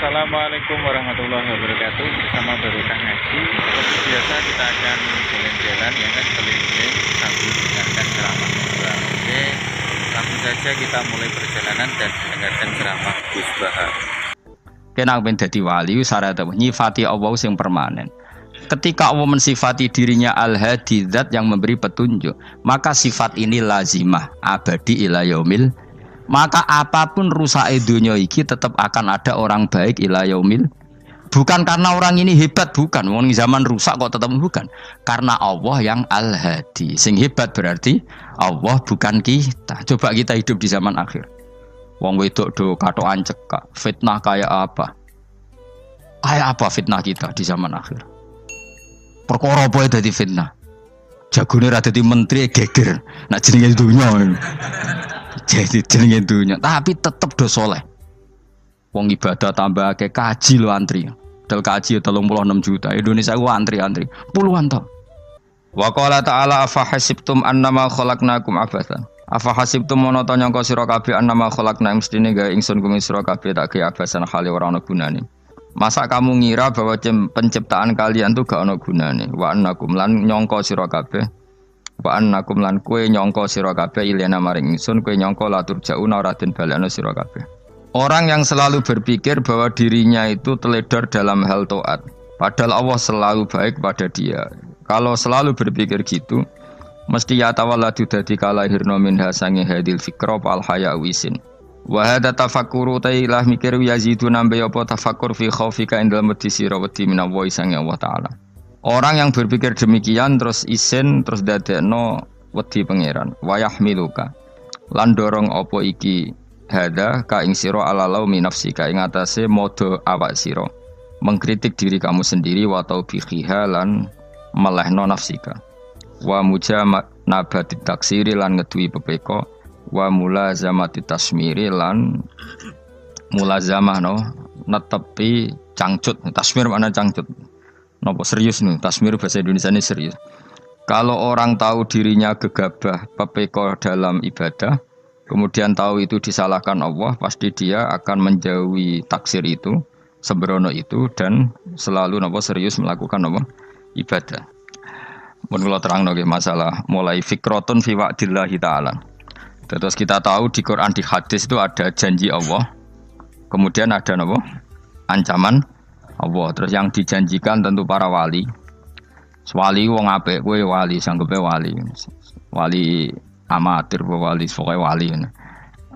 Assalamualaikum warahmatullahi wabarakatuh. Bersama Barokah Ngaji. Seperti biasa kita akan jalan-jalan ya kan, keliling sambil mendengarkan ceramah. Oke, langsung saja kita mulai perjalanan dan mendengarkan ceramah Gus Bahar. Kena pengen dadi wali syarat nyifati Allah yang permanen. Ketika Allah mensifati dirinya Al-Hadi, zat yang memberi petunjuk, maka sifat ini lazimah abadi ila yaumil. Maka apapun rusak dunia iki tetap akan ada orang baik ila yaumil. Bukan karena orang ini hebat, bukan. Wong zaman rusak kok tetap bukan. Karena Allah yang Al-Hadi. Sing hebat berarti Allah, bukan kita. Coba kita hidup di zaman akhir. Wong wedok do katokan cekak. Fitnah kayak apa? Kayak apa fitnah kita di zaman akhir? Perkara apa dadi fitnah? Jagone ra dadi menteri geger. Nak jenenge dunya. Jadi jenenge dunya, tapi tetep do saleh. Wong ibadah tambah akeh kaji lo antri. Dal kaji 36 juta. Indonesia ku antri-antri puluhan tahun. Wa qala ta'ala afa hasibtum annama khalaqnakum abatsan. Afa hasibtum monoto nyangka sira kabeh annama khalaqna mestine gawe ingsun kuwi sira kabeh tak gawe abasan hale ora ana gunane. Masa kamu ngira bahwa penciptaan kalian tuh gak ana gunane? Wa annakum lan nyangka sira kabeh wa annakum lan kowe nyangka sira kabeh ilena maring ingsun kowe nyangka latur jauna ora den balekno sira kabeh. Orang yang selalu berpikir bahwa dirinya itu teledor dalam hal taat, padahal Allah selalu baik pada dia. Kalau selalu berpikir gitu, mesti ya tawalladu dadi kalahirna minha sange hadil fikra fal haya wisin. Wa hadza tafakkuru tailah mikir yazidu nambe apa tafakkur fi khaufika indal mudisira wedi minallahi sange Allah taala. Orang yang berpikir demikian terus isin terus dadekno wedi pangeran. Wa yahmiluka lan dorong apa iki hadza ka ing sira ala laumi nafsika ing atase modo awak sira. Mengkritik diri kamu sendiri wa taubihiha lan melehno nafsika. Wa mujamabati taksiri lan ngeduwi pepeko. Wa mulazamati tasmiri lan mulazamah no netepi cangcut. Tasmir mana cangcut? Napa serius nih? Tasmir bahasa Indonesia ini serius. Kalau orang tahu dirinya gegabah pepeko dalam ibadah, kemudian tahu itu disalahkan Allah, pasti dia akan menjauhi taksir itu, sembrono itu, dan selalu napa serius melakukan napa ibadah. Mun kula terangno nggih masalah mulai fikrotun fi wa'dillahi ta'ala. Terus kita tahu di Quran, di hadis itu ada janji Allah, kemudian ada apa? Ancaman Allah. Terus yang dijanjikan tentu para wali. Wali wong apik, kowe wali, sanggepe wali. Wali amatir, wali pokoke wali.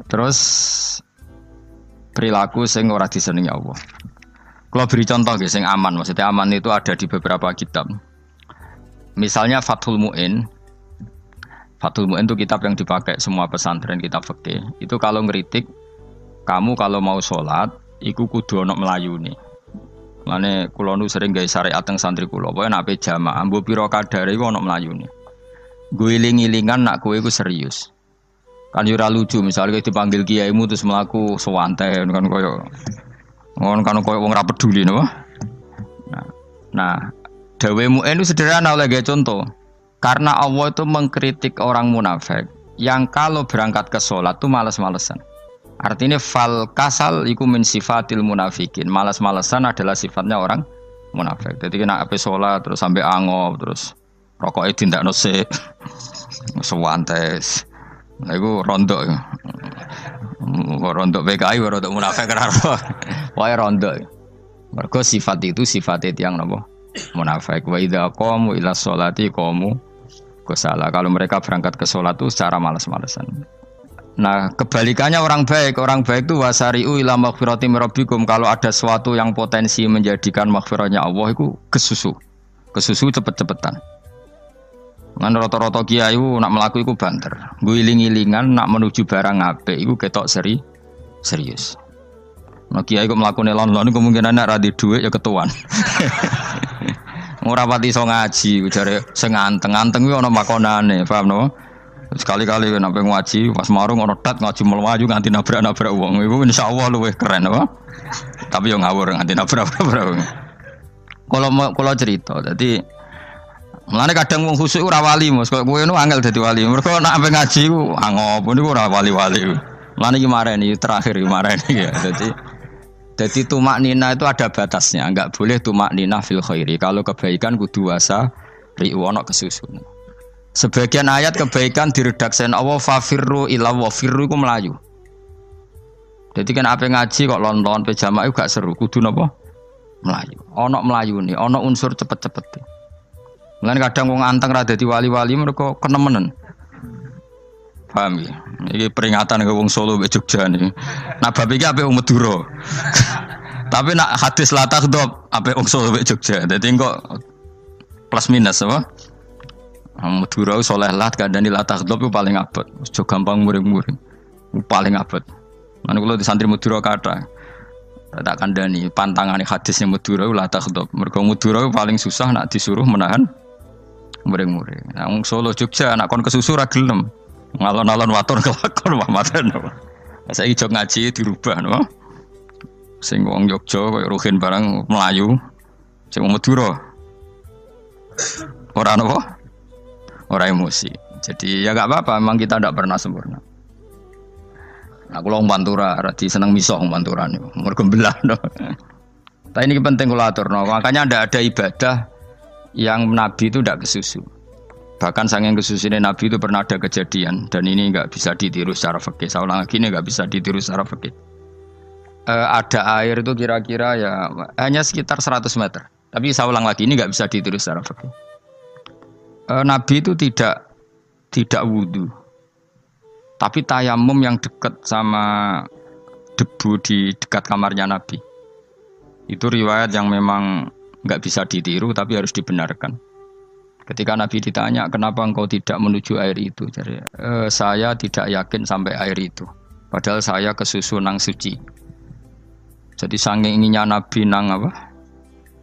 Terus perilaku sing ora disenengi Allah. Kalau beri contoh nggih sing aman, maksudnya aman itu ada di beberapa kitab. Misalnya Fathul Mu'in. Fathul Mu'in itu kitab yang dipakai semua pesantren, kitab fikih. Itu kalau ngeritik, kamu kalau mau sholat, iku kudu ana mlayune. Lane kula nu sering gawe syariat teng santri kula, pokoke nek ape jamaah, mbuh pira kadare iku ana mlayune. Guling-gilingan nak kowe iku serius. Kan yo ora lucu, misalnya dipanggil kiaimu terus mlaku sewantai kan koyo wong ora peduli napa. Nah, dawe Mu'in itu sederhana oleh gawe contoh. Karena Allah itu mengkritik orang munafik yang kalau berangkat ke sholat itu malas-malesan. Artinya fal kasal iku min sifatil munafikin. Malas-malesan adalah sifatnya orang munafik. Jadi kena ape sholat terus sampai angop terus rokoknya tindak nosek sewantes. Nah itu rondok. Rondok PKI, rondok munafik kenapa? Wah rondok. Mergo sifat itu sifatnya yang napa? Munafik. Wa idza qamu ila sholati qamu kusala. Kalau mereka berangkat ke sholat itu secara malas-malesan. Nah kebalikannya orang baik itu wasari'u ila maghfirati mirabbikum. Kalau ada sesuatu yang potensi menjadikan maghfiratnya Allah itu kesusu cepet-cepetan. Ngan rata-rata kiai nak melaku itu banter, guling-gilingan nak menuju barang apik itu ketok serius. Nah kiai kok melakukan lon-lon kemungkinan nak radi duit ya ketuan. Ora pati iso ngaji, jare sing anteng-anteng kuwi ana makonane, paham no? Sekali-kali nek ngaji, pas marung ana tat ngaji mlayu nganti nabrak-nabrak wong. Iku insyaallah luwih keren apa? Tapi yo ngawur nganti nabrak-nabrak. Kalau cerita, dadi mulane kadang wong khusuk ora wali, Mas. Kok kowe nu angel dadi wali. Mergo nek ampe ngaji ku angop niku ora wali-wali. Mulane iki mareni terakhir iki mareni ya. Dadi Jadi tumak nina itu ada batasnya, enggak boleh tumak nina fil khairi. Kalau kebaikan kudu wasa riwono kesusun. Sebagian ayat kebaikan diredaksen Allah fafirru ila wa firru iku melayu. Jadi kan apa ngaji kok lonton pe jamaah gak seru, kudu napa? Melayu. Ono melayune, ono unsur cepet-cepet. Mulane kadang wong anteng ra dadi wali-wali mereka kenemenen. Paham ya? Ini peringatan ke wong Solo ke Jogja nih. Nah bab iki ape wong Madura. Tapi nak hadis la takhdhab ape wong Solo ke Jogja. Dadi kok plus minus apa? Madura soleh lah kandhani la takhdhab itu paling abot. Aja gampang muring-muring. Paling abot. Lan kula di santri Madura kathah. Tak kandhani pantangane hadisnya Madura la takhdhab. Mergo Madura paling susah nak disuruh menahan muring-muring. Nah wong Solo Jogja nak kon kesusu ra gelem. Ngalon-alon waton kelakon Muhammadan. Saiki jog ngaji dirubah no. Sing wong Jogja koyo Ruhin barang Melayu. Sing wong Madura. Ora napa? Ora emosi. Jadi ya enggak apa-apa, memang kita tidak pernah sempurna. Aku wong Pantura, radi seneng misoh wong Pantura niku. Mergo belah no. Tapi ini penting kula aturno. Makanya ada ibadah yang Nabi itu tidak kesusu. Bahkan saking kesusunya Nabi itu pernah ada kejadian dan ini nggak bisa ditiru secara fikih. Saya ulang lagi ini nggak bisa ditiru secara fikih. Ada air itu kira-kira ya hanya sekitar 100 meter. Tapi saya ulang lagi ini nggak bisa ditiru secara fikih. Nabi itu tidak wudu, tapi tayamum yang dekat sama debu di dekat kamarnya Nabi. Itu riwayat yang memang nggak bisa ditiru tapi harus dibenarkan. Ketika Nabi ditanya, kenapa engkau tidak menuju air itu? Jadi, saya tidak yakin sampai air itu. Padahal saya kesusu nang suci. Jadi saking inginnya Nabi nang apa?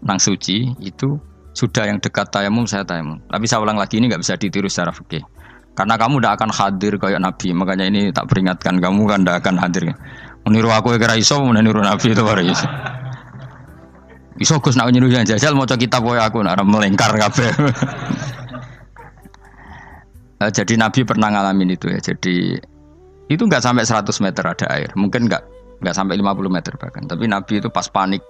Nang suci itu sudah yang dekat tayamum saya tayamum. Tapi saya ulang lagi ini nggak bisa ditiru secara fikih. Karena kamu tidak akan hadir kayak Nabi. Makanya ini tak peringatkan kamu kan tidak akan hadir. Meniru aku kira iso, meniru Nabi itu baru iso. Iso Gus nak nyuruh yang jajal maca kitab koyo aku nak melengkar kabeh. Jadi Nabi pernah ngalamin itu ya. Jadi itu enggak sampai 100 meter ada air. Mungkin enggak sampai 50 meter bahkan. Tapi Nabi itu pas panik.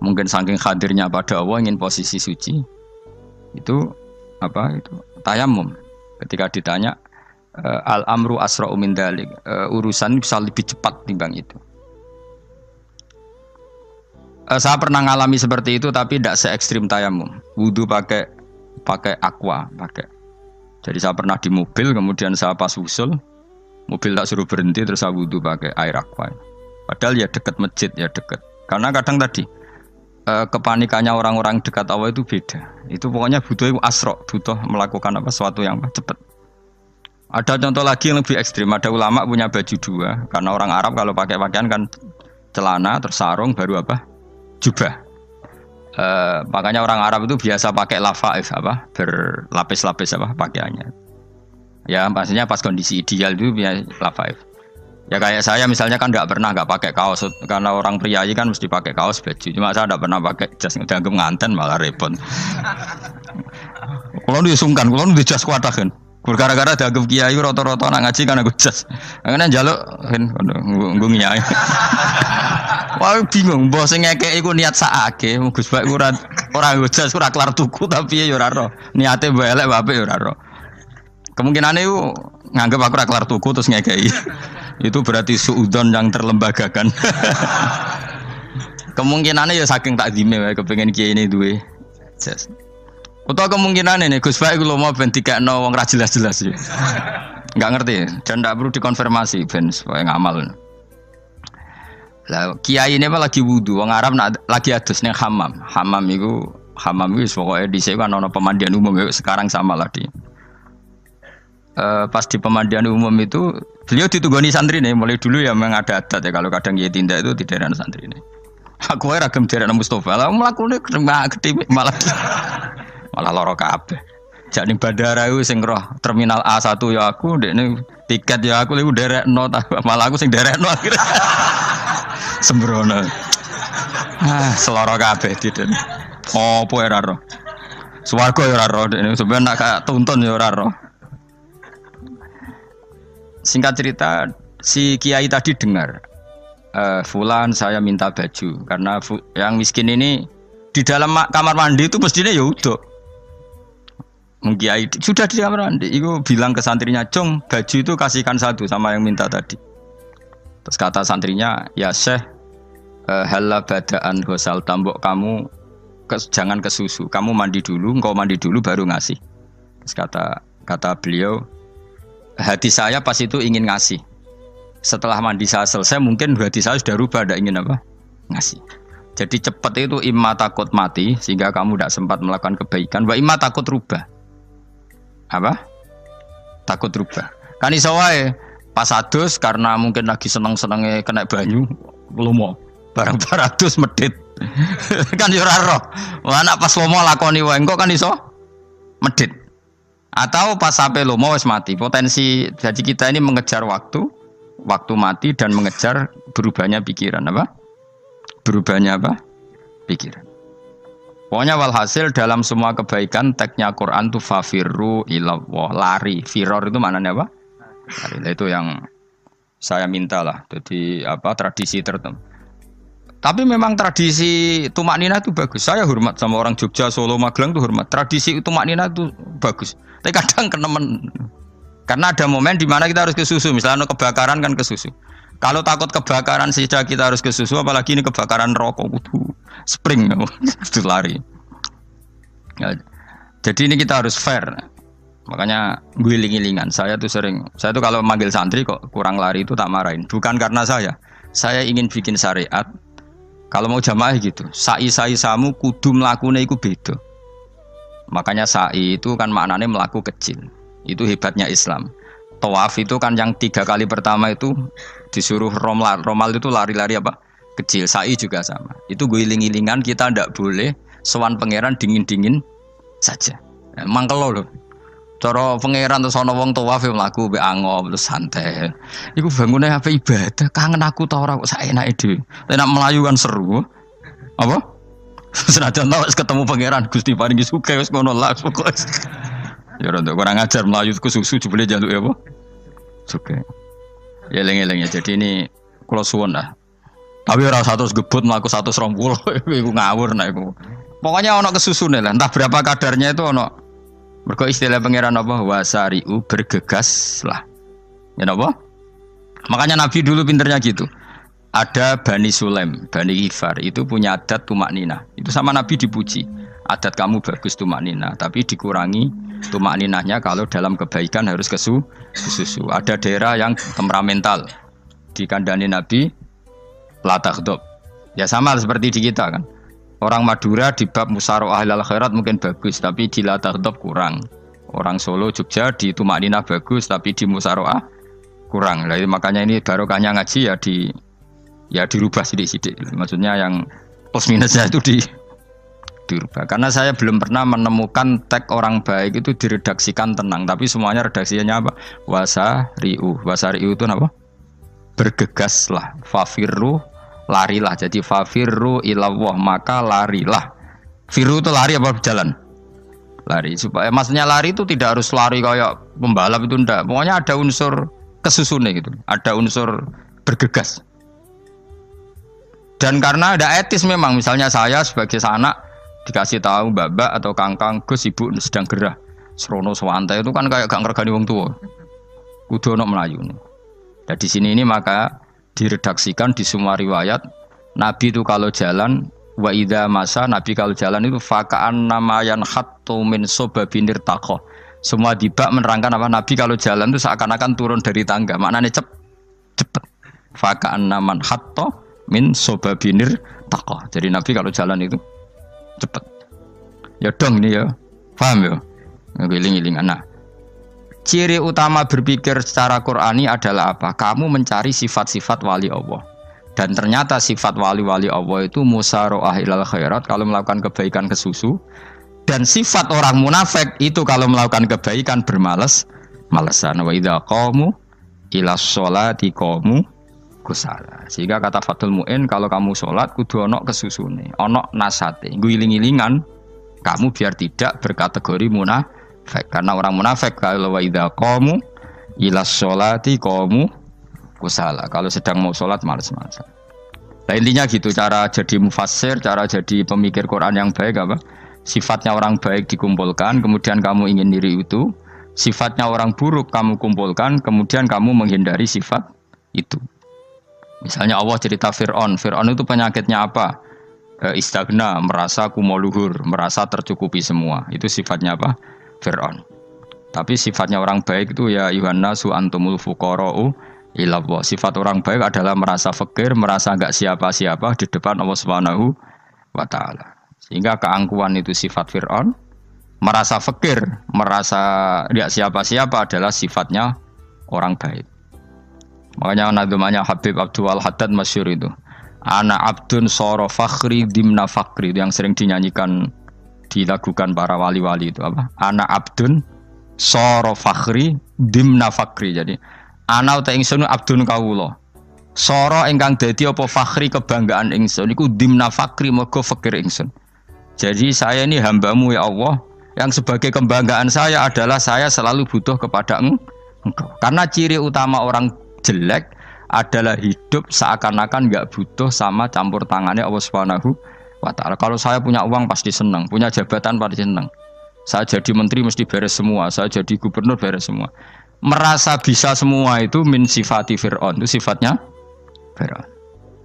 Mungkin saking hadirnya pada Allah ingin posisi suci. Itu apa itu? Tayamum. Ketika ditanya al-amru asra'u min dzalik. Urusan bisa lebih cepat timbang itu. Saya pernah ngalami seperti itu tapi tidak se ekstrim tayamum. Wudu pakai aqua, pakai. Jadi saya pernah di mobil kemudian saya pas usul mobil tak suruh berhenti terus saya wudu pakai air aqua. Padahal ya dekat masjid ya dekat. Karena kadang tadi kepanikannya orang-orang dekat Allah itu beda. Itu pokoknya butuh asro, butuh melakukan apa sesuatu yang cepat. Ada contoh lagi yang lebih ekstrim. Ada ulama punya baju dua karena orang Arab kalau pakai pakaian kan celana terus sarung baru apa? Jubah. Makanya orang Arab itu biasa pakai lafaif apa berlapis-lapis apa pakaiannya. Ya pastinya pas kondisi ideal itu biasa lafaif. Ya kayak saya misalnya kan nggak pakai kaos karena orang priayi kan mesti pakai kaos baju. Cuma saya nggak pernah pakai jas udah nganten malah repot. Kalau disungkan, kalau di jas kuatah kan. Gara-gara dianggap kiai rata-rata nak ngaji kan aku jas. Karena jaluk kan nggo nyai. Wah bingung, mbah sing ngekeki iku niat sakake, Gus Bak ora nggo jas ora kelar tuku tapi ya ora ro. Niate mbah elek apik ya ora ro. Kemungkinane iku nganggep aku ora kelar tuku terus ngekeki. Itu berarti suudzon yang terlembagakan. Kemungkinannya ya saking takdime wae kepengin kiai ini duwe jas. Utawa kemungkinan ini Gus Baik kalau mau ben dikekno wong ra jelas-jelas ya. Enggak ngerti dan enggak perlu dikonfirmasi ben supaya ngamal. Lah kiai ini apa lagi wudu wong Arab lagi adus ning hammam. Hammam iku wis pokoke dhisik kan ana pemandian umum ya sekarang sama lah di. Pas di pemandian umum itu beliau ditunggoni santri nih mulai dulu ya memang ada adat ya kalau kadang kiai tindak itu di daerah santri nih. Aku ora gem daerah Mustofa lah mlakune gede malah loro kabeh. Jak ning bandara iku sing roh terminal A1 ya aku, ndekne tiket ya aku iku derekno malah aku sing derekno akhire. Sembrono. Seloro kabeh diten. Opo ora roh. Swarga ya ora roh ndekne sampeyan nak gak tuntun ya ora roh. Singkat cerita si kiai tadi dengar Fulan saya minta baju karena yang miskin ini di dalam kamar mandi itu mestinya ya udah Kiai sudah di kamar mandi itu bilang ke santrinya, "Cung, baju itu kasihkan satu sama yang minta tadi." Terus kata santrinya, "Ya Syekh, halla badaan ghusal tambok kamu jangan ke susu, kamu mandi dulu, engkau mandi dulu baru ngasih." Terus kata beliau, hati saya pas itu ingin ngasih. Setelah mandi saya selesai, mungkin hati saya sudah rubah, tidak ingin apa? Ngasih. Jadi cepat itu imma takut mati, sehingga kamu tidak sempat melakukan kebaikan, wa imma takut rubah. Apa? Takut rubah. Kan iso wae pas adus karena mungkin lagi seneng-senenge kena banyu, lumo. Barang baratus medit. Kan yo ora roh. Anak pas lomo lakoni wae engko kan iso medit. Atau pas sampai lomo wis mati. Potensi jadi kita ini mengejar waktu mati dan mengejar berubahnya pikiran apa? Berubahnya apa? Pikiran. Pokoknya walhasil dalam semua kebaikan teksnya Quran tuh fafirru ilallah, lari. Firor itu maknanya apa? Lari. Itu yang saya minta lah. Jadi apa tradisi tertentu. Tapi memang tradisi tumak nina itu bagus. Saya hormat sama orang Jogja, Solo, Magelang itu hormat. Tradisi tumak nina itu bagus. Tapi kadang kenemen. Karena ada momen di mana kita harus ke susu. Misalnya kebakaran kan ke susu. Kalau takut kebakaran saja kita harus ke susu, apalagi ini kebakaran rokok, spring, itu lari. Ya, jadi ini kita harus fair. Makanya guling-gilingan. Saya tuh kalau manggil santri kok kurang lari itu tak marahin. Bukan karena saya ingin bikin syariat. Kalau mau jamaah gitu, sa'i samu kudu mlakune iku beda. Makanya sa'i itu kan maknanya melaku kecil. Itu hebatnya Islam. Tawaf itu kan yang 3 kali pertama itu disuruh romal itu lari-lari apa? Kecil. Sa'i juga sama. Itu guling-gilingan kita ndak boleh sowan pangeran dingin-dingin saja. Mangkelo lho. Cara pangeran terus ana wong tawaf mlaku mbek angop terus santai. Iku bangune apa ibadah? Kangen aku ta ora kok saenake dhewe. Nek melayu kan seru. Apa? Senajan tau ketemu pangeran Gusti paringi sugih wis ngono lah pokoke. Ya ora kurang ajar melayu ku susu jebule njaluk ya apa? Sugih. Ya eling-eling ya. Jadi ini kula suwun lah. Tapi ora 100 gebut mlaku 120 iku ngawur nek iku. Pokoknya ana kesusune lah, entah berapa kadarnya itu ana. Mergo istilah pangeran apa? Wasari'u bergegas lah. Ya apa? Makanya Nabi dulu pinternya gitu. Ada Bani Sulaim, Bani Ghifar itu punya adat tumak nina. Itu sama Nabi dipuji. Adat kamu bagus tumak nina, tapi dikurangi tumak ninahnya kalau dalam kebaikan harus ke susu. Ada daerah yang temperamental. Dikandani Nabi la taghdab. Ya sama seperti di kita kan. Orang Madura di bab musyaroah ilal khairat mungkin bagus, tapi di la taghdab kurang. Orang Solo, Jogja di tumak ninah bagus, tapi di musyaroah kurang. Jadi makanya ini barokahnya ngaji ya dirubah sidik-sidik. Maksudnya yang plus minusnya itu dirubah. Karena saya belum pernah menemukan tag orang baik itu diredaksikan tenang, tapi semuanya redaksinya apa? Wasari'u itu apa? Bergegaslah, fafirru, larilah. Jadi fafirru ilallah, maka larilah. Firu itu lari apa berjalan? Lari. Supaya maksudnya lari itu tidak harus lari kayak pembalap itu enggak. Pokoknya ada unsur kesusunnya gitu. Ada unsur bergegas. Dan karena ada etis memang, misalnya saya sebagai anak dikasih tahu mbak atau kangkang Gus ibu sedang gerah serono swantai itu kan kayak gak ngergani wong tua. Kudu ono melayu. Dan di sini ini maka diredaksikan di semua riwayat Nabi itu kalau jalan wa idza masa, Nabi kalau jalan itu faka'an namayan khattu min sobabinir taqo. Semua dibak menerangkan apa Nabi kalau jalan itu seakan-akan turun dari tangga. Maknanya cepet. Faka'an naman khattu min sobabinir taqo. Jadi Nabi kalau jalan itu cepet. Ya dong ini ya. Paham ya? Ngiling-ngiling anak. Ciri utama berpikir secara Qur'ani adalah apa? Kamu mencari sifat-sifat wali Allah. Dan ternyata sifat wali-wali Allah itu musyaroah ilal khairat, kalau melakukan kebaikan ke susu. Dan sifat orang munafik itu kalau melakukan kebaikan bermalas-malasan. Wa idza qamu ila sholati qamu kusala. Sehingga kata Fathul Mu'in, kalau kamu sholat kudu ono kesusune, ono nasate. Guling-gilingan kamu biar tidak berkategori munafik. Karena orang munafik kalau wa idza qamu ila sholati qamu kusala. Kalau sedang mau sholat malas-malasan. Nah, intinya gitu, cara jadi mufassir, cara jadi pemikir Quran yang baik apa? Sifatnya orang baik dikumpulkan, kemudian kamu ingin diri itu. Sifatnya orang buruk kamu kumpulkan, kemudian kamu menghindari sifat itu. Misalnya Allah cerita Fir'aun. Fir'aun itu penyakitnya apa? Istagna, merasa kumoluhur, merasa tercukupi semua. Itu sifatnya apa? Fir'aun. Tapi sifatnya orang baik itu ya Yuhannasu antumul fuqara'u ilallah. Sifat orang baik adalah merasa fakir, merasa enggak siapa-siapa di depan Allah Subhanahu wa taala. Sehingga keangkuhan itu sifat Fir'aun, merasa fakir, merasa enggak siapa-siapa adalah sifatnya orang baik. Makanya nadumanya Habib Abdul Haddad masyhur itu. Ana abdun soro fakhri dimna fakri, itu yang sering dinyanyikan, dilakukan para wali-wali itu apa? Ana abdun soro fakhri dimna fakri. Jadi ana uta ingsun abdun kawula. Soro ingkang dadi apa fakhri kebanggaan ingsun iku dimna fakri mergo fakir ingsun. Jadi saya ini hambamu ya Allah, yang sebagai kebanggaan saya adalah saya selalu butuh kepada Engkau. Karena ciri utama orang jelek adalah hidup seakan-akan enggak butuh sama campur tangannya Allah Subhanahu wa taala. Kalau saya punya uang pasti senang, punya jabatan pasti senang. Saya jadi menteri mesti beres semua, saya jadi gubernur beres semua. Merasa bisa semua itu min sifati Fir'aun, itu sifatnya Fir'aun.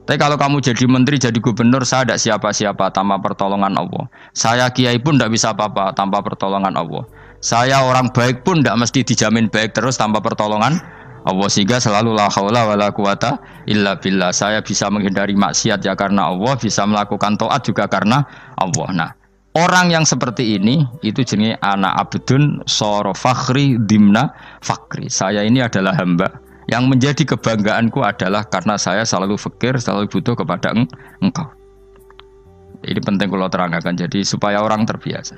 Tapi kalau kamu jadi menteri, jadi gubernur, saya tidak siapa-siapa tanpa pertolongan Allah. Saya kiai pun tidak bisa apa-apa tanpa pertolongan Allah. Saya orang baik pun tidak mesti dijamin baik terus tanpa pertolongan Allah, sehingga selalu la haula wala quwata illa billah. Saya bisa menghindari maksiat ya karena Allah, bisa melakukan taat juga karena Allah. Nah, orang yang seperti ini itu jenis ana abdun soro fakhri dimna fakri. Saya ini adalah hamba yang menjadi kebanggaanku adalah karena saya selalu fakir, selalu butuh kepada Engkau. Ini penting kalau terangkan, jadi supaya orang terbiasa.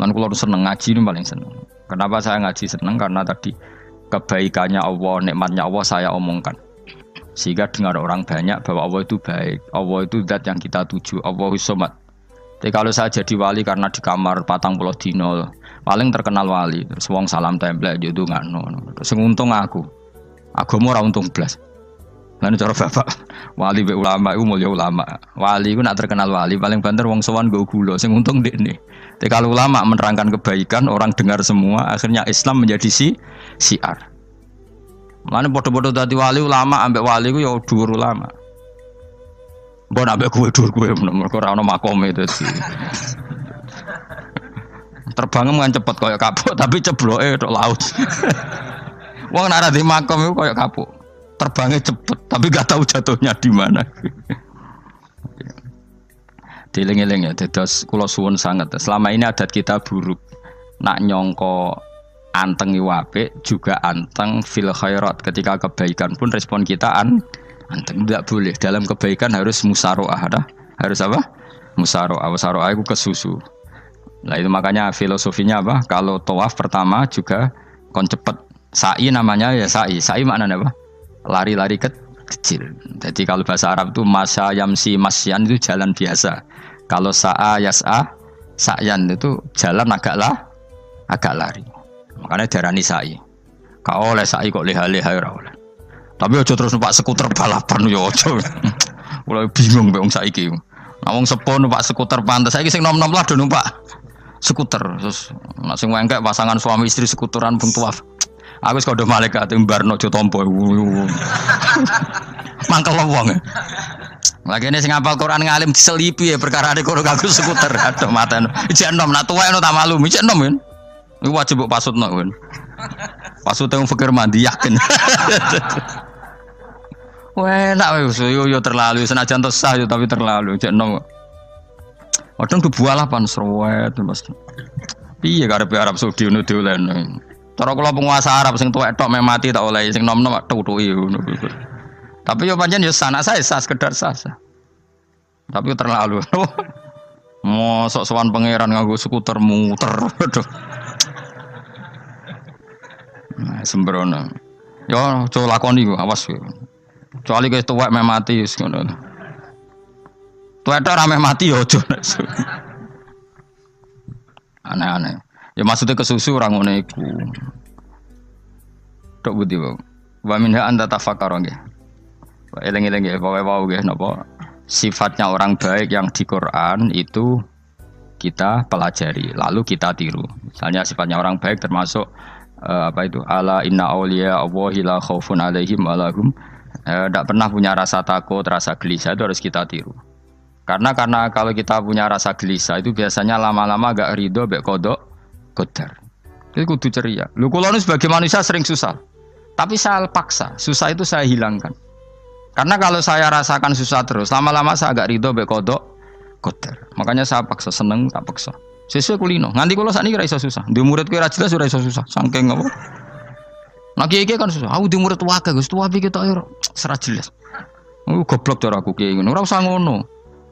Dan kalau seneng ngaji ini paling seneng. Kenapa saya ngaji seneng? Karena tadi kebaikannya Allah, nikmatnya Allah saya omongkan. Sehingga dengar orang banyak bahwa Allah itu baik, Allah itu zat yang kita tuju, Allahus Somad. Jadi kalau saya jadi wali karena di kamar 40 dino, paling terkenal wali, terus wong salam template yo ndongakno. Terus untung aku mau ora untung blas. Lan cara bapak wali be ulama iku mulya ulama. Wali iku nak terkenal wali paling banter wong sowan nggo gula, sing untung ndekne. Tapi kalau ulama menerangkan kebaikan, orang dengar semua, akhirnya Islam menjadi siar. Mana bodoh-bodoh dadi wali ulama ambek wali ku ya dhuwur ulama. Mbok ambek kowe dhuwur kowe mergo ora ono makome dadi. Terbang kan cepet kaya kapuk tapi cebloke tok laut. Wong nek ora di makom iku kaya kapuk. Terbangnya cepet tapi gak tahu jatuhnya di mana. Dieling-eling ya, dados kula suwun sangat. Selama ini adat kita buruk. Nak nyongko anteng apik juga anteng fil khairat. Ketika kebaikan pun respon kita anteng, tidak boleh. Dalam kebaikan harus musaroah, harus apa? Musaroah. Musaroah itu kesusu. Nah itu makanya filosofinya apa? Kalau tawaf pertama juga kon cepet. Sa'i namanya ya sa'i. Sa'i maknanya apa? Lari-lari kecil. Jadi kalau bahasa Arab itu masya yamsi masyan itu jalan biasa. Kalau sa'a yas'a sa'yan itu jalan agak lari. Makanya darani sa'i. Kau oleh sa'i kok leha-leha ora oleh. Tapi aja terus numpak skuter balapan yo aja. Mulai bingung mbek wong saiki. Nah wong sepo numpak skuter pantes saiki sing nom-nom lah do numpak skuter. Terus nek sing wengkek pasangan suami istri skuteran pun tuaf. Aku wis kodho malaikat mbarno aja tampa. Mangkel wong. Lagi ini sing hafal Quran ngalim diselipi ya perkara ade kono kanggo skuter. Aduh maten. Ijek enom nak tuwek tak malu. Ijek enom kan. Iku wajib mbok pasutno kan. Pasute wong fikir mandi yakin. Wah, enak wis yo terlalu senajan sah yo tapi terlalu. Ijek enom. Kadang dibualah pan srowet mesti. Piye karepe Arab Saudi ngono dolen. Cara kula penguasa Arab sing tuwek tok mati tak oleh sing nom-nom tutuki ngono. Tapi yo pancen yo sanak saya sah sekedar sah. Tapi terlalu. Mosok sowan pangeran nganggo skuter muter. Aduh. Nah, sembrono. Yo coba lakoni ku awas kowe. Kecuali kowe tuwek mati wis ngono. Tuwek tok rame mati yo aja. Aneh-aneh. Ya maksudnya kesusu orang ngono iku. Tok budi wae. Wa minha anta tafakkara nggih. Eling-eling ya, pokoknya mau nggih napa sifatnya orang baik yang di Quran itu kita pelajari, lalu kita tiru. Misalnya sifatnya orang baik termasuk apa itu? Ala inna auliya Allahi la khaufun alaihim wa lahum tidak pernah punya rasa takut, rasa gelisah, itu harus kita tiru. Karena kalau kita punya rasa gelisah itu biasanya lama-lama agak ridho, bek kodok, kodar. Itu kudu ceria. Lu kalau sebagai manusia sering susah, tapi saya paksa, susah itu saya hilangkan. Karena kalau saya rasakan susah terus, lama-lama saya agak ridho, bek kodok, kodar. Makanya saya paksa, seneng tak paksa. Sesuai kulino. Nganti kalau saat ini rasa susah. Di muridku rasa jelas sudah susah. Sangking apa? Nah kiai kan susah. Aku di murid tua Gus, tua pikir tak ayo serat jelas. Goblok cara aku kiai ngono. Ora usah ngono.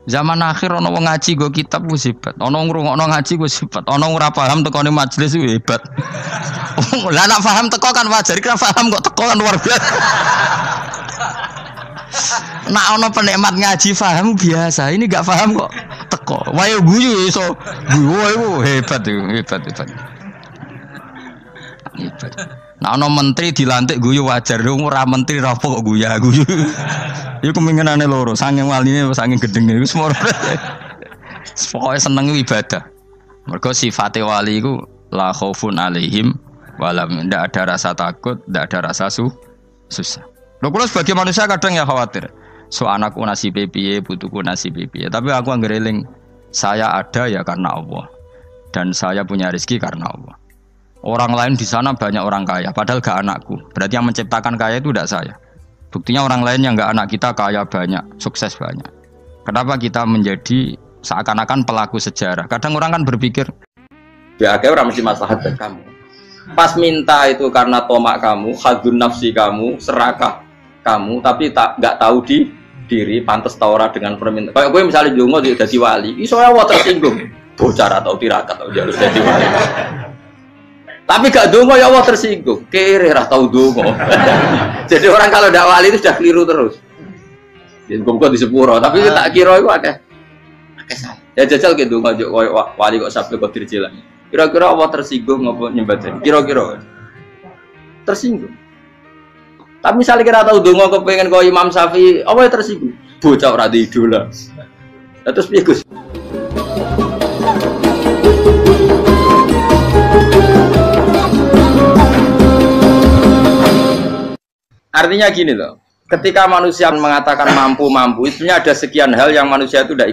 Zaman akhir ana wong ngaji go kitab wis hebat. Ana ngrungokno ngaji wis hebat. Ana ora paham tekone majelis wis hebat. Lah nek paham teko kan wajar, kira paham kok teko kan luar biasa. Nak ana penikmat ngaji paham biasa. Ini enggak paham kok teko. Wae guyu iso. Guyu hebat itu, hebat. Hebat. Nah, ana menteri dilantik guyu wajar, ora menteri rapo kok guyu. Iku kemungkinane loro, saking waline saking gedenge iku semua. Pokoke seneng ibadah. Mergo sifate wali iku la khaufun alaihim walam, ndak ada rasa takut, ndak ada rasa susah. Lho kula sebagai manusia kadang ya khawatir. So anakku nasibe piye, putuku nasibe piye. Tapi aku anggere eling, saya ada ya karena Allah. Dan saya punya rezeki karena Allah. Orang lain di sana banyak orang kaya, padahal gak anakku. Berarti yang menciptakan kaya itu tidak saya. Buktinya orang lain yang gak anak kita kaya banyak, sukses banyak. Kenapa kita menjadi seakan-akan pelaku sejarah? Kadang orang kan berpikir, ya akhirnya orang mesti maslahat dan kamu. Pas minta itu karena tomak kamu, hadun nafsi kamu, serakah kamu, tapi nggak tahu diri, pantas taura dengan permintaan. Kayak gue misalnya jongo jadi wali, isonya wah tersinggung, bocor atau tirakat atau jalur jadi wali. Tapi gak dongo ya Allah tersinggung. Kere ra tau dongo. Jadi orang kalau ndak wali itu sudah keliru terus. Jadi kok di sepuro, tapi tak kira iku akeh. Ya jajal ke dongo wali kok sampai kok dirjelang. Kira-kira Allah tersinggung ngopo nyembah jadi. Kira-kira tersinggung. Tapi misalnya kira tau dongo kepengen kok Imam Syafi'i, apa ya tersinggung? Bocah ora di idola. Terus piye Gus? Artinya gini loh, ketika manusia mengatakan mampu, sebenarnya ada sekian hal yang manusia itu tidak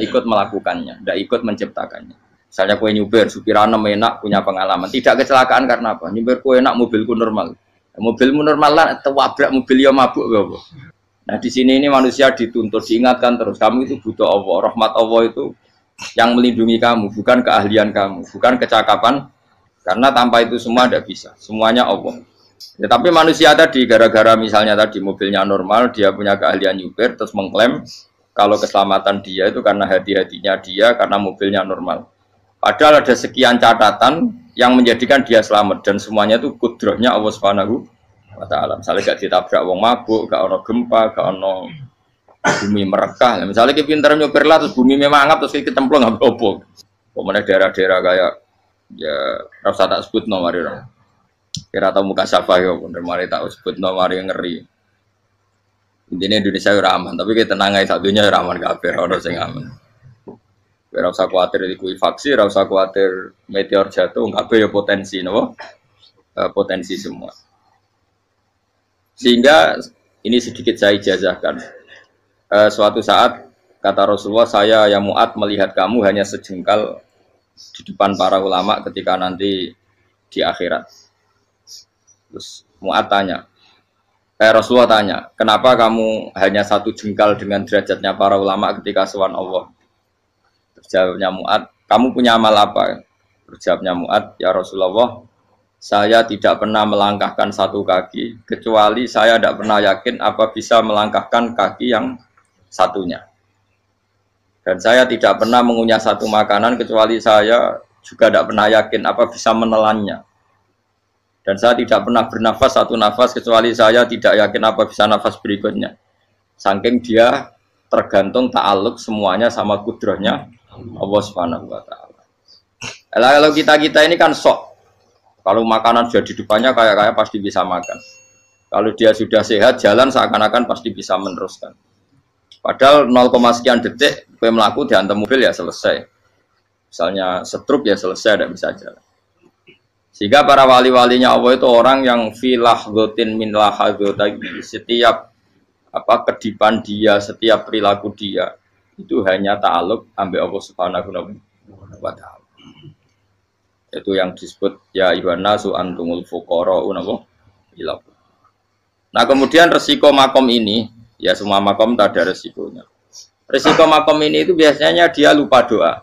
ikut melakukannya, tidak ikut menciptakannya. Misalnya kue nyupir, supirana enak, punya pengalaman, tidak kecelakaan karena apa? Nyupir kue enak, mobilku normal, mobilmu normal lah, tabrak mobil ya mabuk, apa? Nah di sini ini manusia dituntut, diingatkan terus, kamu itu butuh Allah, rahmat Allah itu yang melindungi kamu, bukan keahlian kamu, bukan kecakapan, karena tanpa itu semua tidak bisa, semuanya Allah. Ya, tapi manusia tadi gara-gara misalnya tadi mobilnya normal, dia punya keahlian nyupir, terus mengklaim kalau keselamatan dia itu karena hati-hatinya dia, karena mobilnya normal. Padahal ada sekian catatan yang menjadikan dia selamat dan semuanya itu kudrahnya Allah Subhanahu wa Ta'ala. Misalnya gak ditabrak wong mabuk, gak ono gempa, gak ono bumi merekah. Misalnya kita pintar nyupir lah, terus bumi memang angap, terus kita cemplung nggak apa-apa. Kemudian daerah-daerah kayak ya rasa tak sebut nomor orang. Kira tahu muka siapa ya, bener mari tahu sebut nomor yang ngeri. Intinya Indonesia ora aman, tapi kita tenang aja satunya ora aman kabeh, ora sing aman. Ora usah kuwatir likuifaksi, ora usah kuwatir meteor jatuh, kabeh ya potensi napa? Potensi semua. Sehingga ini sedikit saya ijazahkan. Suatu saat kata Rasulullah, saya yang Mu'ad melihat kamu hanya sejengkal di depan para ulama ketika nanti di akhirat. Terus Mu'ad tanya, Rasulullah tanya, kenapa kamu hanya satu jengkal dengan derajatnya para ulama ketika sowan Allah? Terjawabnya Mu'ad, kamu punya amal apa? Terjawabnya Mu'ad, ya Rasulullah, saya tidak pernah melangkahkan satu kaki, kecuali saya tidak pernah yakin apa bisa melangkahkan kaki yang satunya. Dan saya tidak pernah mengunyah satu makanan, kecuali saya juga tidak pernah yakin apa bisa menelannya. Dan saya tidak pernah bernafas satu nafas kecuali saya tidak yakin apa bisa nafas berikutnya. Saking dia tergantung ta'aluk semuanya sama kudrahnya Allah Subhanahu wa Ta'ala. Kalau kita ini kan sok. Kalau makanan sudah di depannya kayak pasti bisa makan. Kalau dia sudah sehat, jalan seakan-akan pasti bisa meneruskan. Padahal 0, sekian detik, gue melaku dihantam mobil ya selesai. Misalnya stroke ya selesai, tidak bisa jalan. Sehingga para wali-walinya Allah itu orang yang filah gotin min lahadotagi. Setiap kedipan dia, setiap perilaku dia itu hanya ta'aluk ambil Allah Subhanahu wa ta'ala. Itu yang disebut ya ibana su antumul fuqara'u ila. Nah, kemudian resiko makom ini, ya semua makom tak ada resikonya. Resiko makom ini itu biasanya dia lupa doa.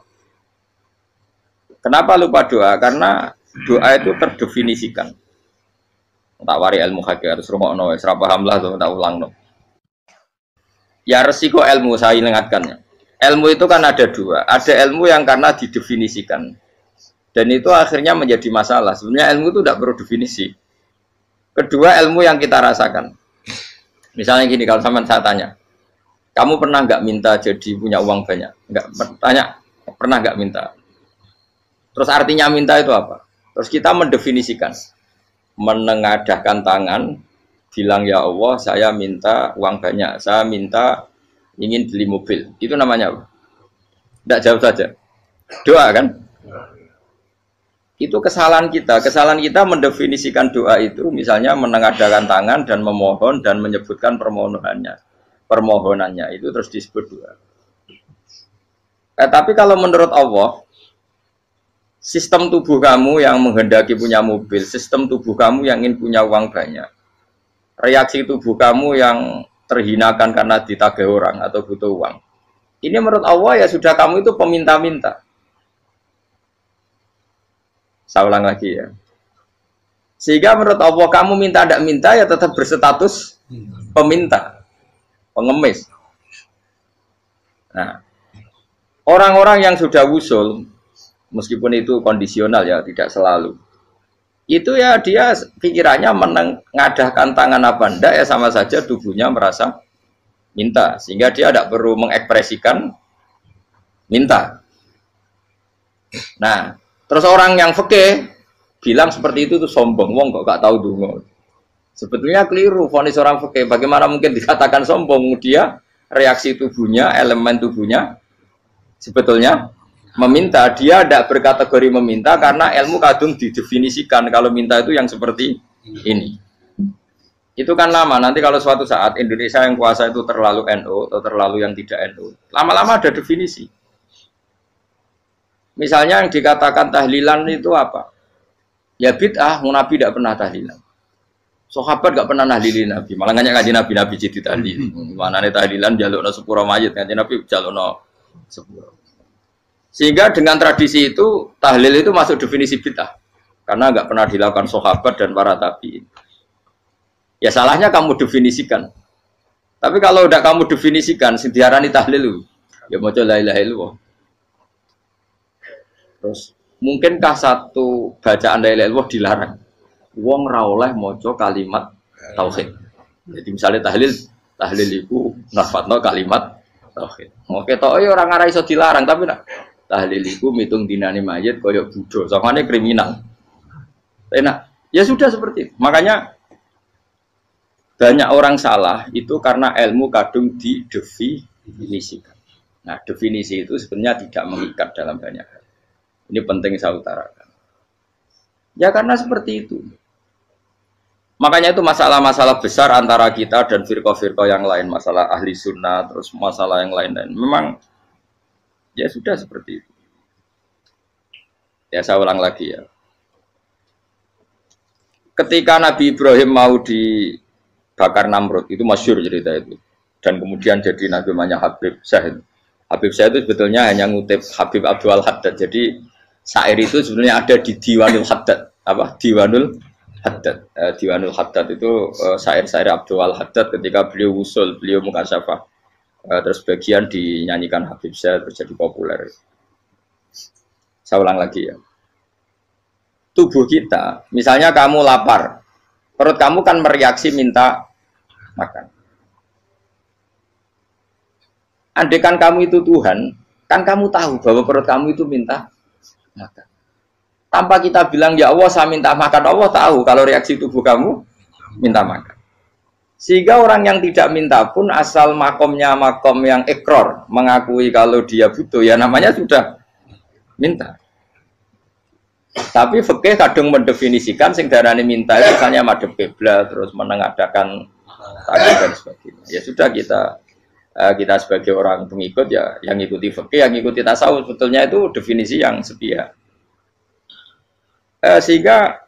Kenapa lupa doa? Karena doa itu terdefinisikan. Tak wari ilmu hakikat terus rungokno wis ra paham lah tuh tak ulangno. Ya resiko ilmu saya ingatkannya. Ilmu itu kan ada dua. Ada ilmu yang karena didefinisikan. Dan itu akhirnya menjadi masalah. Sebenarnya ilmu itu tidak perlu definisi. Kedua, ilmu yang kita rasakan. Misalnya gini, kalau sama saya tanya, kamu pernah nggak minta jadi punya uang banyak? Nggak tanya, pernah nggak minta? Terus artinya minta itu apa? Terus kita mendefinisikan, menengadahkan tangan, bilang ya Allah, saya minta uang banyak, saya minta ingin beli mobil. Itu namanya apa? Tidak jawab saja. Doa kan? Itu kesalahan kita. Kesalahan kita mendefinisikan doa itu, misalnya menengadahkan tangan dan memohon dan menyebutkan permohonannya itu terus disebut doa. Tapi kalau menurut Allah, sistem tubuh kamu yang menghendaki punya mobil, sistem tubuh kamu yang ingin punya uang banyak, reaksi tubuh kamu yang terhinakan karena ditagih orang atau butuh uang, ini menurut Allah ya sudah kamu itu peminta-minta. Saya ulang lagi ya. Sehingga menurut Allah kamu minta tidak minta ya tetap berstatus peminta, pengemis. Nah, orang-orang yang sudah wusul, meskipun itu kondisional ya, tidak selalu. Itu ya dia pikirannya menengadahkan tangan apa enggak ya sama saja tubuhnya merasa minta. Sehingga dia tidak perlu mengekspresikan minta. Nah, terus orang yang fikih bilang seperti itu tuh sombong, wong kok gak tahu dungo. Sebetulnya keliru vonis orang fikih. Bagaimana mungkin dikatakan sombong? Dia reaksi tubuhnya, elemen tubuhnya sebetulnya meminta. Dia tidak berkategori meminta karena ilmu kadung didefinisikan kalau minta itu yang seperti ini. Itu kan lama. Nanti kalau suatu saat Indonesia yang kuasa itu terlalu NU atau terlalu yang tidak NU, lama-lama ada definisi. Misalnya yang dikatakan tahlilan itu apa? Ya bid'ah, Nabi tidak pernah tahlilan. Sahabat tidak pernah nahlilin Nabi. Malah nggak ngaji Nabi jadi tahlil. Mana nih tahlilan jalukno sepuro mayit, ngaji Nabi jalukno sepuro. Sehingga dengan tradisi itu tahlil itu masuk definisi bid'ah. Karena nggak pernah dilakukan sahabat dan para tabi'in. Ya salahnya kamu definisikan. Tapi kalau udah kamu definisikan, diarani tahlil, ya mau la ilaha illallah. Terus mungkinkah satu bacaan la ilaha illallah dilarang? Wong ra oleh maca kalimat tauhid. Jadi misalnya tahlil iku nafadno kalimat tauhid. Oke tok ora ngara iso dilarang tapi nak tahlil iku mitung dinane mayit kaya Buddha. Sakmane kriminal. Enak. Ya sudah seperti itu. Makanya banyak orang salah itu karena ilmu kadung didefinisikan. Nah, definisi itu sebenarnya tidak mengikat dalam banyak hal. Ini penting saya utarakan. Ya karena seperti itu. Makanya itu masalah-masalah besar antara kita dan firqah-firqah yang lain. Masalah ahli sunnah, terus masalah yang lain-lain. Memang, ya sudah seperti itu. Ya saya ulang lagi ya. Ketika Nabi Ibrahim mau dibakar Namrud, itu masyhur cerita itu. Dan kemudian jadi Nabi namanya Habib Syahid. Habib Syahid itu sebetulnya hanya ngutip Habib Abdul Haddad. Jadi syair itu sebenarnya ada di Diwanul Haddad. Apa? Diwanul Haddad. Diwanul Haddad itu syair-syair Abdul Haddad ketika beliau usul, beliau mukasyafah. Terus bagian dinyanyikan Habib Syahid terjadi populer. Saya ulang lagi ya. Tubuh kita, misalnya kamu lapar, perut kamu kan mereaksi minta makan. Andaikan kamu itu Tuhan, kan kamu tahu bahwa perut kamu itu minta makan. Tanpa kita bilang, ya Allah saya minta makan, Allah tahu kalau reaksi tubuh kamu minta makan. Sehingga orang yang tidak minta pun asal makomnya makom yang ikror, mengakui kalau dia butuh, ya namanya sudah minta. Tapi fikih kadang mendefinisikan sing darane minta itu misalnya madhep kiblat terus menengadakan takbir dan sebagainya. Ya sudah kita sebagai orang pengikut ya yang ikuti fikih, yang ikuti tasawuf sebetulnya itu definisi yang sepihak. Sehingga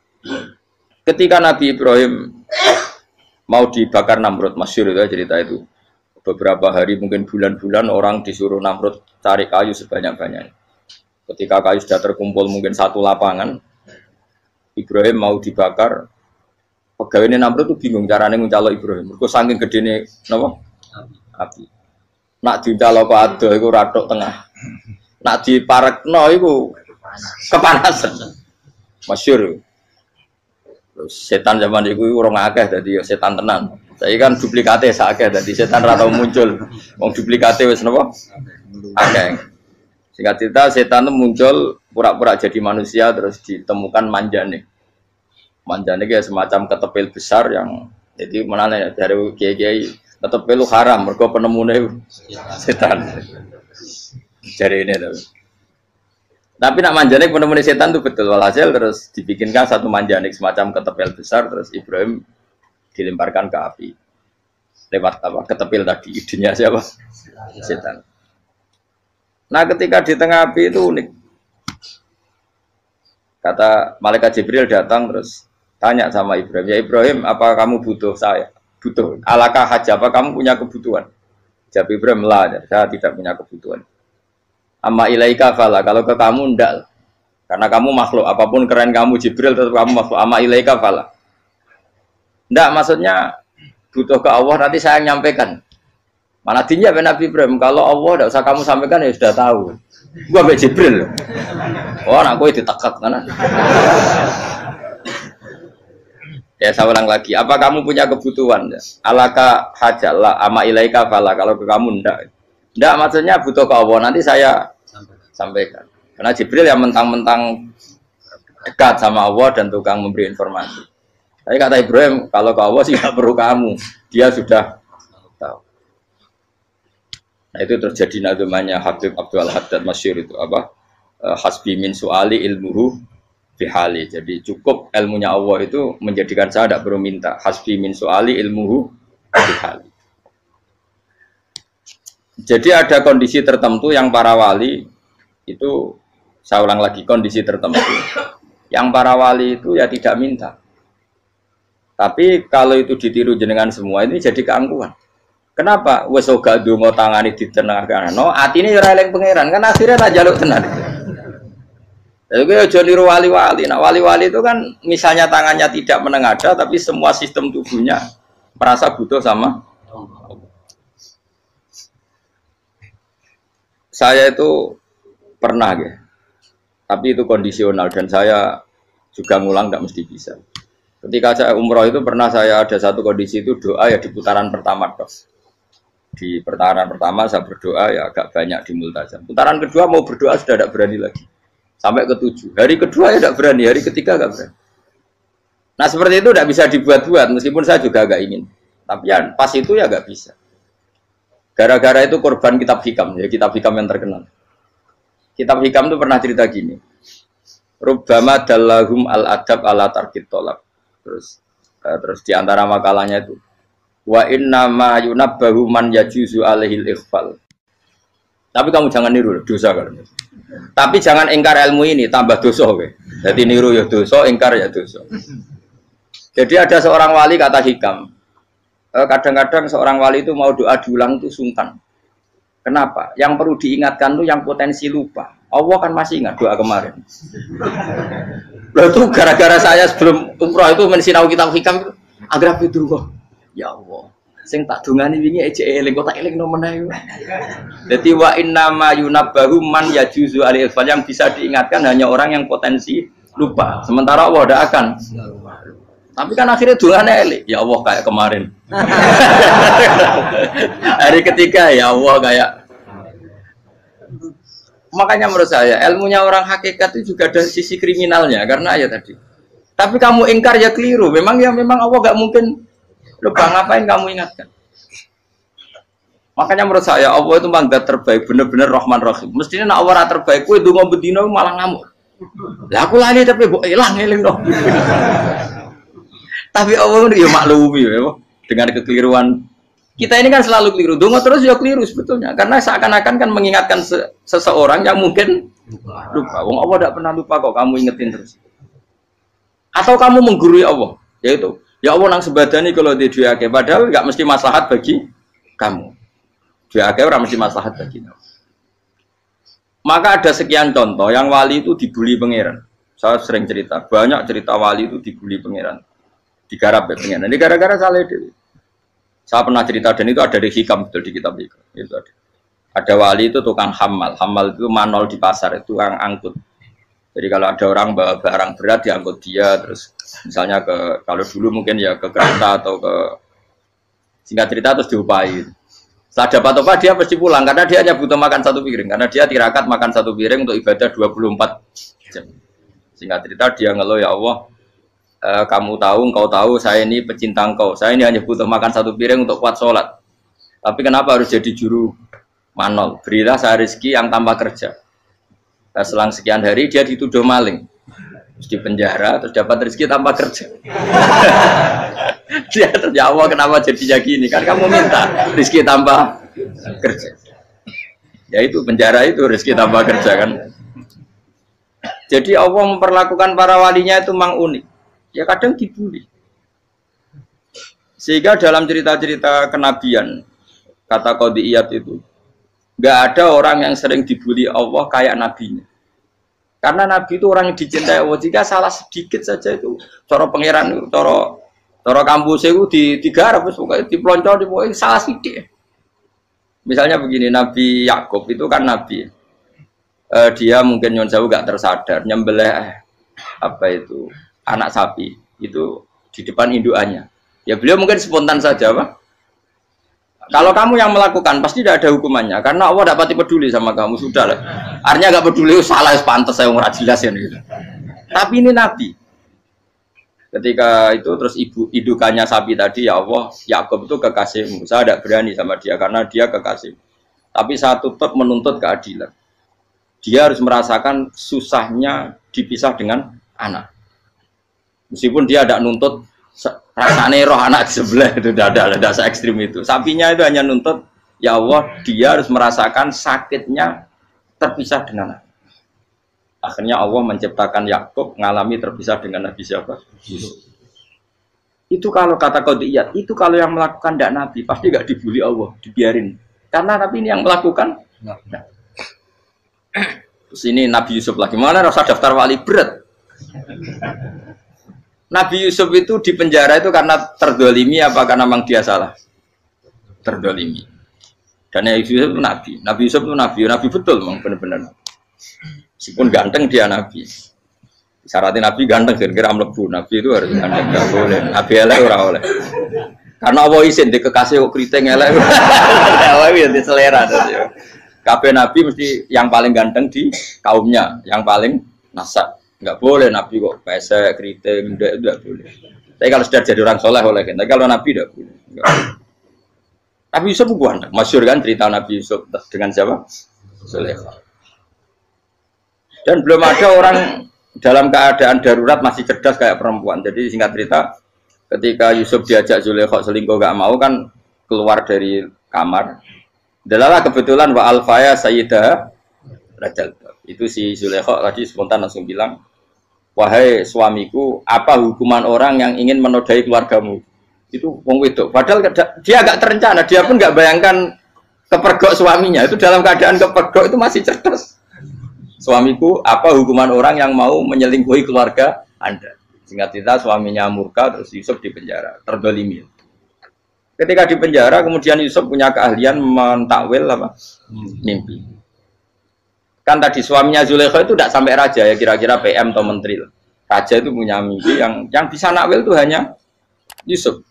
ketika Nabi Ibrahim mau dibakar Namrud, masyhur itu cerita itu. Beberapa hari mungkin bulan-bulan orang disuruh Namrud cari kayu sebanyak-banyaknya. Ketika kayu sudah terkumpul mungkin satu lapangan, Ibrahim mau dibakar. Pegawai Namrud itu bingung caranya nguncalo Ibrahim. Mergo saking gedene napa? Api. Nak dincalo kok ado iku ratok tengah. Nak diparekno iku kepanasan. Masyhur. Setan zaman itu orang akeh dadi setan tenan. Saya kan duplikate sakeh dadi setan ra tau muncul. Wong duplikate wis napa? Akeh. Singkat cerita setan itu muncul pura-pura jadi manusia terus ditemukan manjane. Manjane kayak semacam ketepil besar yang jadi menane dari kiai-kiai ketepil haram mergo penemune setan. Jari ini tuh. Tapi nak manjanik penemuan setan itu betul. Walhasil terus dibikinkan satu manjanik semacam ketepil besar terus Ibrahim dilemparkan ke api. Lewat apa? Ketepil tadi idenya siapa? Setan. Nah ketika di tengah api itu unik. Kata malaikat Jibril datang terus tanya sama Ibrahim, ya Ibrahim apa kamu butuh saya? Butuh. Alakah haja apa kamu punya kebutuhan? Jawab Ibrahim lah, saya tidak punya kebutuhan. Amma ilaika fala, kalau ke kamu ndak. Karena kamu makhluk, apapun keren kamu Jibril tetap kamu makhluk. Amma ilaika fala. Ndak maksudnya butuh ke Allah nanti saya nyampaikan. Mana dinya Nabi Ibrahim kalau Allah ndak usah kamu sampaikan ya sudah tahu. Gua be Jibril. Oh, anak kowe ditekak kan. Ya saya ulang lagi, apa kamu punya kebutuhan? Alaka hajalah amma ilaika fala, kalau ke kamu ndak. Ndak maksudnya butuh ke Allah nanti saya sampaikan. Karena Jibril yang mentang-mentang dekat sama Allah dan tukang memberi informasi. Tapi kata Ibrahim kalau ke Allah sih tidak perlu kamu, dia sudah tahu. Nah itu terjadi namanya Habib Abdul Haddad masyhur itu apa? Hasbi min su'ali ilmuhu bihali. Jadi cukup ilmunya Allah itu menjadikan saya tidak perlu minta. Hasbi min su'ali ilmuhu bihali. Jadi ada kondisi tertentu yang para wali itu, saya ulang lagi, kondisi tertentu yang para wali itu ya tidak minta. Tapi kalau itu ditiru jenengan semua ini jadi keangkuhan. Kenapa? Wes ora ndonga tangane ditenangano, atine ora eling pangeran, kan akhirnya tak jaluk tenan. Jadi aja niru wali-wali. Nah, wali-wali itu kan misalnya tangannya tidak menengadah tapi semua sistem tubuhnya merasa butuh sama saya itu pernah ya, tapi itu kondisional dan saya juga ngulang tidak mesti bisa. Ketika saya umroh itu pernah saya ada satu kondisi itu doa ya di putaran pertama dok. Di putaran pertama saya berdoa ya agak banyak di multazam. Putaran kedua mau berdoa sudah tidak berani lagi. Sampai ke-7. Hari kedua ya tidak berani, hari ketiga tidak berani. Nah seperti itu tidak bisa dibuat-buat meskipun saya juga agak ingin. Tapi ya pas itu ya nggak bisa. Gara-gara itu korban kitab hikam, ya kitab hikam yang terkenal. Kitab hikam itu pernah cerita gini. Rubbama dallahum al-adab ala tarkit tolab. Terus di antara makalahnya itu wa inna ma yunabbahu man yajuzu alaihil ikhfal. Tapi kamu jangan niru dosa kan. Tapi jangan ingkar ilmu ini tambah dosa kowe. Jadi niru ya dosa, ingkar ya dosa. Jadi ada seorang wali kata hikam. Kadang-kadang seorang wali itu mau doa diulang itu sungkan. Kenapa? Yang perlu diingatkan itu yang potensi lupa. Allah kan masih ingat doa kemarin. Loh itu gara-gara saya sebelum umroh itu mensinau kitab hikam itu agar itu ya Allah. Sing tak dungani wingi ejek eling kok tak eling no meneh. Dadi wa inna ma yunabbahu man yajuzu alil fal, yang bisa diingatkan hanya orang yang potensi lupa. Sementara Allah tidak akan. Tapi kan akhirnya dungane eling. Ya Allah kayak kemarin. Hari ketiga ya Allah kayak. Makanya menurut saya ilmunya orang hakikat itu juga ada sisi kriminalnya karena ya tadi. Tapi kamu ingkar ya keliru. Memang Allah enggak mungkin Lupa ngapain kamu ingatkan? Makanya menurut saya Allah itu mangga terbaik, bener-bener Rahman Rahim. Mestinya nak Allah terbaik, kue dungo bedino malah ngamuk. Lah aku lali tapi kok hilang eling dong. Tapi Allah itu ya maklumi ya, dengan kekeliruan. Kita ini kan selalu keliru. Dungo terus ya keliru sebetulnya, karena seakan-akan kan mengingatkan seseorang yang mungkin lupa. Wong Allah tidak pernah lupa kok, kamu ingetin terus. Atau kamu menggurui Allah, yaitu ya Allah nang sebadani kalau di duake, padahal nggak mesti maslahat bagi kamu. Duake orang mesti maslahat bagi kamu. Maka ada sekian contoh yang wali itu dibully pangeran. Saya sering cerita, banyak cerita wali itu dibully pangeran, digarap ya pangeran. Ini gara-gara salah dewi. Saya pernah cerita dan itu ada di hikam betul di kitab itu ada. Ada wali itu tukang hamal itu manol di pasar itu tukang angkut. Jadi kalau ada orang bawa barang berat diangkut dia, terus misalnya kalau dulu mungkin ya ke kereta atau ke singkat cerita terus diupai. Setelah dapat apa dia pasti pulang karena dia hanya butuh makan satu piring karena dia tirakat makan satu piring untuk ibadah 24 jam. Singkat cerita dia ngeluh ya Allah. Kamu tahu, engkau tahu, saya ini pecinta engkau. Saya ini hanya butuh makan satu piring untuk kuat sholat. Tapi kenapa harus jadi juru manol? Berilah saya rezeki yang tanpa kerja. Nah, selang sekian hari dia dituduh maling. Terus di penjara, terus dapat rezeki tanpa kerja. Dia ya Allah kenapa jadinya gini? Kan kamu minta rezeki tanpa kerja. Ya itu penjara itu rezeki tanpa kerja kan. Jadi Allah memperlakukan para walinya itu memang unik. Ya kadang dibully. Sehingga dalam cerita-cerita kenabian, kata Qadiyat itu, nggak ada orang yang sering dibully Allah kayak nabinya. Karena nabi itu orang yang dicintai Allah. Jika salah sedikit saja itu, cara pangeran, cara kampus itu digarap, pokoknya dipelonco, pokoknya salah sedikit. Misalnya begini, Nabi Yakub itu kan nabi. Dia mungkin nyon jauh nggak tersadar, nyembelih apa itu anak sapi itu di depan indukannya. Ya beliau mungkin spontan saja, Pak. Kalau kamu yang melakukan pasti tidak ada hukumannya karena Allah tidak pati peduli sama kamu, sudah lah. Artinya nggak peduli, salah pantas saya nggak jelas ya gitu. Tapi ini Nabi. Ketika itu terus indukannya sapi tadi, ya Allah, Yakub itu kekasihmu. Saya tidak berani sama dia karena dia kekasih. Tapi saya tetap menuntut keadilan. Dia harus merasakan susahnya dipisah dengan anak. Meskipun dia tidak nuntut rasanya roh anak di sebelah itu tidak ada se ekstrim itu. Sapinya itu hanya nuntut ya Allah dia harus merasakan sakitnya terpisah dengan anak. Akhirnya Allah menciptakan Yakub mengalami terpisah dengan Nabi siapa? Yusuf. Itu kalau kata Qadiyat, itu kalau yang melakukan tidak Nabi pasti nggak dibully Allah, dibiarin. Karena Nabi ini yang melakukan. Nah. Terus ini Nabi Yusuf lagi mana rasa daftar wali berat. Nabi Yusuf itu di penjara itu karena terdolimi apa karena memang dia salah? Terdolimi. Dan Nabi Yusuf itu Nabi. Nabi Yusuf itu Nabi betul memang benar-benar. Meskipun ganteng dia Nabi. Syaratnya Nabi ganteng kira-kira mlebu. Nabi itu harus ganteng, enggak boleh. Nabi elek ora oleh. Karena Allah izin di kekasih kok kriting elek. Allah ya di selera terus. Kabeh Nabi mesti yang paling ganteng di kaumnya, yang paling nasab. Enggak boleh Nabi kok pesek, keriting, enggak boleh. Tapi kalau sudah jadi orang soleh oleh kan. Tapi kalau Nabi enggak boleh. Nabi Yusuf bukan, masyhur kan cerita Nabi Yusuf dengan siapa? Zulaikha. Dan belum ada orang dalam keadaan darurat masih cerdas kayak perempuan. Jadi singkat cerita, ketika Yusuf diajak Zulaikha selingkuh enggak mau kan keluar dari kamar. Dalalah kebetulan wa alfaya sayyidah rajal. Itu si Zulaikha tadi spontan langsung bilang, wahai suamiku, apa hukuman orang yang ingin menodai keluargamu? Itu wong wedok. Padahal dia agak terencana, dia pun nggak bayangkan kepergok suaminya. Itu dalam keadaan kepergok itu masih cerdas. Suamiku, apa hukuman orang yang mau menyelingkuhi keluarga Anda? Singkat cerita suaminya murka, terus Yusuf di penjara, terdolimi. Ketika di penjara, kemudian Yusuf punya keahlian mentakwil apa? Mimpi. Kan tadi suaminya Zulaikha itu tidak sampai raja ya, kira-kira PM atau menteri. Raja itu punya mimpi yang bisa nakwil itu hanya Yusuf.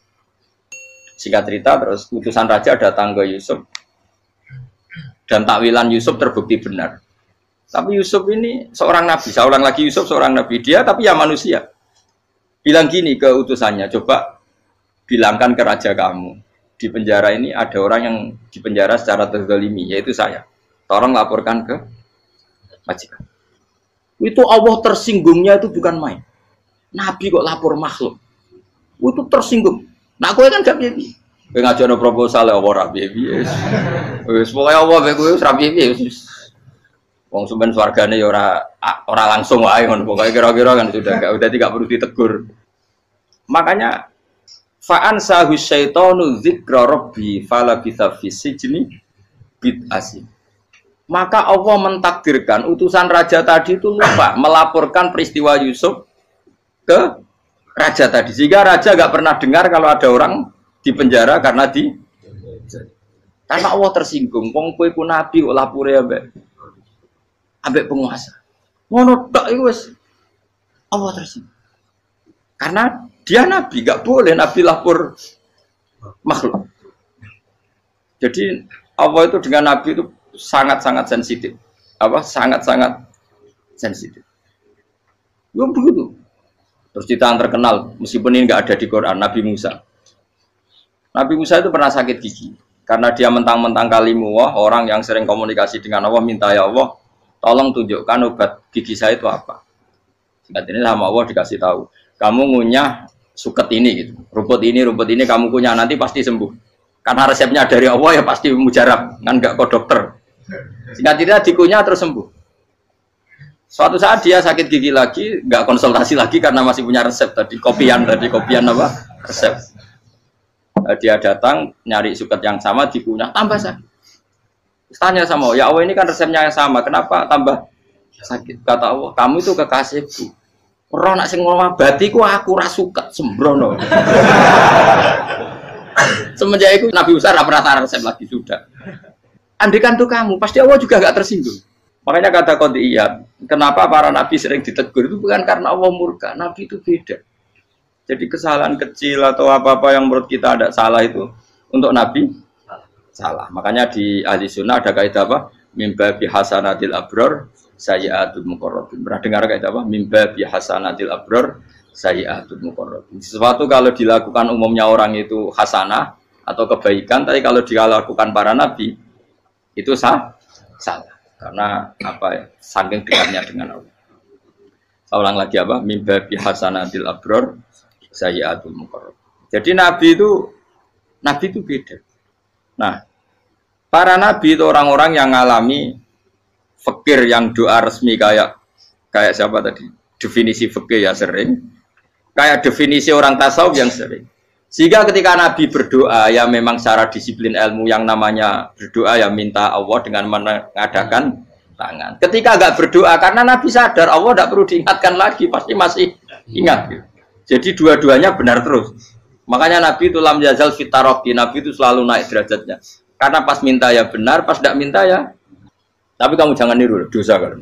Singkat cerita terus utusan raja datang ke Yusuf dan takwilan Yusuf terbukti benar. Tapi Yusuf ini seorang nabi, saya ulang lagi Yusuf seorang nabi dia tapi ya manusia. Bilang gini ke utusannya, coba bilangkan ke raja kamu, di penjara ini ada orang yang di penjara secara terzalimi, yaitu saya. Tolong laporkan ke majikan. Itu Allah tersinggungnya itu bukan main. Nabi kok lapor makhluk. Itu tersinggung. Nah, kowe kan gak piye-piye. Kowe ngajono proposal ya ora piye-piye. Wis pokoke Allah kowe wis ra piye-piye wis. Wong sampean swargane ya ora langsung wae ngono. Pokoke kira-kira kan sudah gak perlu ditegur. Makanya fa'an sahu syaitanu dzikra rabbi fala bisa fisijni bid'asin. Maka Allah mentakdirkan utusan raja tadi itu lupa melaporkan peristiwa Yusuf ke raja tadi, sehingga raja gak pernah dengar kalau ada orang di penjara karena Allah tersinggung. Wong kowe ku nabi kok lapore ambek penguasa. Ngono tok iku wis Allah tersinggung. Karena dia nabi, gak boleh nabi lapor makhluk. Jadi Allah itu dengan nabi itu sangat-sangat sensitif. Sangat-sangat sensitif. Ya begitu. Terus cerita yang terkenal, meskipun ini nggak ada di Quran, Nabi Musa. Nabi Musa itu pernah sakit gigi karena dia mentang-mentang kalimullah, orang yang sering komunikasi dengan Allah, minta ya Allah, tolong tunjukkan obat gigi saya itu apa. Singkat ini sama Allah dikasih tahu, kamu ngunyah suket ini, gitu. rumput ini kamu kunyah nanti pasti sembuh. Karena resepnya dari Allah ya pasti mujarab, kan nggak ke dokter. Singkat cerita dikunyah terus sembuh. Suatu saat dia sakit gigi lagi, nggak konsultasi lagi karena masih punya resep tadi kopian apa resep. Dia datang nyari suket yang sama dikunyah tambah sakit. Tanya sama Allah, ya Allah ini kan resepnya yang sama, kenapa tambah sakit? Kata Allah, kamu itu kekasihku. Orang nak sing ngobati ku aku ra suket sembrono. Semenjak itu Nabi Musa tidak pernah taruh resep lagi sudah. Andikan tuh kamu, pasti Allah juga gak tersinggung. Makanya kata Qadiyat, kenapa para Nabi sering ditegur itu bukan karena Allah murka. Nabi itu beda. Jadi kesalahan kecil atau apa-apa yang menurut kita ada salah itu untuk Nabi salah. Makanya di ahli sunnah ada kaidah apa? Mimba bihasanatil abror sayyi'atul muqarrabin. Pernah dengar kaidah apa? Mimba bihasanatil abror sayyi'atul muqarrabin. Sesuatu kalau dilakukan umumnya orang itu hasanah atau kebaikan, tapi kalau dilakukan para nabi itu salah. Karena apa ya? Saking dekatnya dengan Allah. Saya ulang lagi apa? Mimba bihasanatil abror sayyi'atul muqarrabin. Jadi nabi itu beda. Nah, para nabi itu orang-orang yang ngalami fikir yang doa resmi kayak siapa tadi? Definisi fikir ya sering. Kayak definisi orang tasawuf yang sering. Sehingga ketika Nabi berdoa, ya memang secara disiplin ilmu yang namanya berdoa ya minta Allah dengan mengadakan tangan. Ketika agak berdoa, karena Nabi sadar Allah tidak perlu diingatkan lagi, pasti masih ingat. Jadi dua-duanya benar terus. Makanya Nabi itu lam yazal fitaroki, Nabi itu selalu naik derajatnya. Karena pas minta ya benar, pas tidak minta ya. Tapi kamu jangan niru, dosa kan.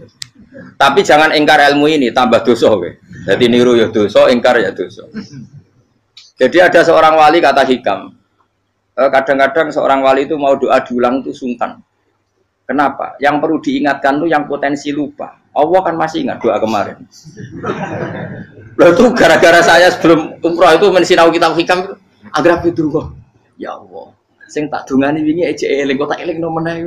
Tapi jangan ingkar ilmu ini, tambah dosa. Jadi niru ya dosa, ingkar ya dosa. Jadi ada seorang wali kata Hikam, kadang-kadang seorang wali itu mau doa diulang itu sungkan. Kenapa? Yang perlu diingatkan itu yang potensi lupa. Allah kan masih ingat doa kemarin. Lalu itu gara-gara saya sebelum umroh itu mensinau kitab Hikam itu, agar itu ya Allah, sing tak dungani wingi ejek eling kok tak eling no meneh.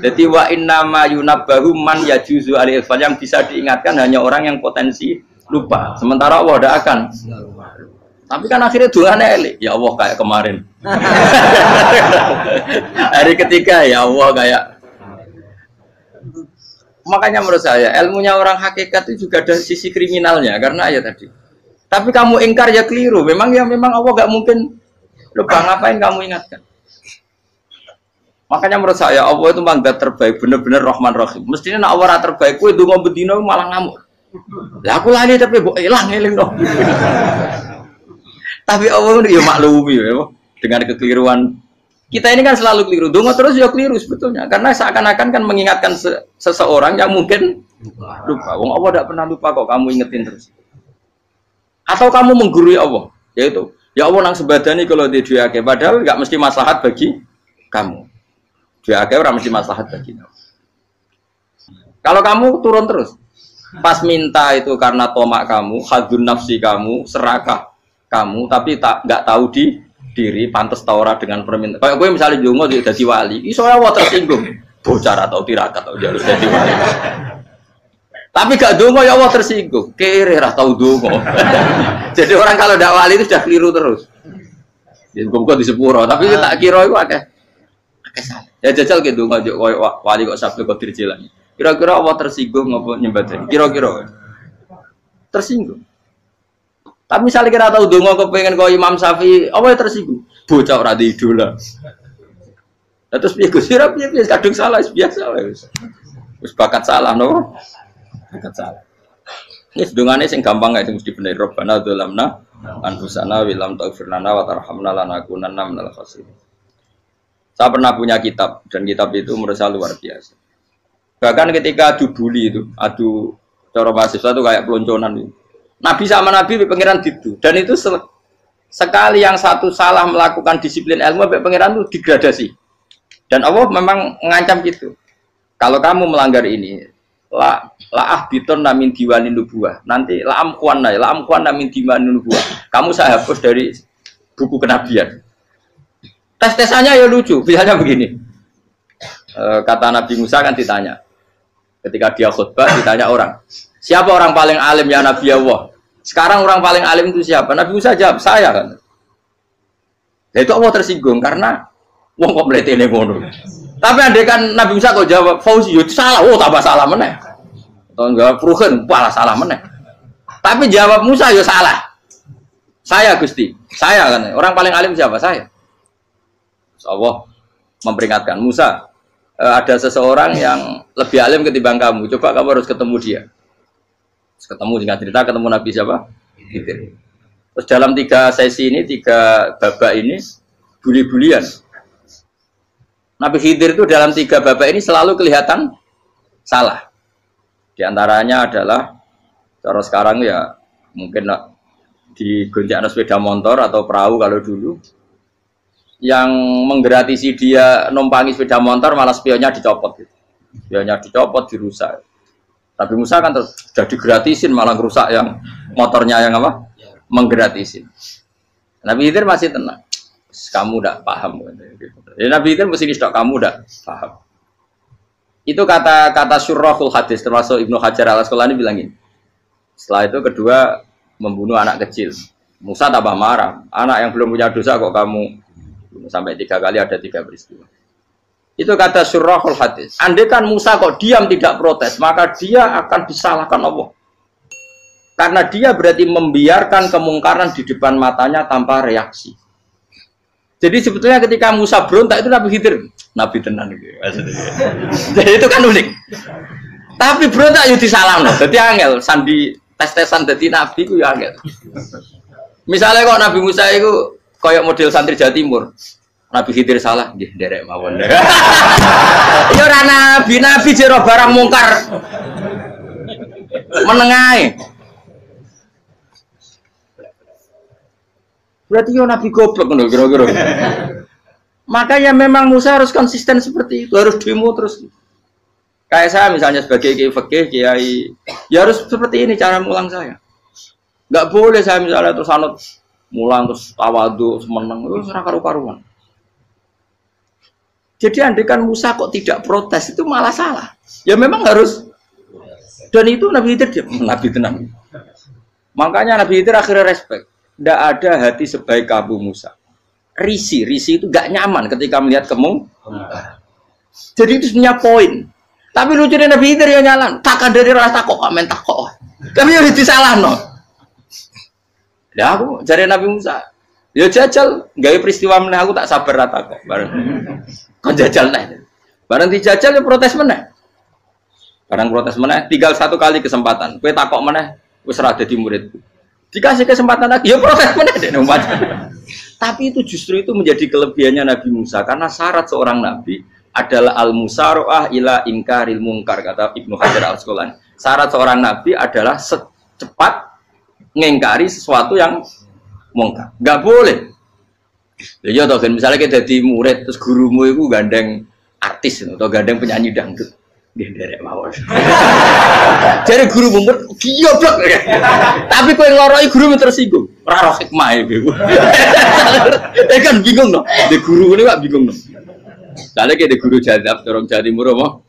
Dadi wa inna ma yunabbahu man yajuzu alil fal, yang bisa diingatkan hanya orang yang potensi lupa. Sementara Allah tidak akan. Tapi kan akhirnya doanya elik, ya Allah kayak kemarin. Hari ketiga ya Allah kayak. Makanya menurut saya ilmunya orang hakikat itu juga ada sisi kriminalnya karena ya tadi. Tapi kamu ingkar ya keliru. Memang Allah gak mungkin lupa, ngapain kamu ingatkan. Makanya menurut saya Allah itu mangga terbaik, bener-bener Rahman Rahim. Mestinya nak Allah terbaik, kue dungo bedino malah ngamuk. Lah aku lali tapi mbok eling dong. Tapi Allah itu ya maklumi ya, dengan kekeliruan. Kita ini kan selalu keliru. Dungo terus ya keliru sebetulnya. Karena seakan-akan kan mengingatkan seseorang yang mungkin lupa. Wong Allah tidak pernah lupa kok, kamu ingetin terus. Atau kamu menggurui Allah, yaitu ya Allah nang sebadani kalau di duake, padahal nggak mesti maslahat bagi kamu. Duake orang mesti maslahat bagi kamu. Kalau kamu turun terus, pas minta itu karena tomak kamu, hadun nafsi kamu, serakah. kamu tapi nggak tahu diri pantas ta ora dengan permintaan. Kayak gue misalnya jongo dadi wali, iso wae tersinggung. Bocah atau tirakat atau jalur dadi wali. Tapi gak dongo ya Allah tersinggung. Kere ra tau dongo. Jadi orang kalau ndak wali itu sudah keliru terus. Ya kok di sepuro, tapi tak kira iku akeh salah. Ya jajal gitu dongo wali kok sabtu kok dirjelang. Kira-kira Allah tersinggung apa nyembah? Kira-kira tersinggung. Tapi misalnya kita tahu dongo kepengen kau Imam Syafi'i, apa yang tersinggung? Bocah ora di idola. Terus piye Gus? Piye kadung salah biasa wis. Wis bakat salah no. Bakat salah. Ini dongane sing gampang ae mesti bener. Rabbana dzalamna anfusana wa lam taghfir lana wa tarhamna lanakunanna minal khasirin. Saya pernah punya kitab dan kitab itu menurut saya luar biasa. Bahkan ketika adu bully itu, adu cara mahasiswa itu kayak pelonconan itu. Nabi sama Nabi pengiran gitu. Dan itu sekali yang satu salah melakukan disiplin ilmu, pengiran itu degradasi. Dan Allah memang mengancam gitu. Kalau kamu melanggar ini, la biton namin diwanin nubuah. Nanti la amkuan namin diwanin nubuah. Kamu saya hapus dari buku kenabian. Tes-tesannya ya lucu. Misalnya begini. Kata Nabi Musa kan ditanya. Ketika dia khutbah ditanya orang. Siapa orang paling alim ya Nabi Allah? Sekarang orang paling alim itu siapa? Nabi Musa jawab, saya kan. Ya itu Allah tersinggung karena wong kok mletene ngono. Tapi andai kan Nabi Musa kok jawab Fauzi itu salah, oh tambah salah meneh. Atau enggak Pruhen, malah salah meneh. Tapi jawab Musa ya salah. Saya Gusti, saya kan. Orang paling alim siapa? Saya. Allah memperingatkan Musa, ada seseorang yang lebih alim ketimbang kamu. Coba kamu harus ketemu dia. Terus ketemu dengan cerita ketemu Nabi siapa? Khidir. Terus dalam 3 sesi ini, 3 babak ini buli-bulian. Nabi Khidir itu dalam 3 babak ini selalu kelihatan salah. Di antaranya adalah cara sekarang ya mungkin di gonjak sepeda motor atau perahu kalau dulu yang menggratisi dia numpangi sepeda motor malah spionnya dicopot gitu. Spionnya dicopot, dirusak. Tapi Musa kan sudah digratisin malah rusak yang motornya yang apa? Menggratisin. Nabi Khidir masih tenang. Kamu tidak paham. Ya, Nabi Khidir mesti tidak kamu tidak paham. Itu kata syurrahul hadis termasuk Ibnu Hajar al-Asqalani bilang ini. Setelah itu kedua membunuh anak kecil. Musa tambah marah. Anak yang belum punya dosa kok kamu sampai 3 kali ada 3 peristiwa. Itu kata syurrahul hadis. Andai kan Musa kok diam tidak protes, maka dia akan disalahkan Allah. Karena dia berarti membiarkan kemungkaran di depan matanya tanpa reaksi. Jadi sebetulnya ketika Musa berontak itu Nabi Khidir, Nabi tenan gitu. Jadi itu kan unik. Tapi berontak yo disalahno. Dadi angel sandi tes-tesan dadi nabi ku yo angel. Misalnya kok Nabi Musa itu kayak model santri Jawa Timur. Nabi Khidir salah, nggih nderek mawon. Ya ora nabi jero barang mungkar. Menengae. Berarti yo nabi goblok ngono kira-kira. Makanya memang Musa harus konsisten seperti itu, harus demo terus. Kayak saya misalnya sebagai kiai fikih, kiai ya harus seperti ini cara mulang saya. Enggak boleh saya misalnya terus anut mulang terus tawadhu semeneng terus ora karu-karuan. Jadi andekan Musa kok tidak protes itu malah salah. Ya memang harus. Dan itu Nabi Khidir Nabi tenang. Makanya Nabi Khidir akhirnya respect. Tidak ada hati sebaik Abu Musa. Risi itu gak nyaman ketika melihat kemungkaran. Jadi itu sebenarnya poin. Tapi lucunya Nabi Khidir ya nyalan. Takkan dari rasa kok amen takok. Tapi harus disalah no. Ya aku cari Nabi Musa. Ya jajal, gawe peristiwa meneh aku tak sabar rata kok. Bareng. Kon jajal neh. Bareng dijajal ya protes meneh. Bareng protes meneh, tinggal 1 kali kesempatan. Kowe takok meneh wis ora dadi muridku. Dikasih kesempatan lagi, ya protes meneh dek membaca. Tapi itu justru itu menjadi kelebihannya Nabi Musa karena syarat seorang nabi adalah al-musara'ah ila inkaril munkar kata Ibnu Hajar al-Asqalani. Syarat seorang nabi adalah secepat ngingkari sesuatu yang mungkar. Enggak boleh. Ya toh kan misalnya kita jadi murid terus gurumu itu gandeng artis atau gandeng penyanyi dangdut. Derek mawon. Jadi guru mumpet goblok. Tapi kowe ngloroi guru tersinggung. Ora roh hikmah iku. Kan bingung no. De guru ini kok bingung no. Soalnya kayak de guru jadab dorong Jawa Timur apa?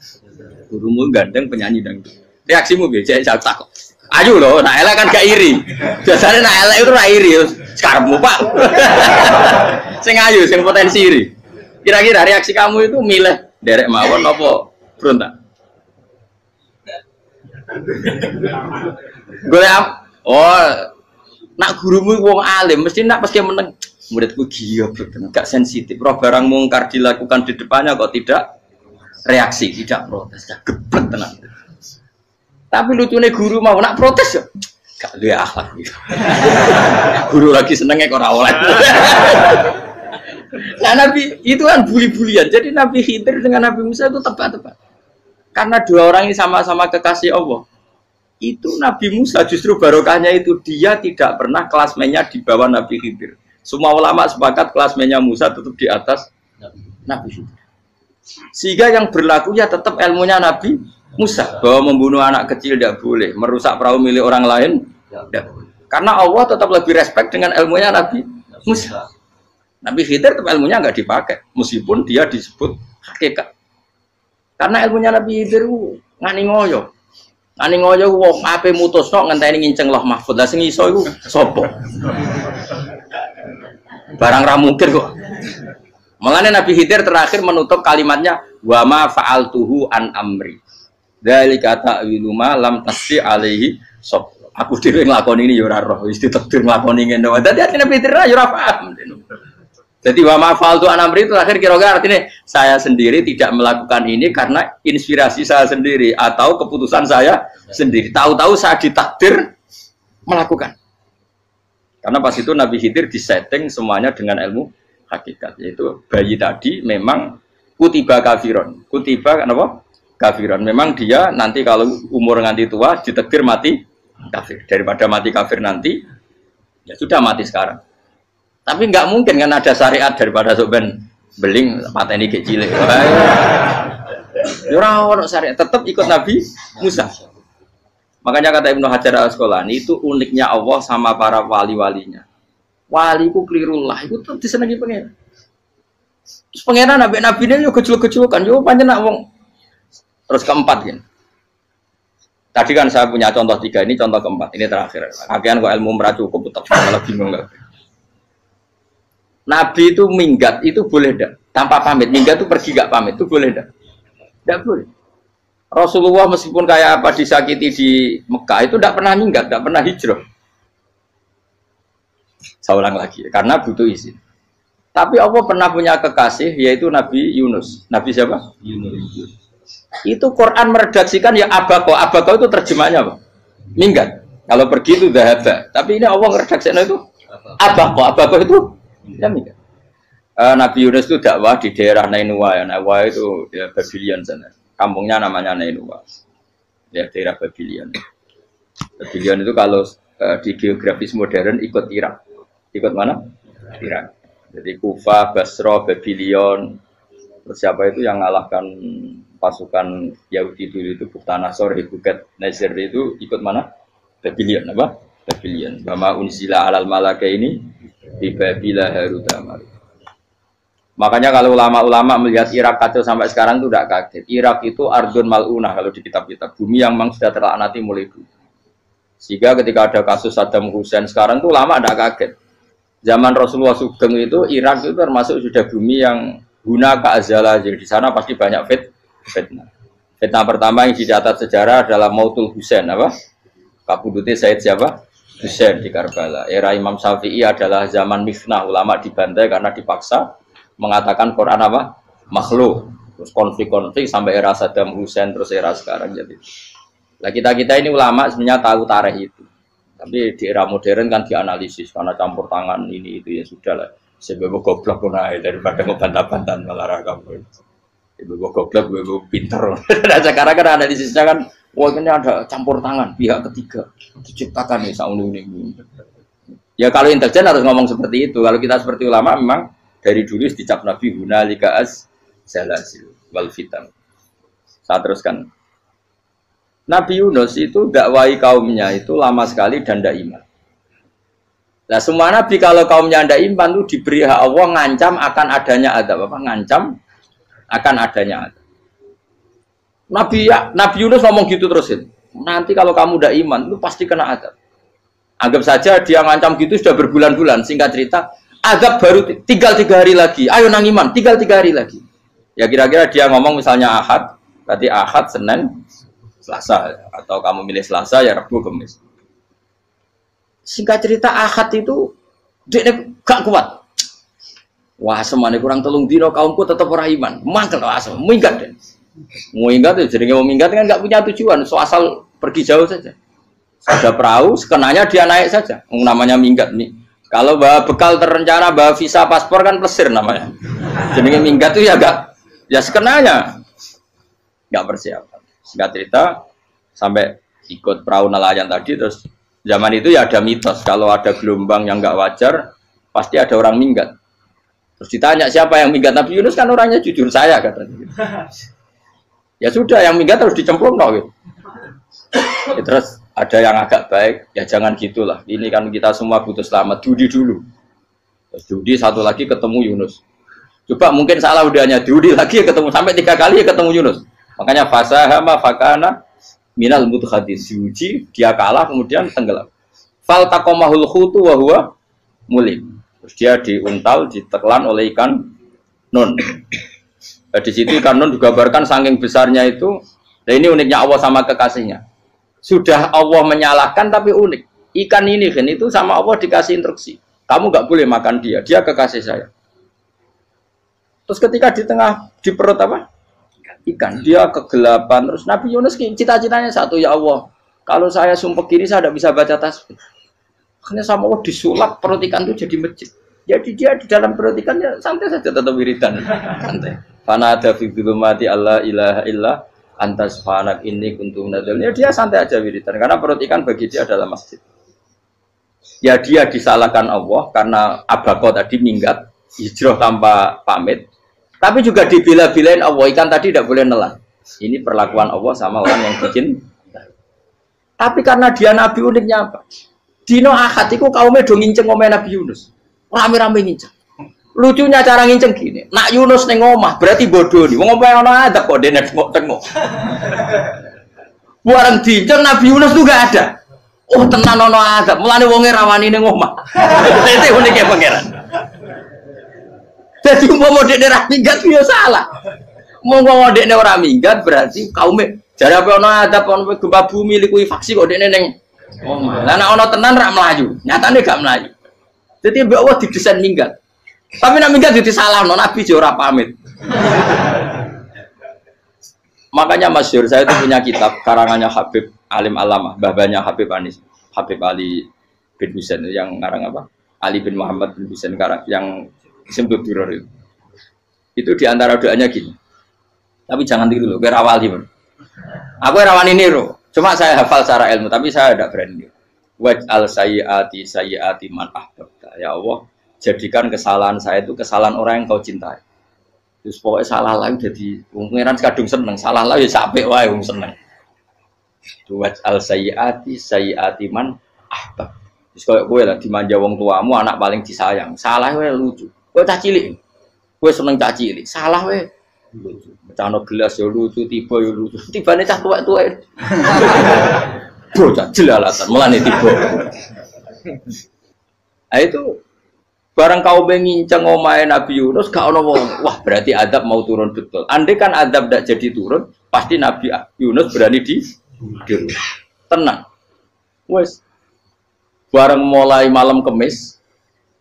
Gurumu gandeng penyanyi dangdut. Reaksimu piye? Saya takut. Ayo loh, nak elek kan gak iri. Biasanya nak elek itu ra iri. Sekarangmu Pak. Sing ayu, sing potensi iri. Kira-kira reaksi kamu itu milih derek mawon apa berontak? Nak gurumu wong alim mesti nak pasti meneng. Muridku gila bener, gak sensitif. Roh barang mungkar dilakukan di depannya kok tidak reaksi, tidak protes, gak gebet tenan. Tapi lucunya guru mau nak protes ya, gak duwe akhlak gitu. Guru lagi senengnya kok ora oleh. Nah Nabi itu kan bully-bulian. Jadi Nabi Khidir dengan Nabi Musa itu tepat-tepat. Karena dua orang ini sama-sama kekasih Allah. Itu Nabi Musa justru barokahnya itu dia tidak pernah kelasmennya di bawah Nabi Khidir. Semua ulama sepakat kelasmennya Musa tetap di atas Nabi Khidir. Sehingga yang berlaku ya tetap ilmunya Nabi Musa. Bahwa membunuh anak kecil tidak boleh, merusak perahu milik orang lain tidak boleh. Karena Allah tetap lebih respect dengan ilmunya Nabi Musa. Nabi Khidir tetap ilmunya nggak dipakai, meskipun dia disebut hakikat. Karena ilmunya Nabi Khidir ngani ngoyo. Ngani ngoyo wong ape mutusno ngenteni nginceng Loh Mahfud. Lah sing iso iku sapa? Barang ra mungkin kok. Mulane Nabi Khidir terakhir menutup kalimatnya wa ma fa'altuhu an amri. Dzalika ta'wilu ma lam tasbi alaihi sab. Aku dhewe nglakoni ini ya ora roh, wis ditakdir nglakoni ngene wae. Dadi Nabi Khidir ya ora paham. Jadi wa ma fa'altu an amri itu akhir kira-kira artinya saya sendiri tidak melakukan ini karena inspirasi saya sendiri atau keputusan saya sendiri. Tahu-tahu saya ditakdir melakukan. Karena pas itu Nabi Khidir disetting semuanya dengan ilmu hakikat, yaitu bayi tadi memang kutiba kafiron. Kutiba apa? Kafiron. Memang dia nanti kalau umur nganti tua ditakdir mati kafir. Daripada mati kafir nanti ya sudah mati sekarang. Tapi nggak mungkin kan ada syariat daripada soben beling pateni kecil. Ora ono syariat, tetap ikut Nabi Musa. Makanya kata Ibnu Hajar Al-Asqalani itu uniknya Allah sama para wali-walinya. Waliku klirullah itu tetap disenangi pengen. Terus pengenan nabi-nabi ini yo gejul-gejulkan, yo pancen nak wong. Terus keempat gini. Tadi kan saya punya contoh 3, ini contoh keempat, ini terakhir. Kagian kok ilmu merah cukup tetap malah bingung enggak. Nabi itu minggat itu boleh enggak? Tanpa pamit, minggat itu pergi enggak pamit itu boleh enggak? Enggak boleh. Rasulullah meskipun kayak apa disakiti di Mekah itu enggak pernah minggat, enggak pernah hijrah. Saya ulang lagi, karena butuh izin. Tapi Allah pernah punya kekasih yaitu Nabi Yunus. Nabi siapa? Yunus. Itu Quran meredaksikan ya abako. Abako itu terjemahnya apa? Minggat. Kalau pergi itu dahaba. Tapi ini Allah meredaksikan itu abako. Abako itu ya minggat. Nabi Yunus itu dakwah di daerah Nainua ya. Nainua itu ya Babylon sana. Kampungnya namanya Nainua. Ya daerah Babylon. Babylon itu kalau di geografis modern ikut Irak. Ikut mana? Irak. Jadi Kufah, Basra, Babylon. Terus siapa itu yang ngalahkan pasukan Yahudi dulu itu Buktanasor, Buket Nazir itu ikut mana? Babylon apa? Babylon. Bama unzila alal malaka ini di Babila Harutama. Makanya kalau ulama-ulama melihat Irak kacau sampai sekarang itu tidak kaget. Irak itu ardun mal'unah kalau di kitab-kitab. Bumi yang memang sudah terlaknati mulai dulu. Sehingga ketika ada kasus Saddam Hussein sekarang itu ulama tidak kaget. Zaman Rasulullah Sugeng itu Irak itu termasuk sudah bumi yang guna keazalah. Jadi di sana pasti banyak fitnah. Fitnah pertama yang dicatat sejarah adalah Mautul Husain apa? Kabudutnya Said siapa? Husain di Karbala. Era Imam Syafi'i adalah zaman mifnah, ulama dibantai karena dipaksa mengatakan Quran apa? Makhluk. Terus konflik-konflik sampai era Saddam Hussein terus era sekarang jadi. Nah kita ini ulama sebenarnya tahu tarikh itu. Tapi di era modern kan dianalisis karena campur tangan ini itu ya sudah lah. Sebab goblok pun daripada ngebantah-bantahan malah kamu. Ibu goblok, ibu pinter. Nah sekarang kan analisisnya kan, wah ini ada campur tangan pihak ketiga diciptakan nih saunu ini. Ya kalau intelijen harus ngomong seperti itu. Kalau kita seperti ulama memang dari dulu dicap Nabi hunalika az zalazil wal fitan. Saya teruskan. Nabi Yunus itu dakwai kaumnya itu lama sekali dan tidak iman. Nah semua nabi kalau kaumnya tidak iman itu diberi hak Allah ngancam akan adanya azab apa? Ngancam akan adanya azab. Nabi Yunus ngomong gitu terusin. Nanti kalau kamu tidak iman itu pasti kena azab. Anggap saja dia ngancam gitu sudah berbulan-bulan. Singkat cerita, azab baru tinggal 3 hari lagi. Ayo nang iman, tinggal 3 hari lagi. Ya kira-kira dia ngomong misalnya Ahad, berarti Ahad, Senin, Selasa. Atau kamu milih Selasa ya Rabu, Kamis. Singkat cerita Ahad itu dia gak kuat. Wah semane kurang 3 dino kaumku tetap ora iman. Mangkel asem, minggat deh. Minggat ya jadi mau minggat kan gak punya tujuan, so asal pergi jauh saja. Ada perahu, sekenanya dia naik saja. Namanya minggat nih. Kalau bawa bekal terencana, bawa visa paspor kan plesir namanya. Jadi minggat itu ya gak, ya sekenanya gak persiapan. Singkat cerita sampai ikut perahu nelayan tadi terus. Zaman itu ya ada mitos, kalau ada gelombang yang nggak wajar, pasti ada orang minggat. Terus ditanya siapa yang minggat, Nabi Yunus kan orangnya jujur, saya katanya. Ya sudah, yang minggat harus dicemplung gitu. Ya, terus ada yang agak baik, ya jangan gitulah. Ini kan kita semua butuh selamat, Dudi dulu. Terus Dudi satu lagi ketemu Yunus. Coba mungkin salah udahnya, Dudi lagi ketemu, sampai 3 kali ya ketemu Yunus. Makanya fasahama fakana minal mudkhadis, diuji dia kalah kemudian tenggelam. Fal taqamahul khutu wa huwa mulim. Terus dia diuntal, ditelan oleh ikan nun. Nah, di situ ikan nun digambarkan saking besarnya itu. Nah ini uniknya Allah sama kekasihnya. Sudah Allah menyalahkan tapi unik. Ikan ini kan itu sama Allah dikasih instruksi. Kamu nggak boleh makan dia, dia kekasih saya. Terus ketika di tengah di perut apa? Ikan, dia kegelapan. Terus Nabi Yunus cita-citanya satu, ya Allah, kalau saya sumpah kiri saya tidak bisa baca tasbih. Akhirnya sama Allah disulap perut ikan itu jadi masjid. Jadi dia di dalam perut ikannya santai saja tetap wiridan, santai. Fana ada fi dzulumati alla ilaha illa anta subhanak inni kuntu minadz. Ya dia santai aja wiridan karena perut ikan bagi dia adalah masjid. Ya dia disalahkan Allah karena abako tadi minggat, hijrah tanpa pamit. Tapi juga dibela-belain Allah, ikan tadi tidak boleh nelan. Ini perlakuan Allah sama orang yang bikin. Tapi karena dia Nabi uniknya apa? Dino Ahad itu kaumnya do nginceng omah Nabi Yunus. Rame-rame nginceng. Lucunya cara nginceng gini. Nak Yunus neng omah berarti bodoh nih. Wong omah ono adab kok dene tengok. Bareng dinceng Nabi Yunus tuh gak ada. Oh tenan ono adab. Mulane wonge rawani ning omah. Itu uniknya pangeran. Jadi umpama dekne ora minggat ya salah. Umpama dekne ora minggat berarti kaume jare apa ana adab ana gempa bumi liku faksi kok dekne ning omah. Lah nek ana tenan ra mlayu, nyatane gak mlayu. Dadi mbok Allah didesain minggat. Tapi nek minggat jadi salahno Nabi yo ora pamit. Makanya masyhur saya itu punya kitab karangannya Habib Alim Alamah, babanya Habib Anis, Habib Ali bin Husain yang ngarang apa? Ali bin Muhammad bin Husain karang yang disebut duror itu diantara doanya gini. Tapi jangan tiru loh, biar awal gimana. Aku rawan ini loh. Cuma saya hafal secara ilmu, tapi saya tidak berani. Waj'al sayyiati man ahbabta. Ya Allah, jadikan kesalahan saya itu kesalahan orang yang kau cintai. Terus pokoknya salah lagi jadi pengiran kadung seneng, salah lagi sampai wae wong seneng. Waj'al sayyiati man ahbab. Terus koyo kowe lah dimanja wong tuamu, anak paling disayang. Salah wae lucu. Kowe cah cilik. Kowe seneng cah cilik. Salah wae. Lucu. Mecano gelas ya lucu, tiba ya lucu. Tibane cah tuwek-tuwek. Bocah jelalatan, mulane tiba. Nah itu barang kau nginceng omahe Nabi Yunus gak ono wong. Wah, berarti adab mau turun betul. Andai kan adab tidak jadi turun, pasti Nabi Yunus berani di tenang. Wes. Barang mulai malam Kamis,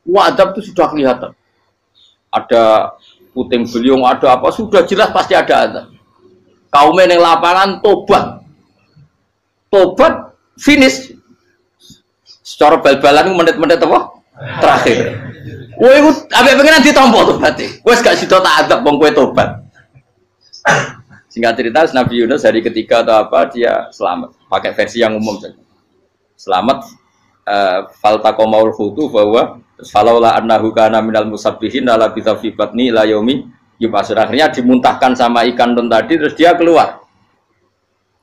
adab itu sudah kelihatan. Ada puting beliung, ada apa, sudah jelas pasti ada adab. Kaum yang lapangan tobat, finish. Secara bal-balan menit-menit apa? Terakhir. Wah, itu apa pengen ditompo tobatnya. Wes gak sido tak adab bang kue tobat. Singkat cerita, Nabi Yunus hari ketiga atau apa dia selamat. Pakai versi yang umum saja. Selamat. Faltaqamaul hutu bahwa falaula annahu kana minal musabbihin la bi batni la yaumi yub'atsun. Akhirnya dimuntahkan sama ikan tun tadi terus dia keluar.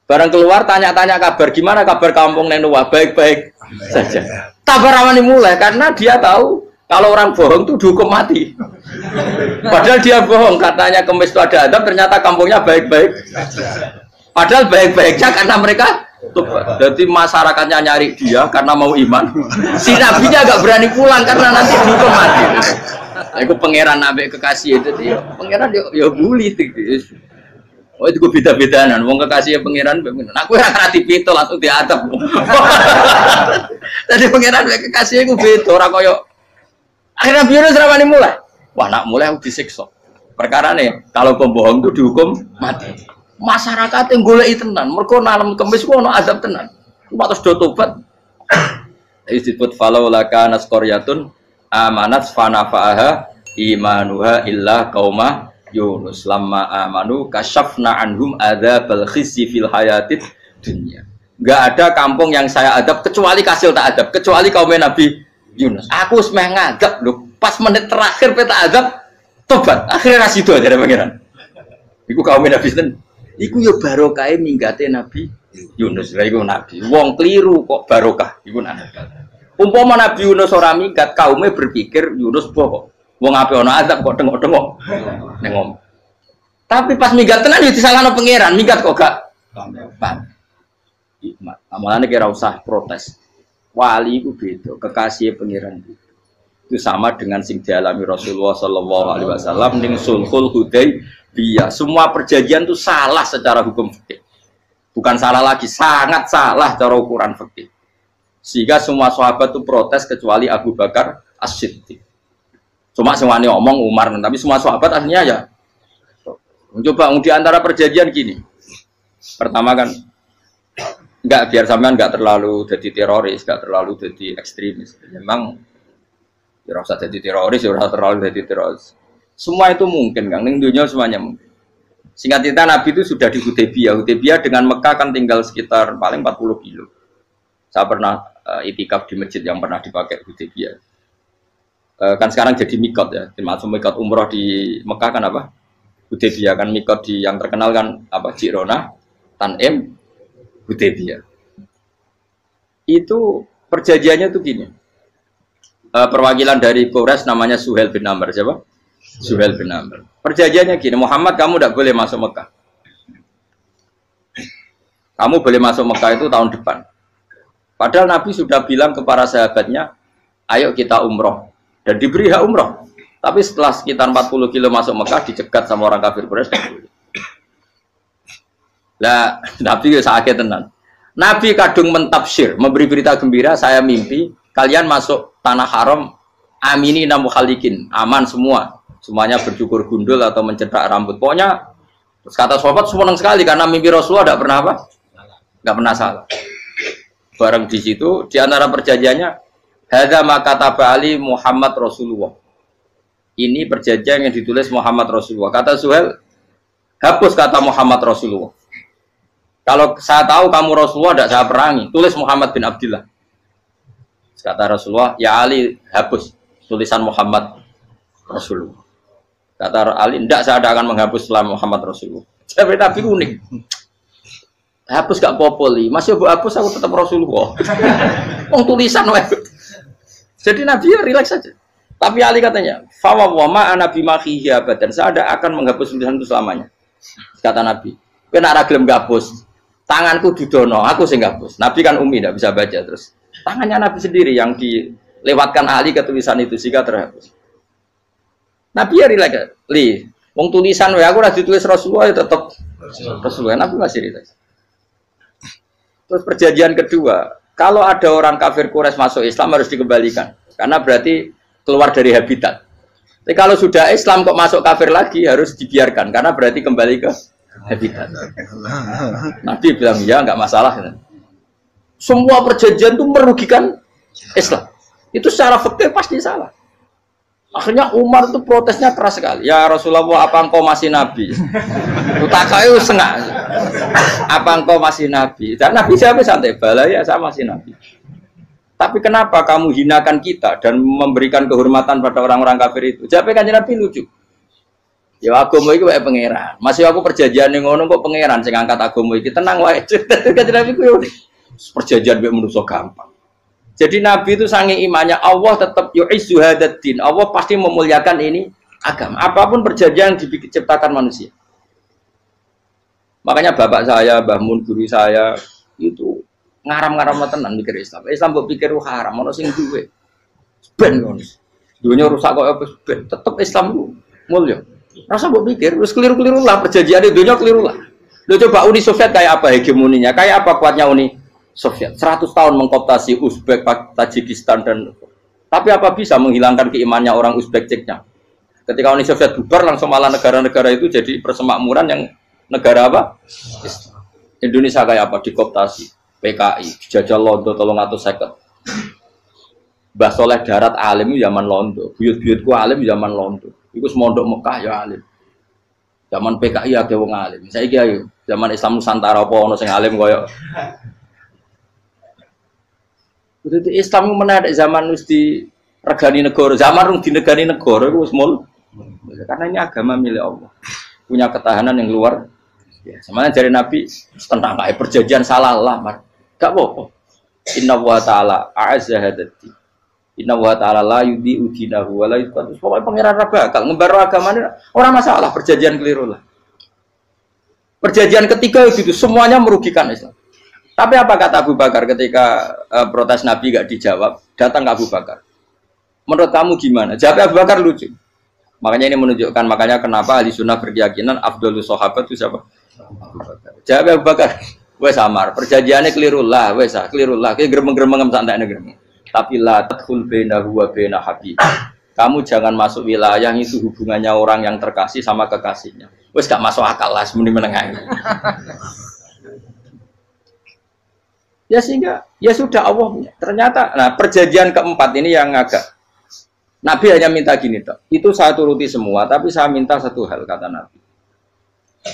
Barang keluar tanya-tanya kabar, gimana kabar kampung Nenuwa? Baik-baik saja. Tabar ramani mulai karena dia tahu kalau orang bohong tuh dihukum mati. Padahal dia bohong, katanya kemis itu ada adab, ternyata kampungnya baik-baik. Padahal baik-baiknya karena mereka jadi masyarakatnya nyari dia karena mau iman. Si nabinya agak berani pulang karena nanti dihukum mati. Aku pangeran nabi kekasih itu dia, pangeran ya bully gitu. Oh itu beda-bedaan, wong kekasih pangeran, aku ora ngerti pito langsung diadab. Jadi pangeran kekasih aku beda, ora koyo. Akhirnya Yunus ramani mulai. Wah nak mulai aku disiksa. Perkara nih, kalau pembohong itu dihukum mati. Masyarakat yang golek tenan, mergo nalem kemis ku ono azab tenan. Cuma terus do tobat. Disebut falau laka nasqaryatun amanat fanafa'aha imanuha illa qauma Yunus lamma amanu kasyafna anhum adzabal khizyi fil hayatid dunya. Enggak ada kampung yang saya adab kecuali kasil tak adab, kecuali kaum Nabi Yunus. Aku semeh ngadab lho, pas menit terakhir peta adab tobat. Akhirnya rasido aja pangeran. Iku kaum Nabi sinten? Iku yo barokah minggate Nabi Yunus. Lah iku nabi. Wong kliru kok barokah iku nabi. Umpama Nabi Yunus ora minggat, kaume berpikir Yunus bohong. Wong ape ana azab kok tengok-tengok ning ngomong. Tapi pas minggat tenan yo disalahno pangeran, minggat kok gak paham. Hikmat. Amalane kira usah protes. Wali itu beda, kekasih pangeran itu sama dengan sing dialami Rasulullah sallallahu alaihi wasallam ning Sulhul Hudaybiyah. Semua perjanjian itu salah secara hukum fikih. Bukan salah lagi, sangat salah cara ukuran fikih. Sehingga semua sahabat itu protes kecuali Abu Bakar As-Siddiq. Cuma semuanya omong Umar, tapi semua sahabat akhirnya ya mencoba di antara perjanjian gini. Pertama kan enggak biar sampean enggak terlalu jadi teroris, enggak terlalu jadi ekstremis. Memang ya usah jadi teroris, ya usah terlalu jadi teroris. Semua itu mungkin, Kang. Ning dunia semuanya mungkin. Singkat cerita Nabi itu sudah di Hudaybiyah. Hudaybiyah dengan Mekah kan tinggal sekitar paling 40 kilo. Saya pernah itikaf di masjid yang pernah dipakai Hudaybiyah. Kan sekarang jadi mikot ya, termasuk mikot umroh di Mekah kan apa? Hudaybiyah kan mikot di yang terkenal kan apa? Jirona, Tanim, Hudaybiyah. Itu perjanjiannya tuh gini. Perwakilan dari Quraisy namanya Suhail bin Amr, siapa? Suhail bin Amr. Perjanjiannya gini, Muhammad kamu tidak boleh masuk Mekah. Kamu boleh masuk Mekah itu tahun depan. Padahal Nabi sudah bilang ke para sahabatnya, ayo kita umroh. Dan diberi hak umroh. Tapi setelah sekitar 40 kilo masuk Mekah, dicegat sama orang kafir Quraisy. Lah, Nabi ya sakit tenan. Nabi kadung mentafsir, memberi berita gembira, saya mimpi kalian masuk tanah haram amini namu khalikin, aman semua. Semuanya bercukur gundul atau mencetak rambut. Pokoknya terus kata sahabat senang sekali karena mimpi Rasulullah tidak pernah apa? Enggak pernah salah. Bareng di situ di antara perjanjiannya hadza ma kataba ali Muhammad Rasulullah. Ini perjanjian yang ditulis Muhammad Rasulullah. Kata Suhail, hapus kata Muhammad Rasulullah. Kalau saya tahu kamu Rasulullah tidak saya perangi, tulis Muhammad bin Abdullah. Kata Rasulullah, ya Ali hapus tulisan Muhammad Rasulullah. Kata Ali, tidak saya tidak akan menghapus setelah Muhammad Rasulullah. Tapi unik. Hapus gak popoli, masih hapus aku tetap Rasulullah. Tulisan Jadi Nabi ya rileks saja. Tapi Ali katanya, fawwama ana bimakhihi abadan. Saya tidak akan menghapus tulisan itu selamanya. Kata Nabi, kena ragilem gapus. Tanganku didono, aku sing gapus. Nabi kan umi tidak bisa baca terus. Tangannya Nabi sendiri yang dilewatkan Ali ke tulisan itu sehingga terhapus. Nabi ya rileks. Wong tulisan wae aku ora ditulis Rasulullah ya tetap Rasulullah. Nabi masih rileks. Terus perjanjian kedua, kalau ada orang kafir Quraisy masuk Islam harus dikembalikan. Karena berarti keluar dari habitat. Tapi kalau sudah Islam kok masuk kafir lagi harus dibiarkan. Karena berarti kembali ke habitat. Nabi bilang, ya nggak masalah. Semua perjanjian itu merugikan Islam. Itu secara fikih pasti salah. Akhirnya Umar itu protesnya keras sekali. Ya Rasulullah, apa engkau masih Nabi? Utakayu sengak. Apa engkau masih Nabi? Dan Nabi siapa santai bala ya saya masih Nabi. Tapi kenapa kamu hinakan kita dan memberikan kehormatan pada orang-orang kafir itu? Jawabnya kan Nabi lucu. Ya agama iki wae pangeran. Masih aku perjanjian ning ngono kok pangeran sing ngangkat agama iki. Tenang wae. Kanjeng Nabi ku perjanjian mek manusa gampang. Jadi Nabi itu saking imannya Allah tetap yu'izzu hadzal-din. Allah pasti memuliakan ini agama. Apapun perjanjian yang diciptakan manusia. Makanya bapak saya, Mbah Mun guru saya itu ngaram-ngaram tenan mikir Islam. Islam mbok pikir haram, ono sing duwe. Ben ngono. Dunya rusak kok ben tetep Islam ku mulya. Rasa mbok pikir wis keliru-keliru lah perjanjiane dunya keliru lah. Lho coba Uni Soviet kayak apa hegemoninya? Kayak apa kuatnya Uni Soviet? 100 tahun mengkooptasi Uzbek, Tajikistan dan tapi apa bisa menghilangkan keimannya orang Uzbek Ceknya? Ketika Uni Soviet bubar langsung malah negara-negara itu jadi persemakmuran yang negara apa? Indonesia kayak apa? Dikooptasi PKI, dijajah Londo 350. Mbah Soleh Darat alim zaman Londo, buyut-buyutku alim zaman Londo. Iku semondok Mekah ya alim. Zaman PKI ada wong alim. Saiki ayo, zaman Islam Nusantara apa ono sing alim koyo. Kudu Islam menarik zaman wis di regani negara, zaman rung dinegani negara iku wis mul. Karena ini agama milik Allah. Punya ketahanan yang luar ya, semuanya dari Nabi tentang kayak perjanjian salah lah, gak apa-apa. Inna wa ta'ala a'azza hadati. Inna wa ta'ala la yudi udinahu wa la yudhatu. Pokoknya pangeran bakal ngembar agamanya orang masalah perjanjian keliru lah. Perjanjian ketiga itu semuanya merugikan Islam. Tapi apa kata Abu Bakar ketika protes Nabi gak dijawab, datang ke Abu Bakar. Menurut kamu gimana? Jawab Abu Bakar lucu. Makanya ini menunjukkan makanya kenapa ahli sunnah berkeyakinan afdhalus sahabat itu siapa? Jawab Abu Bakar, wes samar, perjanjiannya keliru lah, wes keliru lah, kayak gremeng-gremeng santai gremeng. Tapi la tadkhul bainahu wa baina habib. Kamu jangan masuk wilayah itu hubungannya orang yang terkasih sama kekasihnya. Wes gak masuk akal lah, semuanya menengah. Ya sehingga ya sudah Allah. Ternyata, nah perjanjian keempat ini yang agak Nabi hanya minta gini toh. Itu saya turuti semua, tapi saya minta satu hal kata Nabi.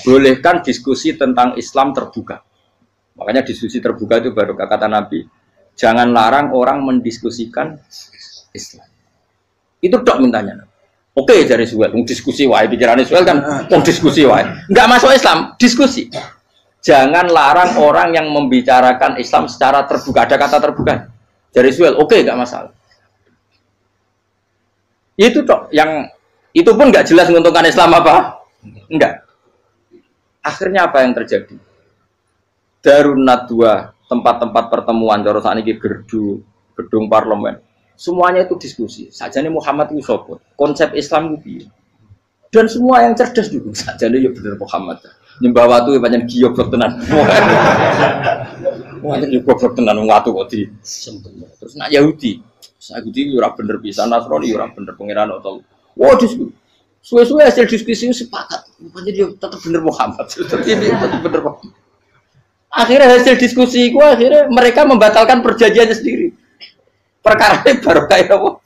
Bolehkan diskusi tentang Islam terbuka. Makanya diskusi terbuka itu baru kata Nabi. Jangan larang orang mendiskusikan Islam. Itu tok mintanya. Oke, dari Suel, diskusi wae pikirannya Suel kan, diskusi wae. Enggak masuk Islam, diskusi. Jangan larang orang yang membicarakan Islam secara terbuka. Ada kata terbuka. Dari Suel, oke, enggak masalah. Itu toh yang itu pun nggak jelas menguntungkan Islam apa? Enggak. Akhirnya apa yang terjadi? Darunat dua tempat-tempat pertemuan cara sakniki gerdu, gedung parlemen. Semuanya itu diskusi. Sajane Muhammad itu sapa? Konsep Islam itu. Dan semua yang cerdas dulu sajane ya bener Muhammad. Nyembah watu pancen giyoblok tenan. Wah, ini goblok tenan watu kok di. Terus nak Yahudi Yahudi ora bener pisan, Nasrani ora bener pangeran atau. Wah, diskusi. Suwe-suwe hasil diskusi sepakat. Pancen dia tetap bener Muhammad. Tetap bener Muhammad. Akhirnya hasil diskusi itu akhirnya mereka membatalkan perjanjiannya sendiri. Perkara ini baru kayak apa?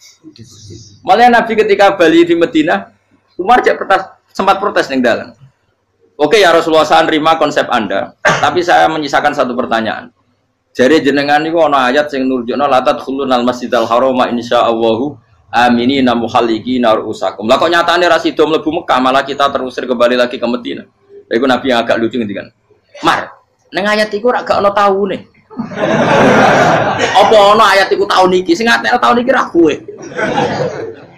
Malah Nabi ketika Bali di Medina, Umar sempat protes ning dalan. Oke ya Rasulullah, saya nerima konsep Anda, tapi saya menyisakan satu pertanyaan. Jadi jenengan niku ana ayat sing nurjukna la tadkhulunal masjidal harama insyaallahu aminina muhallikina ru'usakum. Lah kok nyatane ra sida mlebu Mekah, malah kita terusir kembali lagi ke Madinah. Lha iku Nabi yang agak lucu ngendikan. Mar, ning ayat iku ra gak ana taune. Apa ana ayat iku taun iki? Sing ngatene taun iki ra kowe.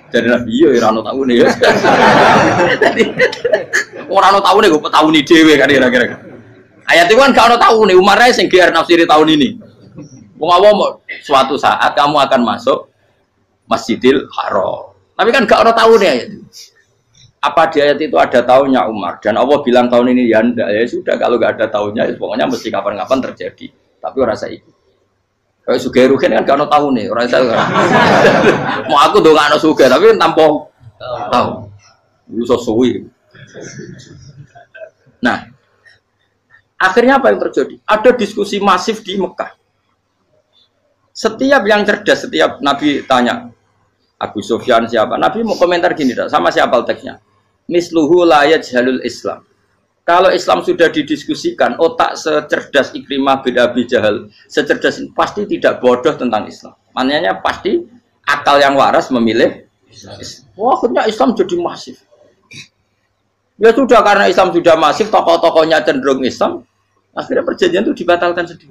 Jadi Nabi iya ora ana taune ya. Ora ana taune kok tauni dhewe kan kira-kira. Ayat itu kan gak ada tahun nih, Umar sing GR nafsiri tahun ini. Wong awam suatu saat kamu akan masuk Masjidil Haram. Tapi kan gak ada tahun nih ayat itu. Apa di ayat itu ada tahunnya Umar? Dan Allah bilang tahun ini ya enggak, ya sudah kalau gak ada tahunnya, ya pokoknya mesti kapan-kapan terjadi. Tapi orang saya ikut. Kayak Sugih Ruhin kan gak ada tahun nih, orang saya. Mau aku tuh gak ada Sugih, tapi tanpa tahu. Lu sesuai. Nah. Akhirnya apa yang terjadi? Ada diskusi masif di Mekah. Setiap yang cerdas, setiap Nabi tanya, Abu Sufyan siapa? Nabi mau komentar gini, sama siapa teksnya? Misluhu la yajhalul Islam. Kalau Islam sudah didiskusikan, otak secerdas Ikrimah bin Abi Jahal, secerdas ini pasti tidak bodoh tentang Islam. Maknanya pasti akal yang waras memilih Islam. Wah, akhirnya Islam jadi masif. Ya sudah karena Islam sudah masif, tokoh-tokohnya cenderung Islam, akhirnya perjanjian itu dibatalkan sendiri.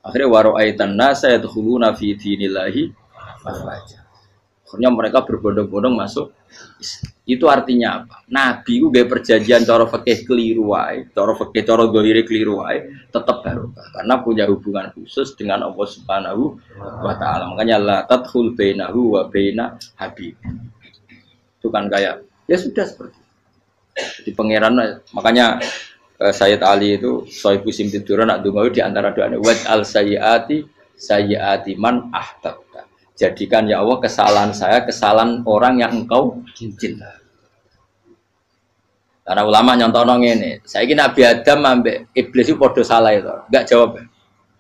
Akhirnya waro'aitan nasa yadkhuluna fi dinillahi afwaja. Akhirnya mereka berbondong-bondong masuk Islam. Itu artinya apa? Nabi itu gaya perjanjian cara fikih keliru wae, cara fikih cara zahire keliru wae, tetap barokah karena punya hubungan khusus dengan Allah Subhanahu wa taala. Makanya la tadkhul bainahu wa baina habib. Itu kan kayak ya sudah seperti itu. Jadi pangeran makanya Sayyid Ali itu Sohibu Simtidur nak dungawi di antara doanya waj al sayyiati man ahbabta. Jadikan ya Allah kesalahan saya kesalahan orang yang engkau cinta. Karena ulama nyontono ngene, saiki Nabi Adam ambek iblis itu padha salah itu. Enggak jawab.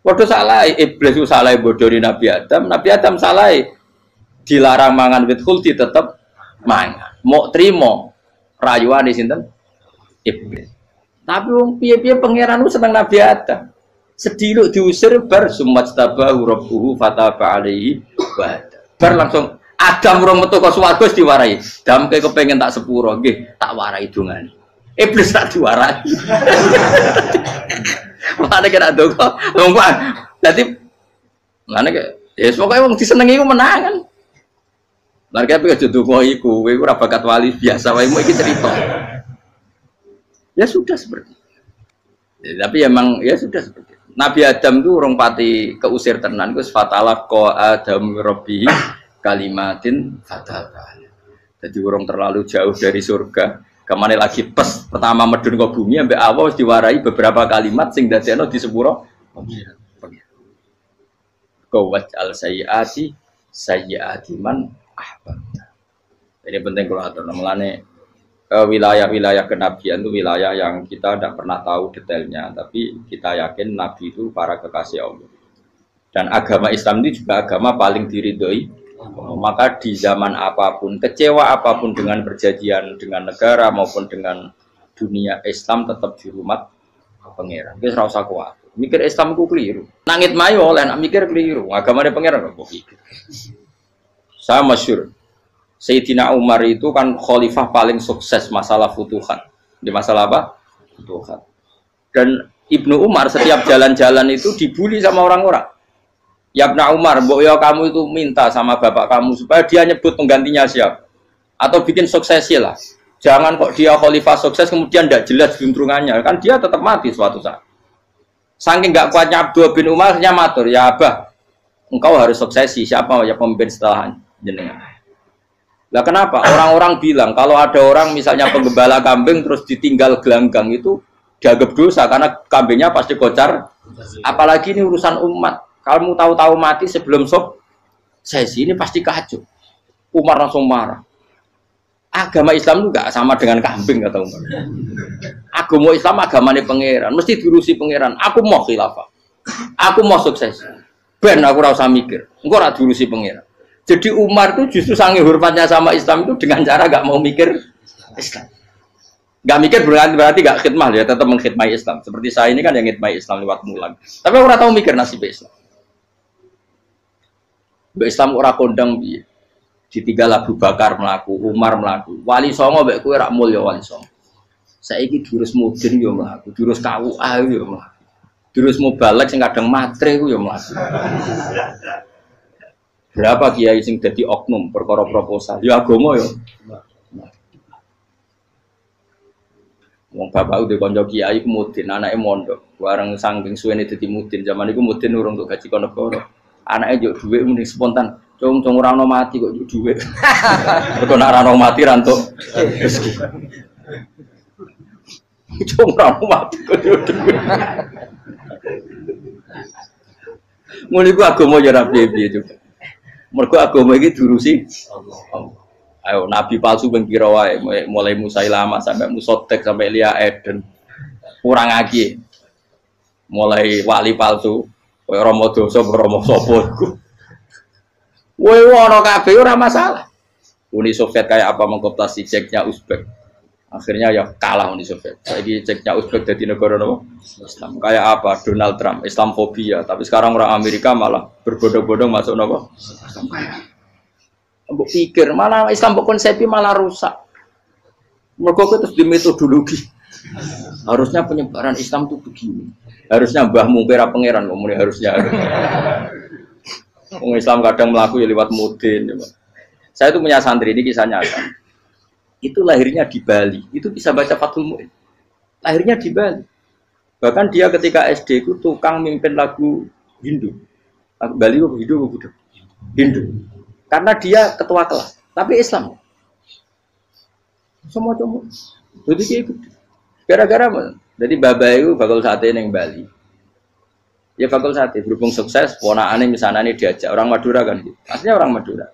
Padha salah, iblis itu salah bodori Nabi Adam salah. Dilarang mangan wit khuldi tetep mangan. Mau trimo rayuane sinten? Iblis. Tapi wong piye-piye pangeran ku seneng Nabi Adam. Sediluk diusir bar sumat tabahu rabbuhu fataba alaihi wa bar langsung Adam urung metu ka swarga diwarai. Dam kepengin tak sepuro nggih, tak warai dongane. Iblis tak diwarai. Mana kena dongko, lompat. Jadi mana ke? Ya pokoknya wong disenengi ku menangan. Lah kaya aja dongo iku, kowe ora bakat wali biasa wae mau iki cerita. Ya sudah seperti itu. Ya, tapi emang ya sudah seperti itu. Nabi Adam itu urung pati keusir tenan ku fatalah qa Adam rabbi kalimatin fataba. Jadi urung terlalu jauh dari surga. Kemana lagi pas pertama medun ke bumi ambek Allah wis diwarai beberapa kalimat sing dadekno di sepuro pengiran. Qawat al sayyiati man ahbabta. Ini penting kalau atur namanya wilayah-wilayah kenabian itu wilayah yang kita tidak pernah tahu detailnya, tapi kita yakin Nabi itu para kekasih Allah. Dan agama Islam itu juga agama paling diridhoi. Maka di zaman apapun, kecewa apapun dengan perjanjian dengan negara maupun dengan dunia, Islam tetap dihormat pangeran. Wis ora usah kuat. Mikir Islam ku keliru. Nangit mayo oleh nak mikir keliru. Agamane pangeran kok pikir. Saya masyhur. Sayyidina Umar itu kan khalifah paling sukses masalah futuhat. Di masalah apa? Futuhat. Dan Ibnu Umar setiap jalan-jalan itu dibully sama orang-orang. Ya Ibnu Umar, mbok ya kamu itu minta sama bapak kamu supaya dia nyebut penggantinya siapa. Atau bikin suksesi lah. Jangan kok dia khalifah sukses kemudian tidak jelas juntrungannya. Kan dia tetap mati suatu saat. Saking gak kuatnya Abdul bin Umar, hanya matur, ya Abah, engkau harus suksesi. Siapa ya pemimpin setelah jenengan? Lah kenapa? Orang-orang bilang kalau ada orang misalnya penggembala kambing terus ditinggal gelanggang itu dianggap dosa karena kambingnya pasti kocar. Apalagi ini urusan umat. Kamu tahu-tahu mati sebelum sesi ini pasti kacau. Umar langsung marah. Agama Islam itu gak sama dengan kambing kata Umar. Agama Islam agamanya pangeran, mesti diurusi pangeran. Aku mau khilafah, aku mau sukses. Ben aku rasa mikir, engkau ora diurusi pangeran. Jadi Umar itu justru sangat hormatnya sama Islam itu dengan cara gak mau mikir Islam. Gak mikir berarti gak khidmah ya, tetap mengkhidmati Islam. Seperti saya ini kan yang khidmati Islam lewat mulang. Tapi aku ora tahu mikir nasib Islam. Islam ora kondang piye. Ditinggal Abu Bakar mlaku, Umar mlaku. Wali songo mek kowe rak mulya wali songo. Saiki durus mudin yo mlaku, durus KUA yo mlaku. Durus mubalek sing kadang matre ku yo mlaku. Berapa kiai sing dadi oknum perkara proposal? Ya agama yo. Wong bapak udah konco kiai mudin, anake mondok. Bareng saking suwene dadi mudin, zaman iku mudin urung untuk gaji negara. Anaknya juk duit mending spontan, cung ora ono mati kok juk duit. Mergo nek ora ono mati ra entuk rezeki. Cung ora ono mati kok juk duit. Mulai ku agama ya ra piye-piye juga. Mergo agama iki diurusi Allah. Ayo nabi palsu ben kira wae mulai Musailama sampai Musotek sampai Lia Eden. Kurang lagi. Mulai wali palsu kowe Romo dosa Romo sapa iku. Kowe ora kabeh ora masalah. Uni Soviet kayak apa mengkooptasi Ceknya Uzbek. Akhirnya ya kalah Uni Soviet. Saiki Ceknya Uzbek dadi negara nopo? Islam. Kayak apa Donald Trump, Islamfobia, tapi sekarang orang Amerika malah berbondong-bondong masuk nopo? Islam kaya. Mbok pikir malah Islam konsepnya malah rusak. Mereka terus di metodologi. Harusnya penyebaran Islam itu begini. Harusnya mbahmu pera pangeran ngomongnya harusnya. Orang Islam kadang melaku ya lewat mudin. Saya itu punya santri ini kisah nyata. Itu lahirnya di Bali. Itu bisa baca Fathul Mu'in. Lahirnya di Bali. Bahkan dia ketika SD itu tukang mimpin lagu Hindu. Lagu Bali itu Hindu atau Buddha? Hindu. Karena dia ketua kelas. Tapi Islam. Semua cuma. Jadi kayak gitu. Gara-gara jadi bapak itu bakal sate neng Bali. Ya bakal sate berhubung sukses, ponakane misalnya ini diajak orang Madura kan gitu. Aslinya orang Madura.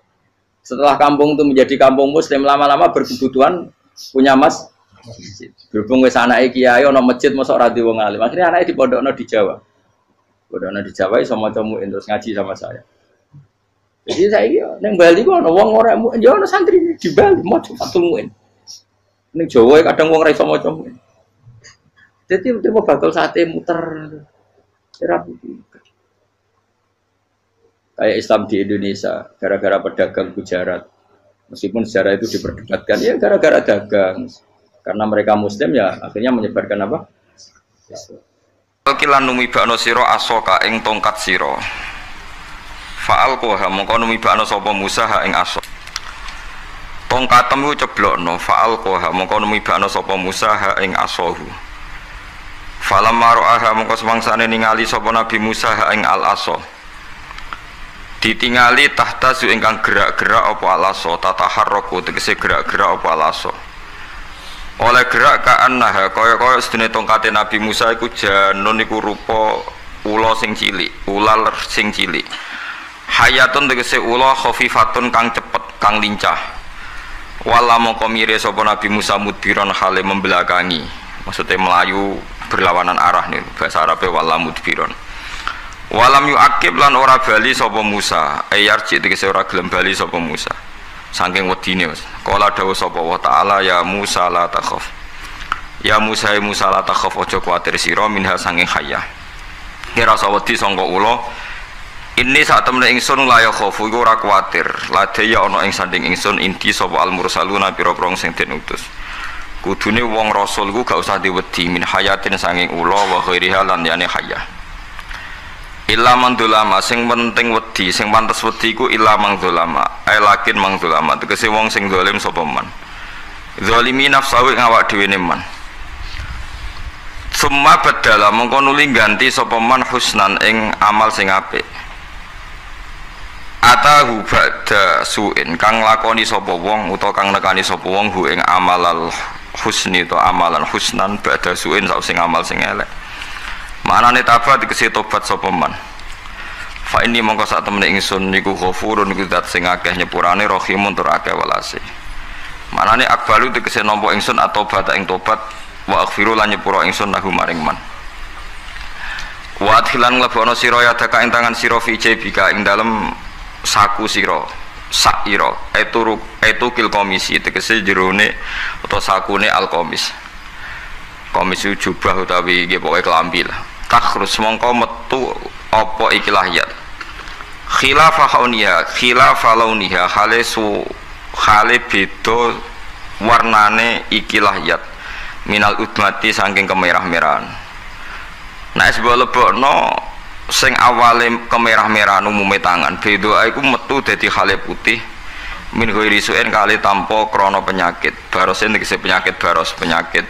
Setelah kampung itu menjadi kampung Muslim, lama-lama berkebutuhan punya masjid. Berhubung wis anake kiai ana masjid mosok ora wong alim. Akhirnya anake dipondokno di Jawa. Pondokno di Jawa iso maca muin terus ngaji sama saya. Jadi saya neng Bali kok ana wong ora muin, ya ana santri di Bali maca Fathul Muin. Ning Jawa kadang wong ora iso maca muin. Jadi terima bakal sate muter. Kayak Islam di Indonesia gara-gara pedagang Gujarat, meskipun sejarah itu diperdebatkan ya gara-gara dagang karena mereka Muslim ya akhirnya menyebarkan apa? Kilan numibano siro asoka ing tongkat siro faal koha mongko numibano sopo Musa ha ing aso tongkatem ku ceblokno faal koha mongko numibano sopo Musa ha ing asohu falam maro'aha mongko semangsane ningali sapa Nabi Musa ing al-aso. Ditingali tahta su ingkang gerak-gerak apa al-aso, tataharraku tegese gerak-gerak apa al-aso. Oleh gerak ka'annaha kaya-kaya sedene tongkate Nabi Musa iku janun iku rupa ula sing cilik, ular sing cilik. Hayatun tegese ula khafifatun kang cepet, kang lincah. Wala mongko mire sapa Nabi Musa mudbiron hale membelakangi. Maksudnya melayu berlawanan arah nih bahasa Arabnya walam mudbiron walam yu'akib lan ora bali sapa Musa ayarji tegese ora gelem bali sapa Musa saking wedine Mas kala dawuh sapa wa taala ya Musa la takhaf ya Musa la takhaf aja kuwatir sira minha saking hayah ora usah wedi sangka ula ini sak temene ingsun la ya khofu iku ora kuwatir lade ya ana ing sanding ingsun inti sapa al mursaluna pira-pira sing den utus kudune wong rasul ku gak usah diwedi min hayatin sanging ula wa ghairiha lan liyane hayah illa man dzulama sing penting wedi sing pantes wedi ku illa man dzulama ai lakin man dzulama tegese wong sing zalim sapa man zalimi nafsahu ing awak dhewe ne man summa badala mongko nuli ganti sapa man husnan ing amal sing apik atahu ba'da su'in kang lakoni sapa wong utawa kang nekani sapa wong hu ing amalal husni to amalan husnan ba'da su'in sak sing amal sing elek manane tabat dikese tobat sapa man fa ini mongko sak temene ingsun niku ghafurun niku zat sing akeh nyepurane rahimun tur akeh welase manane akbalu dikese nampa ingsun atobat ing tobat wa aghfiru lan nyepura ingsun lahu maring man wa adkhilan nglebono sira ya daka ing tangan sira fi jebika ing dalem saku sira sak ira itu kil komisi tegese jerone atau sakune al komis komis jubah utawi nggih pokoke klambi lah takhrus mongko metu apa iki lahyat khilafa launiha hale beda warnane iki lahyat minal udmati saking kemerah-merahan nek sebab lebokno sing awale kemerah-merahan umume tangan beda iku metu dadi hale putih min ghairi su'in kali tanpa krana penyakit barosen tegese penyakit baros penyakit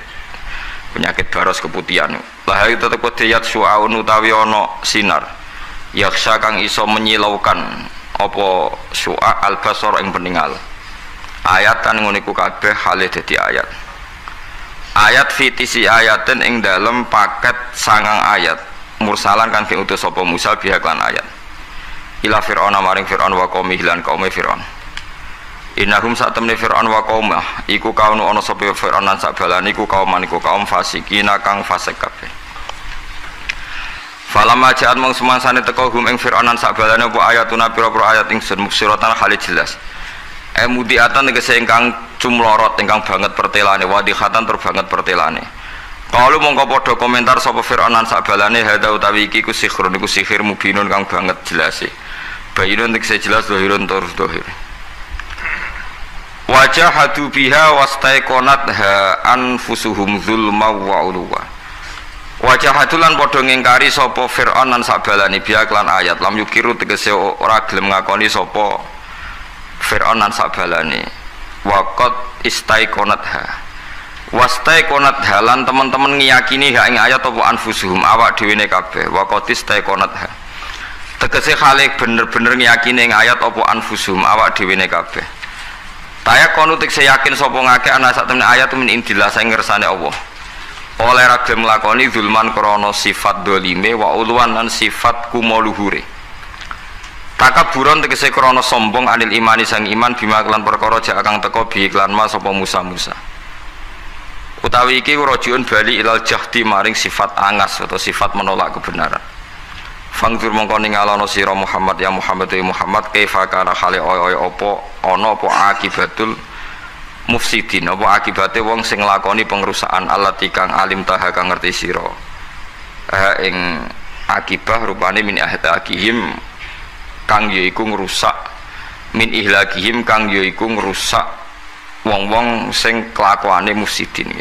baros keputihan lah itu tetep diyat su'aun utawi ana sinar yaksa kang iso menyilaukan apa su'a al-basar ing peningal ayat kan ngono iku kabeh hale dadi ayat fitisi ayatin ing dalem paket sangang ayat mursalan kan diutus sapa Musa biha lan ayat ila fir'auna maring fir'aun wa qaumi lan kaume fir'aun innahum satamni fir'aun wa qaumah iku kaunu ana sapa fir'aun lan sakbalane iku kaum fasikina kang fasik kabeh falamma ja'at mung semansane teka hum ing fir'aun lan sakbalane apa ayatuna pira-pira ayat ingsun mufsiratan hale jelas mudiatan tegese ingkang cumlorot ingkang banget pertelane wadihatan tur banget pertelane kalau mongko padha komentar sapa Fir'aun lan sakbalane hadza utawi iki ku sihir niku sihir mubinun kang banget jelase bayinun tegese jelas dohirun tur dohir wajahadu biha wastaiqonatha anfusuhum zulma wa uluwa. Wajahadu lan padha ngingkari sapa Fir'aun lan sabalane biha lan ayat lam yukiru tegese ora gelem ngakoni sapa Fir'aun lan sabalane waqat istaiqonatha wastaiqonatha lan teman-teman ngiyakini ha ing ayat apa anfusuhum awak dhewe ne kabeh waqat istaiqonatha tegese khalik bener-bener ngiyakini ing ayat apa anfusuhum awak dhewe ne kabeh. Taya kono tekse yakin sapa ngake ana sak temene ayat min indillah sing ngersane Allah. Oleh ra gelem nglakoni zulman krana sifat dolime wa ulwan lan sifat kumoluhure. Takaburon tegese krana sombong anil imani sang iman bima kelan perkara jak kang teka bi iklan ma sapa Musa. Utawi iki rajiun bali ilal jahdi maring sifat angas atau sifat menolak kebenaran. Fangdur mongko ningalono sira Muhammad ya Muhammad ya Muhammad kaifa kana khali oyo apa ana apa akibatul mufsidin apa akibate wong sing nglakoni pengrusakan allati kang alim taha kang ngerti sira ing akibah rupane min ahdakihim kang yaiku ngrusak min ihlakihim kang yaiku ngrusak wong-wong sing kelakuane mufsidin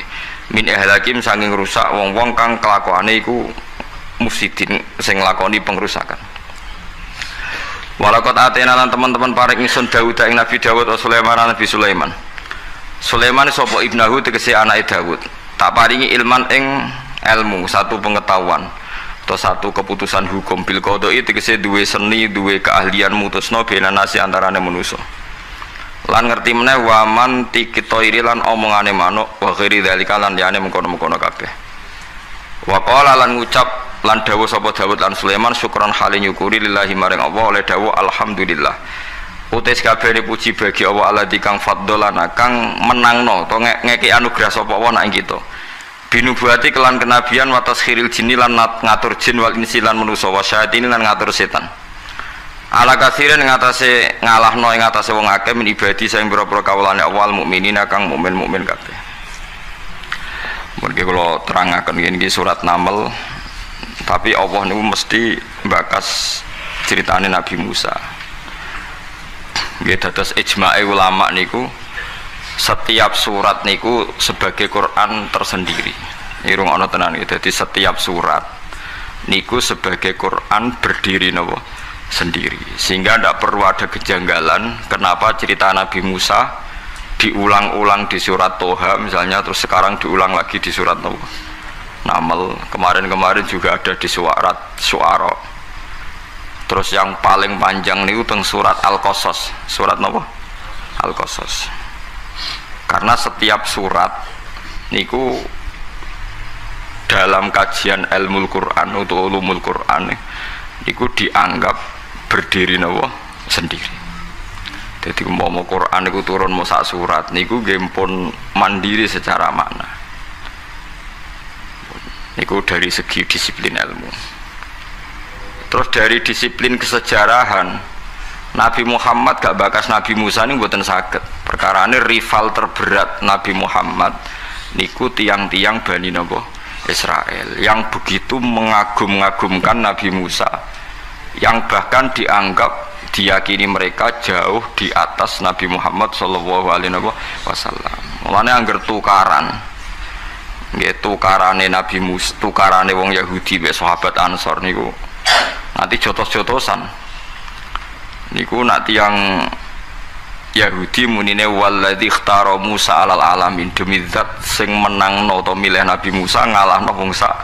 min ihlakim saking ngrusak wong-wong kang kelakuane iku mufsidin sing lakoni pengrusakan. Walakot atena lan teman-teman paring ingsun Daud ing Nabi Daud wa Sulaiman Nabi Sulaiman. Sulaiman sapa ibnahu tegese anake Daud. Tak paringi ilman ing ilmu, satu pengetahuan atau satu keputusan hukum bil qadai tegese duwe seni, duwe keahlian mutusno benanasi antarane manusa. Lan ngerti meneh waman tikitoiri lan omongane manuk wa ghairi dzalika lan liyane mengkono-mengkono kabeh. Wa qala lan ngucap lan dawuh sapa Daud lan Sulaiman syukron hale nyukuri lillahi maring Allah oleh dawuh alhamdulillah. Utis kabehane puji bagi Allah alladzi kang fadholana kang menangno to ngeki anugerah sapa Allah nang kita. Binubuati kelan kenabian wa taskhiril jinni lan ngatur jin wal insi lan manusa wa syayatin lan ngatur setan. Ala kasirin ngatasé ngalahno ing ngatasé wong akeh min ibadi sing pira-pira kawulane Allah mukminina kang mukmin-mukmin kabeh. Mungkin kalau terangaken iki surat Naml. Tapi Allah niku mesti bakas ceritane Nabi Musa. Nggih dados ijma'i ulama niku setiap surat niku sebagai Quran tersendiri. Irung ana tenan iki. Dadi setiap surat niku sebagai Quran berdiri napa sendiri. Sehingga tidak perlu ada kejanggalan kenapa cerita Nabi Musa diulang-ulang di surat Toha misalnya terus sekarang diulang lagi di surat Naml, kemarin-kemarin juga ada di surat Syu'ara. Terus yang paling panjang niku teng surat Al-Qasas. Surat napa? Al-Qasas. Karena setiap surat niku dalam kajian ilmu Quran atau ulumul Quran niku dianggap berdiri napa sendiri. Jadi mau Quran niku turun mau sak surat niku nggih pun mandiri secara makna. Niku dari segi disiplin ilmu. Terus dari disiplin kesejarahan Nabi Muhammad gak bakas Nabi Musa ini mboten saged. Perkarane rival terberat Nabi Muhammad niku tiang-tiang Bani napa Israel yang begitu mengagum-agumkan Nabi Musa, yang bahkan dianggap diyakini mereka jauh di atas Nabi Muhammad sallallahu alaihi wasallam. Mulane angger tukaran nggih tukarane Nabi Musa, tukarane wong Yahudi mek sahabat Ansor niku nanti jotos-jotosan. Niku nak tiyang Yahudi munine walladzi ikhtara Musa alal alamin demi zat sing menangno to milih Nabi Musa ngalahno wong sak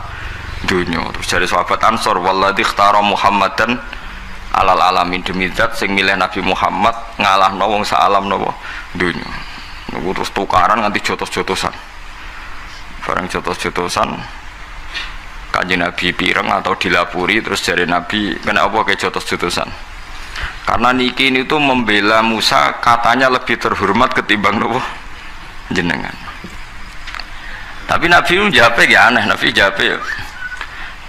donya. Terus dari sahabat Ansor walladzi ikhtara Muhammadan alal alamin demi zat sing milih Nabi Muhammad ngalahno wong sak alam napa donya. Niku terus tukaran nganti jotos-jotosan. Barang jotos-jotosan Kanjeng Nabi pireng atau dilapuri terus dari Nabi kena apa ke jotos-jotosan. Karena niki ini tuh membela Musa katanya lebih terhormat ketimbang nopo jenengan. Tapi Nabi itu jawab ya aneh. Nabi jawab ya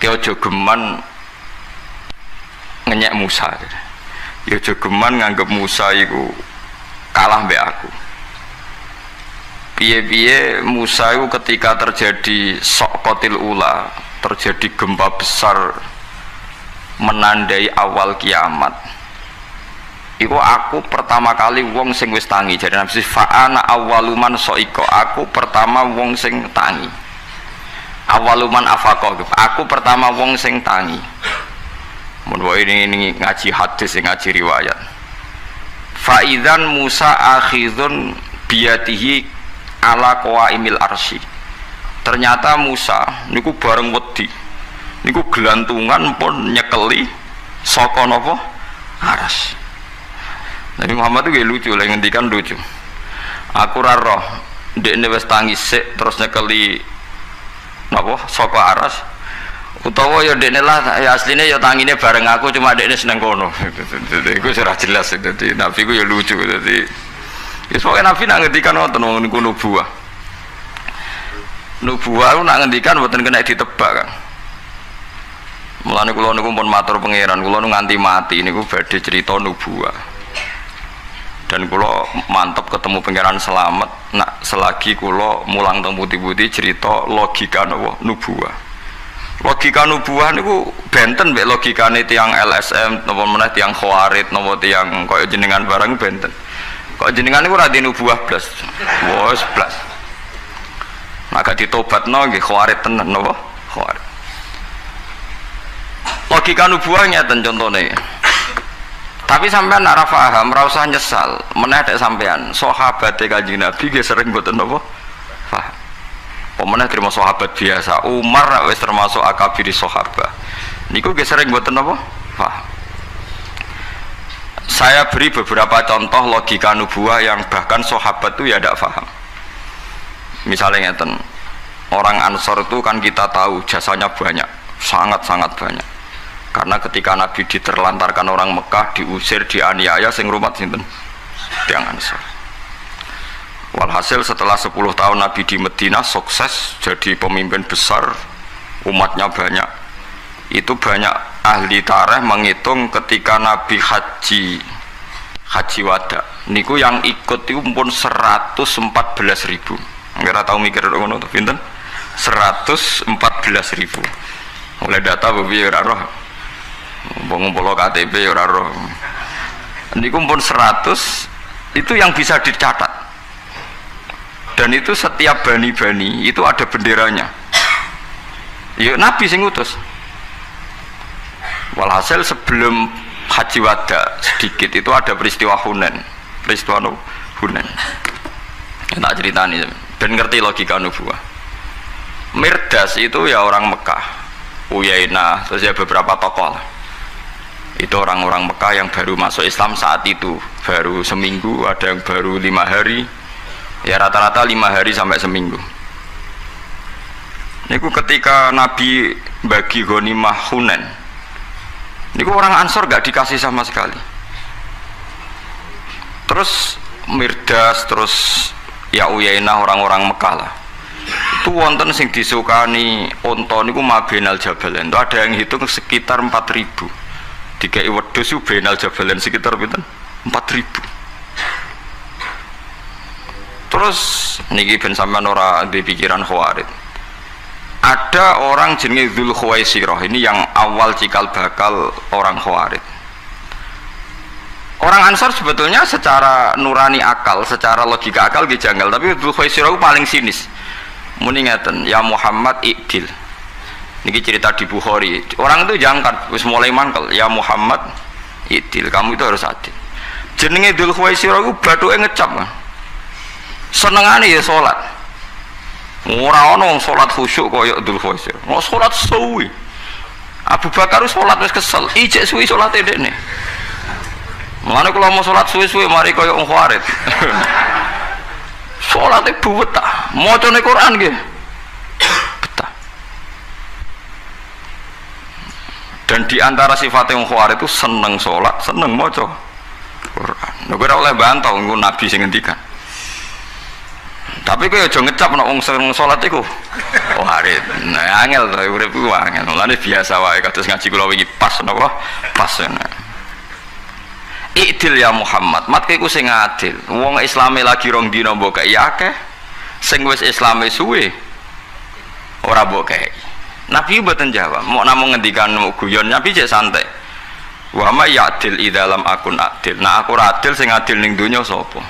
kaya aja geman ngenyek Musa. Ya aja geman nganggep Musa itu kalah mbek aku. Piye-piye Musa itu ketika terjadi Soqotil Ula, terjadi gempa besar menandai awal kiamat, iku aku pertama kali wong sing wis tangi. Jadi Nabi fa'ana awwaluman soiko, aku pertama wong sing tangi. Awaluman afaqah, aku pertama wong sing tangi. Mun ini ngaji hadis, ngaji riwayat. Fa'idzan Musa akhidun biyatihi ala qawaimil arsy. Ternyata Musa niku bareng wedi. Niku gelantungan pun nyekeli saka napa? Aras. Nabi Muhammad itu lucu, lha ngendikan lucu. Aku ra roh ndekne wis tangi sik terus nyekeli napa saka aras. Utawa ya dekne lah ya asline ya tangine bareng aku cuma dekne seneng kono. Iku ora jelas dadi Nabi ku ya lucu dadi. Ya pokoke Nabi nak ngendikan wonten niku nubuwah. Nubuwah ku nak ngendikan mboten kena ditebak kan. Mulane kula niku pun matur pangeran, kula nu nganti mati niku badhe cerita nubuwah. Dan kula mantep ketemu pangeran selamat nak selagi kula mulang teng putih-putih cerita logika napa nubuwah. Logika nubuwah niku benten mek logikane tiyang LSM napa meneh tiyang Khawarij napa tiyang kaya jenengan barang benten. Kok jenengan niku ora di nubuwah blas. Wes blas. Maka ditobatno nggih Khawarij tenan napa? Khawarij. Logika nubuwah ngeten contone. Tapi sampean ora paham, ora usah nyesal. Meneh nek sampean sahabate Kanjeng Nabi nggih sering mboten napa? Paham. Pemenang terima sahabat biasa. Umar wis termasuk akabiri sahabat. Niku nggih sering mboten napa? Paham. Saya beri beberapa contoh logika nubuwah yang bahkan sahabat itu ya tidak paham. Misalnya ngeten, orang Ansor itu kan kita tahu jasanya banyak, sangat-sangat banyak. Karena ketika Nabi diterlantarkan orang Mekah, diusir, dianiaya, sing rumat sinten? Tiang Ansor. Walhasil setelah 10 tahun Nabi di Madinah sukses jadi pemimpin besar, umatnya banyak. Itu banyak ahli tarikh menghitung ketika Nabi haji wada. Niku yang ikut itu pun 114.000. Enggak tahu mikir ngono to pinten? 114.000. Oleh data bebi ora roh. Ngumpul KTP ora roh. Niku pun 100 itu yang bisa dicatat. Dan itu setiap bani-bani itu ada benderanya. Ya Nabi sing ngutus. Walhasil sebelum haji wada sedikit itu ada peristiwa Hunain. Peristiwa Hunain. Tak ceritani dan ngerti logika nubuwah. Mirdas itu ya orang Mekah, Uyainah, terus ya beberapa tokoh lah. Itu orang-orang Mekah yang baru masuk Islam saat itu, baru seminggu, ada yang baru 5 hari. Ya rata-rata 5 hari sampai seminggu. Niku ketika Nabi bagi ghanimah Hunain, niku orang Ansor gak dikasih sama sekali. Terus Mirdas, terus ya Uyainah orang-orang Mekah lah. Itu wonten sing disukani unta niku mabenal jabalen. Itu ada yang hitung sekitar 4.000. Dikai wedhus itu benal jabalen sekitar pinten? 4.000. Terus niki ben sampean ora di pikiran Khawarij. Ada orang jenenge Dzul Khuwaisirah, ini yang awal cikal bakal orang Khawarij. Orang Ansor sebetulnya secara nurani akal, secara logika akal ge janggal, tapi Dzul Khuwaisirah paling sinis. Muni ngeten, ya Muhammad i'dil. Niki cerita di Bukhari. Orang itu jangkat wis mulai mangkel, ya Muhammad i'dil, kamu itu harus adil. Jenenge Dzul Khuwaisirah ku bathuke ngecap kan. Senengane ya salat. Ora ana wong salat khusyuk kaya Dzul Khuwaisir. Mau salat suwi. Abu Bakar salat wis kesel, ijek suwi salate dekne. Mulane kula mau salat suwi-suwi mari kaya wong Khawarij. Salate buwet ta. Macane Quran nggih. Betah. Dan di antara sifatnya wong Khawarij itu seneng salat, seneng maca Quran. Nek ora oleh bantah nggo Nabi sing ngendikan. Tapi kowe aja ngecap nek wong seneng salat iku. Oh harit. Nah, angel to urip ku angel. Mulane biasa wae kados ngaji kula wingi pas napa? Pas. I'dil ya Muhammad. Mat kowe sing adil. Wong Islame lagi rong dina mbok kaya akeh. Sing wis Islame suwe ora mbok kaya. Nabi mboten jawab. Mau namung ngendikan guyon Nabi cek santai. Wa ma ya'dil idza lam akun adil. Nah aku ora adil sing adil ning donya sapa?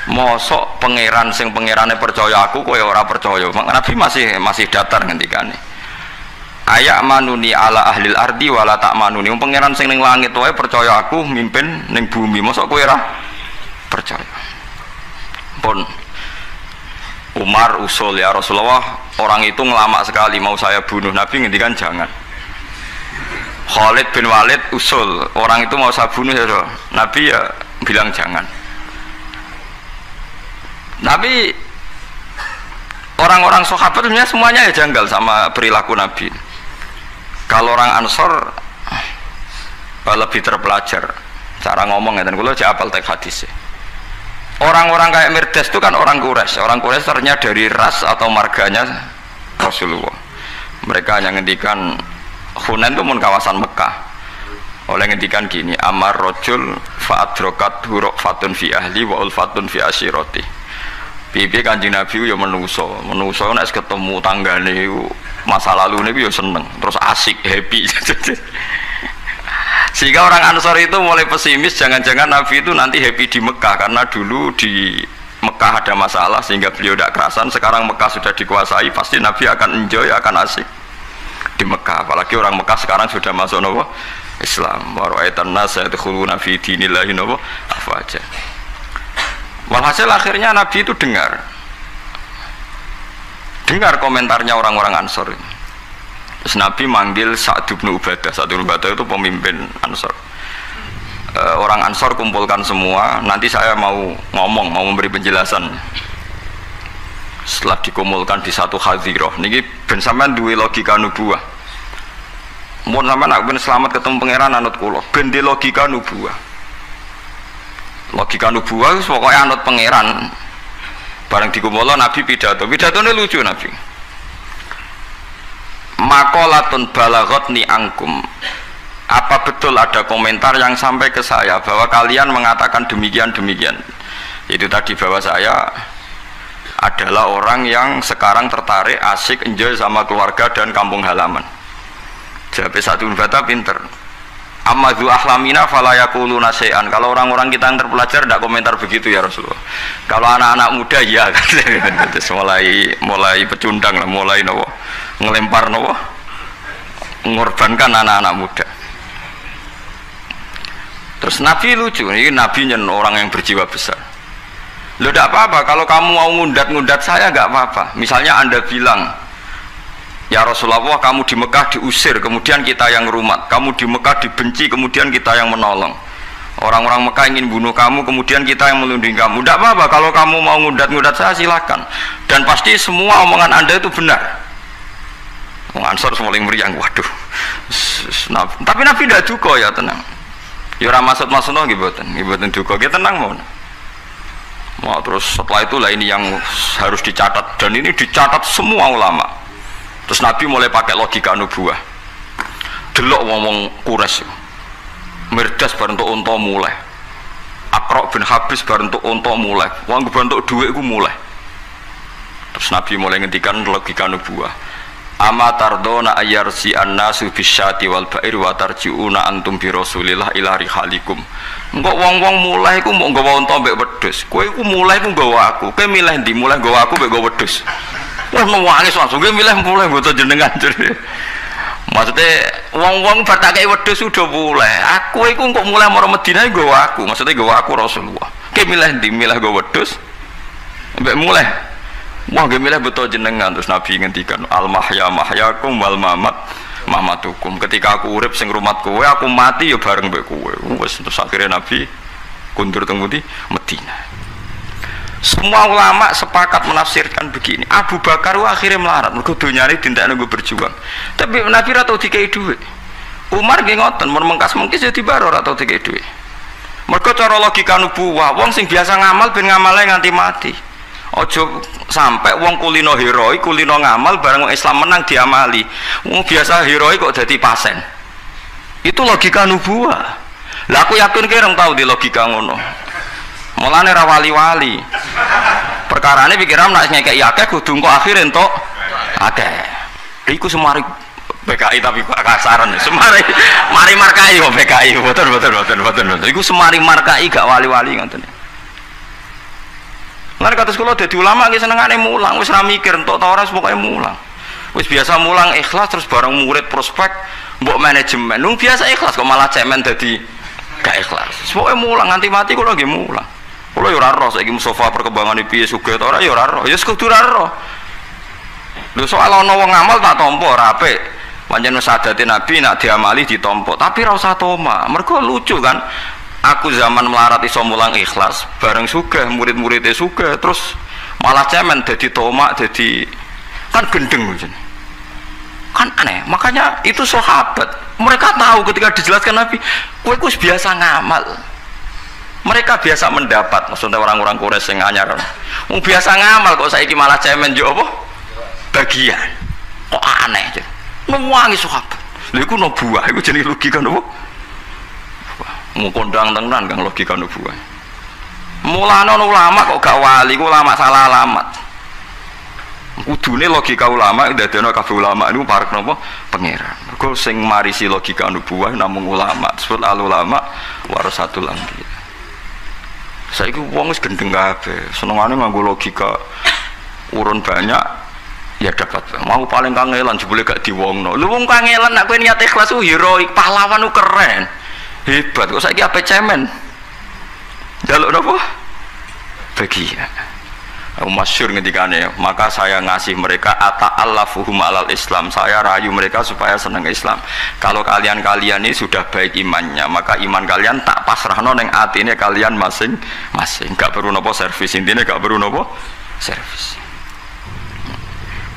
Mosok pangeran sing pangerane percaya aku kowe ora percaya. Nabi masih datar ngendikane. Ayak manuni ala ahlil ardi wala tak manuni. Wong pangeran sing ning langit wae percaya aku mimpin ning bumi. Mosok kowe ora percaya. Pun Umar usul ya Rasulullah, orang itu ngelamak sekali mau saya bunuh. Nabi ngendikan jangan. Khalid bin Walid usul, orang itu mau saya bunuh ya Nabi ya bilang jangan. Nabi orang-orang sahabatnya semuanya ya janggal sama perilaku Nabi. Kalau orang Ansor lebih terpelajar cara ngomong ya, dan kalau saya apal teks hadis. Orang-orang kayak Mirdas itu kan orang Quraisy. Orang Quraisy ternyata dari ras atau marganya Rasulullah. Mereka hanya ngendikan Hunain itu pun kawasan Mekah. Oleh ngendikan gini, amar rojul fa'adrokat huruk fatun fi ahli wa ulfatun fi asyiroti. Pipi Kanjeng Nabi ya menuso nek ketemu tanggane masa lalu niku ya seneng, terus asik, happy. Sehingga orang Ansor itu mulai pesimis, jangan-jangan Nabi itu nanti happy di Mekah, karena dulu di Mekah ada masalah sehingga beliau tidak kerasan. Sekarang Mekah sudah dikuasai, pasti Nabi akan enjoy, akan asik di Mekah. Apalagi orang Mekah sekarang sudah masuk nopo Islam. Wa ra'aitan nas yadkhuluna fi dinillahi nopo afwaja. Walhasil akhirnya Nabi itu dengar komentarnya orang-orang Ansor. Terus Nabi manggil Sa'd bin Ubadah. Sa'd bin Ubadah itu pemimpin Ansor. Orang Ansor kumpulkan semua. Nanti saya mau memberi penjelasan. Setelah dikumpulkan di satu hadzirah, niki ben sampean duwe logika nubuwah. Mun sampean nak ben selamat ketemu pangeran anut kula, ben di logika nubuwah. Logika nubuwah wis pokoke anut pangeran. Bareng dikumpulno Nabi pidato. Pidatone lucu Nabi. Maqalatun balaghatni angkum. Apa betul ada komentar yang sampai ke saya bahwa kalian mengatakan demikian? Itu tadi bahwa saya adalah orang yang sekarang tertarik, asik, enjoy sama keluarga dan kampung halaman. Jawab satu bata pinter. Amadzu ahlamina fala yaquluna syai'an. Kalau orang-orang kita yang terpelajar tidak komentar begitu ya Rasulullah. Kalau anak-anak muda ya kan. Terus mulai pecundang lah, mulai nopo ngelempar nopo mengorbankan anak-anak muda. Terus Nabi lucu, ini Nabi nyen orang yang berjiwa besar. Loh tidak apa-apa, kalau kamu mau ngundat saya nggak apa-apa. Misalnya Anda bilang, ya Rasulullah kamu di Mekah diusir, kemudian kita yang rumat. Kamu di Mekah dibenci, kemudian kita yang menolong. Orang-orang Mekah ingin bunuh kamu, kemudian kita yang melindungi kamu. Tidak apa-apa, kalau kamu mau ngundat saya silakan. Dan pasti semua omongan Anda itu benar. Ansor semua yang meriang, waduh. Tapi Nabi tidak duka ya, tenang. Ya ora maksud no ngiboten duka, ya tenang mau. Mau terus setelah itulah ini yang harus dicatat, dan ini dicatat semua ulama. Terus Nabi mulai pakai logika nubuwah. Delok ngomong Quraisy. Mirdas bar entuk unta mulai. Aqra bin Habis bar entuk unta mulai. Wong bentuk dhuwit iku mulai. Terus Nabi mulai ngendikan logika nubuwah. Ama tardona ayarsi annasu bisyati wal ba'ir wa tarji'una antum bi Rasulillah ila rihalikum. Engko wong-wong mulai iku mbok nggawa unta mbek wedhus. Kowe iku mulai iku nggawa aku. Kowe milih ndi mulai nggawa aku mbek nggawa wedhus. Wah nangis langsung kowe milih mulai mboten jenengan. Maksudnya wong-wong bar tak kei wedhus udah mulai. Aku iku kok mulai marang Madinah nggawa aku. Maksudnya nggawa aku Rasulullah. Kowe milih ndi milih nggawa wedhus mbek mulai. Wah gemilah betul jenengan. Terus Nabi ngendikan al mahya mahyakum wal mamat mamatukum. Ketika aku urip sing rumat kowe, aku mati ya bareng mbek kowe. Wes terus akhirnya Nabi kundur teng pundi Madinah. Semua ulama sepakat menafsirkan begini. Abu Bakar akhirnya melarat mergo donyane dintekno nggo berjuang. Tapi Nabi ra tau dikai dhuwit. Umar nggih ngoten, mun mengkas-mengkis ya dibaro ra tau dikai dhuwit. Mergo cara logika nubuwah, wong sing biasa ngamal ben ngamale nganti mati. Ojo sampai wong kulino heroik, kulino ngamal bareng Islam menang diamali. Wong biasa heroik kok jadi pasen. Itu logika nubuwah. Lah aku yakin kira tahu di logika ngono. Mulane ra wali-wali. Perkarane pikiran nek ngekeki akeh kudu engko akhir entuk akeh. Iku semari PKI tapi kasaran. Semari markai kok PKI. Betul. Iku semari markai gak wali-wali ngoten. Lan kados kula dadi ulama ki senengane mulang, wis ra mikir entuk ta ora pokoke mulang. Wis biasa mulang ikhlas terus bareng murid prospek mbok manajemen. Nung biasa ikhlas kok malah cemen dadi gak ikhlas. Pokoke mulang nganti mati kula nggih mulang. Kula yo ora roh saiki Mustofa perkembangane piye sugih ta ora yo ora roh. Ya kudu ora roh. Lho soal ana wong ngamal tak tampa ora apik. Pancen sadate Nabi nak diamali ditampa, tapi ora usah toma. Mergo lucu kan. Aku zaman melarat iso mulang ikhlas, bareng sugih murid-muridé sugih terus malah cemen dadi tomak, dadi kan gendeng ngono. Kan aneh. Makanya itu sahabat. Mereka tahu ketika dijelaskan Nabi, kowe wis biasa ngamal. Mereka biasa mendapat, maksudnya orang-orang Quraisy yang anyar. Wong biasa ngamal kok saiki malah cemen yo apa? Bagian. Kok aneh aja. Mewangi sahabat. Lha iku nubuwah, iku jenenge logika napa? Mau kondang tenan kang logika nubuwah. Mulane ulama kok gak wali, ku ulama salah alamat. Kudune logika ulama ndadekno kabeh ulama niku parek napa? Pangeran. Mergo sing marisi logika nubuwah namung ulama. Disebut al ulama warasatul anbiya. Saiki wong wis gendeng kabeh, senengane nganggo logika urun banyak ya dapat. Mau paling kangelan jebule gak diwongno. Lho wong kangelan nek kowe niat ikhlas ku heroik, pahlawan ku keren. Hebat kok saiki ape cemen. Jaluk napa? Bagian. Aku masyhur ngendikane, maka saya ngasih mereka ata'allafuhum alal Islam. Saya rayu mereka supaya seneng Islam. Kalau kalian-kalian ini sudah baik imannya, maka iman kalian tak pasrahno ning atine kalian masing-masing. Gak perlu napa servis, intine gak perlu napa servis.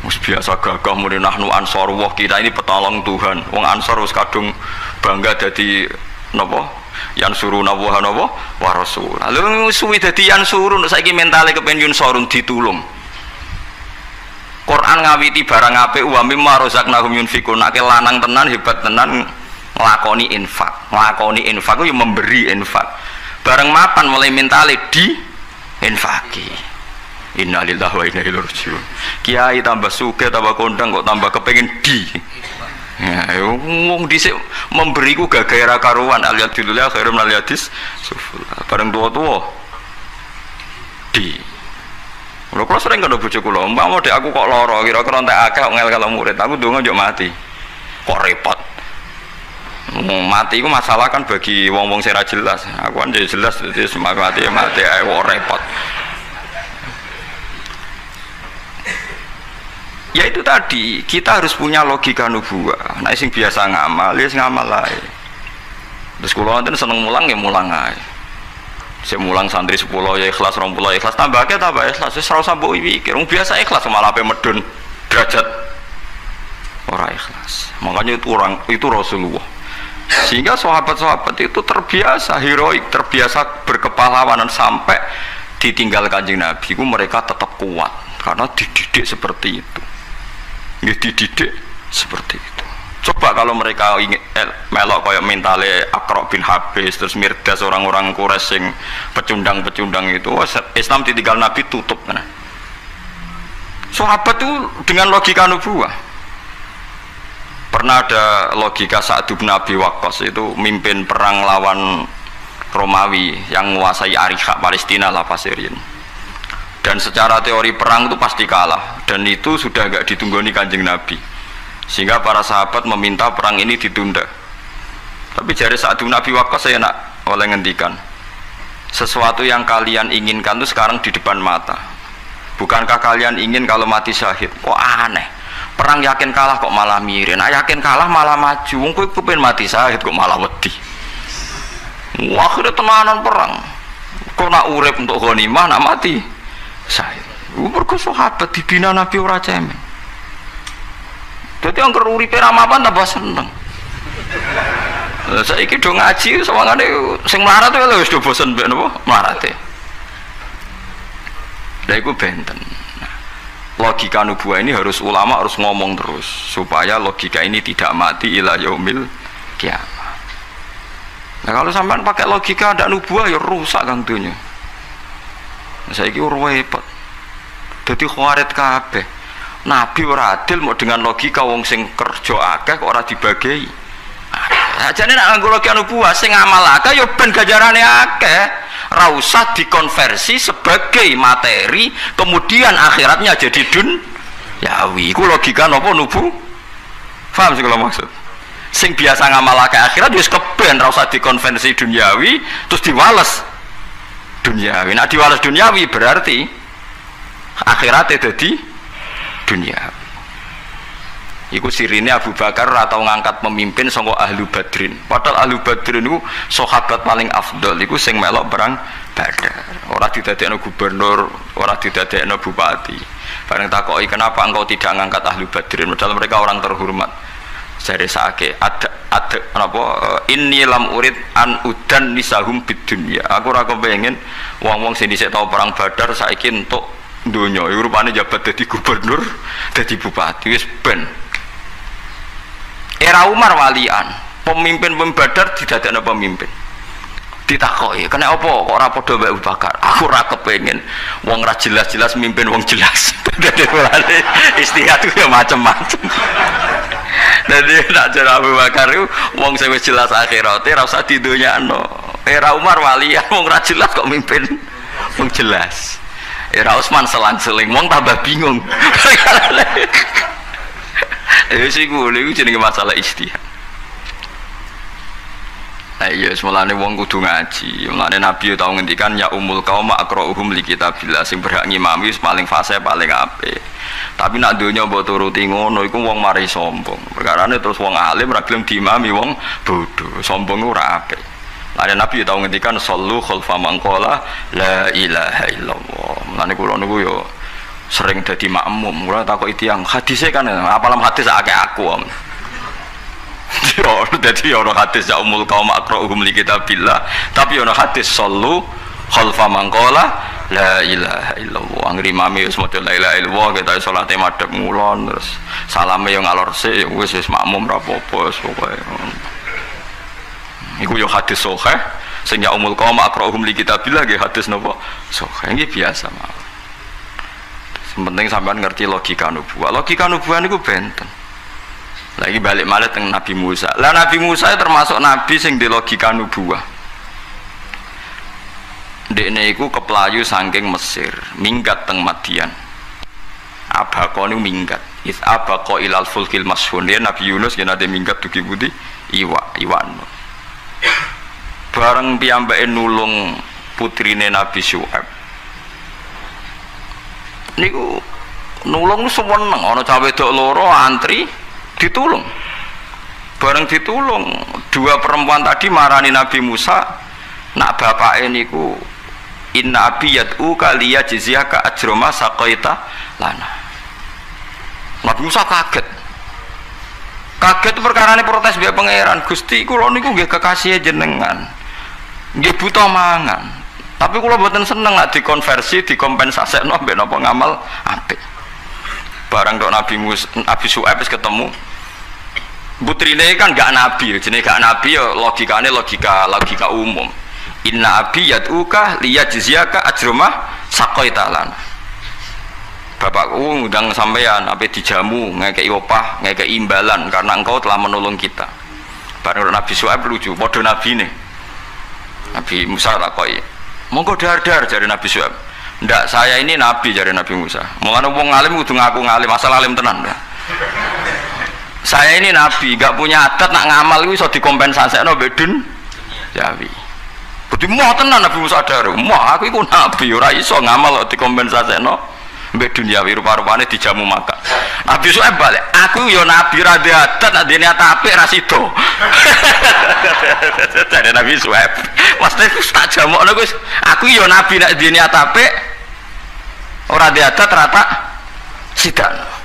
Mus biasa gagah muni nahnu ansor, wah kita ini petolong Tuhan. Wong ansor wis kadung bangga dadi napa? Yang suruh nabuh napa wa rasul. Lalu suwi dadi yang suruh saiki mentale kepen yun sorun ditulung. Quran ngawiti barang apik wa mimma razaqnahum yunfikun. Nek lanang tenan hebat tenan nglakoni infak. Nglakoni infak ku yo memberi infak. Bareng mapan mulai mentale di infaki. Innalillahi wa inna ilaihi rajiun. Kiai tambah sugih tambah kondang kok tambah kepengin di. Ya, wong dhisik memberiku gagaira karuan aliyadillah khairum aliyadis sufula. Bareng tua-tua di. Kula sering karo bojo kula, "Mbak dek aku kok lara, kira-kira entek akeh ngel kalau murid, aku ndonga yo mati." Kok repot. Mati iku masalah kan bagi wong-wong sing ra jelas. Aku kan jelas dadi semangat mati ae kok repot. Ya itu tadi, kita harus punya logika nubuwah. Nah sing biasa ngamal, ya ngamal ae. Terus kula wonten seneng mulang ya mulang ae. Sing mulang santri 10 ya ikhlas, 20 ya ikhlas, tambahke tambah ikhlas. Wis ora usah mbok mikir, wong biasa ikhlas malah ape medun derajat ora ikhlas. Makanya itu Rasulullah. Sehingga sahabat-sahabat itu terbiasa heroik, terbiasa berkepahlawanan sampai ditinggal Kanjeng Nabi ku mereka tetap kuat karena dididik seperti itu. Dididik seperti itu. Coba kalau mereka ingin melok kayak mentale Aqra bin Habis terus Mirdas orang-orang Quraisy sing pecundang-pecundang itu Islam ditinggal Nabi tutup kan. Sahabat itu dengan logika nubuwah. Pernah ada logika Sa'd bin Abi Waqqas itu mimpin perang lawan Romawi yang menguasai Ariha Palestina lah Pasirin. Dan secara teori perang itu pasti kalah dan itu sudah agak ditunggoni Kanjeng Nabi sehingga para sahabat meminta perang ini ditunda. Tapi jari Sa'd bin Abi Waqqas saya nak oleh ngendikan sesuatu yang kalian inginkan itu sekarang di depan mata. Bukankah kalian ingin kalau mati syahid? Kok aneh, perang yakin kalah kok malah mirin, yakin kalah malah maju. Wong kowe kepen mati syahid kok malah wedi. Akhirnya tenanan perang kok nak urip untuk ghanimah nak mati syahid. Mergo sahabat dibina Nabi ora cemen. Dadi angger uripe ra mapan tambah seneng. Saiki do ngaji sawangane sing melarat wis do bosen mbek napa melarate. Lha iku benten. Logika nubuwah ini harus ulama harus ngomong terus supaya logika ini tidak mati ila yaumil kiamah. Nah kalau sampean pakai logika ada nubuwah ya rusak kang dunya. Saiki repot. Dadi khawarit kabeh. Nabi ora adil mau dengan logika wong sing kerja akeh kok ora dibagi. Ajane nek nganggo logika nubuwah sing ngamal akeh ya ben ganjarane akeh. Ora usah dikonversi sebagai materi kemudian akhiratnya jadi duniawi. Iku logika napa nubu? Paham sing kula maksud? Sing biasa ngamal akeh akhirat wis keben ora usah dikonversi duniawi terus diwales duniawi. Nek diwales duniawi berarti akhiratnya jadi dunia. Iku sirine Abu Bakar atau ngangkat pemimpin saka ahlu Badrin. Padahal ahlu Badrin itu sahabat paling afdol. Iku sing melok perang Badar. Ora didadekno gubernur, ora didadekno bupati. Bareng takoki kenapa engkau tidak ngangkat ahlu Badrin? Padahal mereka orang terhormat. Jare sake ada napa inni lam urid an udan nisahum bid dunya. Aku ora kepengin wong-wong sing dhisik tau perang Badar saiki entuk dunia, rupanya jabat jadi gubernur, jadi bupati, wis ben. Era Umar walian, pemimpin Badar tidak ada pemimpin. Ditakoi, kena apa? Kok ora padha mbek Abu Bakar? Aku ora kepengin wong ra jelas-jelas mimpin wong jelas. Dadi istihad itu ya macam-macam. Dadi nak cara Abu Bakar itu wong sing wis jelas akhirate ora usah didonyakno. Era Umar walian wong ra jelas kok mimpin wong jelas. Era Utsman selang-seling, wong tambah bingung. Sih gue jenenge masalah istihad. Nah iya, semulane wong kudu ngaji. Mulane Nabi tau ngendikan ya umul qaum aqra'uhum li kitabillah, sing berhak ngimami paling fase paling apik. Tapi nak donya mbok turuti ngono iku wong mari sombong. Perkarane terus wong alim ora gelem diimami wong bodho. Sombong ora apik. Ada Nabi tahu ngendikan sallu khalfa man qala la ilaha illallah. Mulane kula niku yo sering dadi makmum. Kula takoki tiyang hadise kan apalam hadis akeh aku. Yo dadi ono hadis ya umul qaum aqra'uhum li kitabillah, tapi ono hadis sallu khalfa man qala la ilaha illallah. Anggere imame wis maca la ilaha illallah kita salate madhep ngulon terus salame yo ngalor sik wis makmum ra apa-apa pokoke. Iku yo hadis sahih sing ya umul qaum aqra'uhum li kitabillah nggih hadis napa sahih nggih biasa mawon. Penting sampean ngerti logika nubuwah. Logika nubuwah niku benten. Lagi balik malih teng Nabi Musa. Lah Nabi Musa termasuk nabi sing di logika nubuwah. Dekne iku keplayu saking Mesir, minggat teng Madian. Abaqa niku minggat. Is abaqa ilal fulkil mashhun. Nabi Yunus yen ade minggat dugi budi iwan. Bareng piyambake nulung putrine Nabi Syuaib. Niku nulung seneng ana cah wedok loro antri ditulung. Bareng ditulung, dua perempuan tadi marani Nabi Musa, nak bapake niku inna abiyatu kaliya jizyaka ajroma saqaita lana. Nabi Musa kaget. Kaget perkarane protes mbek pangeran, Gusti kula niku nggih kekasih jenengan. Nggih buta mangan. Tapi kula mboten seneng nek dikonversi, dikompensasekno mbek napa ngamal apik. Barang tok Nabi Syuaib wis ketemu. Putrine kan gak nabi, jenenge gak nabi ya logikane logika umum. Inna abiyatuka liyajziyaka ajroma saqaita lana. Bapakku ngundang sampean ape dijamu, ngekeki opah, ngekeki imbalan karena engkau telah menolong kita. Bareng Nabi Syuaib lucu, padha nabine. Nabi Musa takoki, "Monggo dar-dar," jare Nabi Syuaib. "Ndak, saya ini nabi," jare Nabi Musa. Mulane wong alim kudu ngaku ngalim, asal alim tenan. Saya ini nabi, gak punya adat nak ngamal iku iso dikompensasekno mbek Jawi. Kudu moh tenan Nabi Musa dar. Moh aku iku nabi ora iso ngamal kok dikompensasekno mbek duniawi rupa-rupane dijamu makan. Nabi Syuaib balik, "Aku yo nabi ra duwe adat, nek dene apik ra sida." Jare Nabi Syuaib, "Mesti tak jamukno Gus. Aku yo nabi nek dene apik ora duwe adat ra tak sidakno."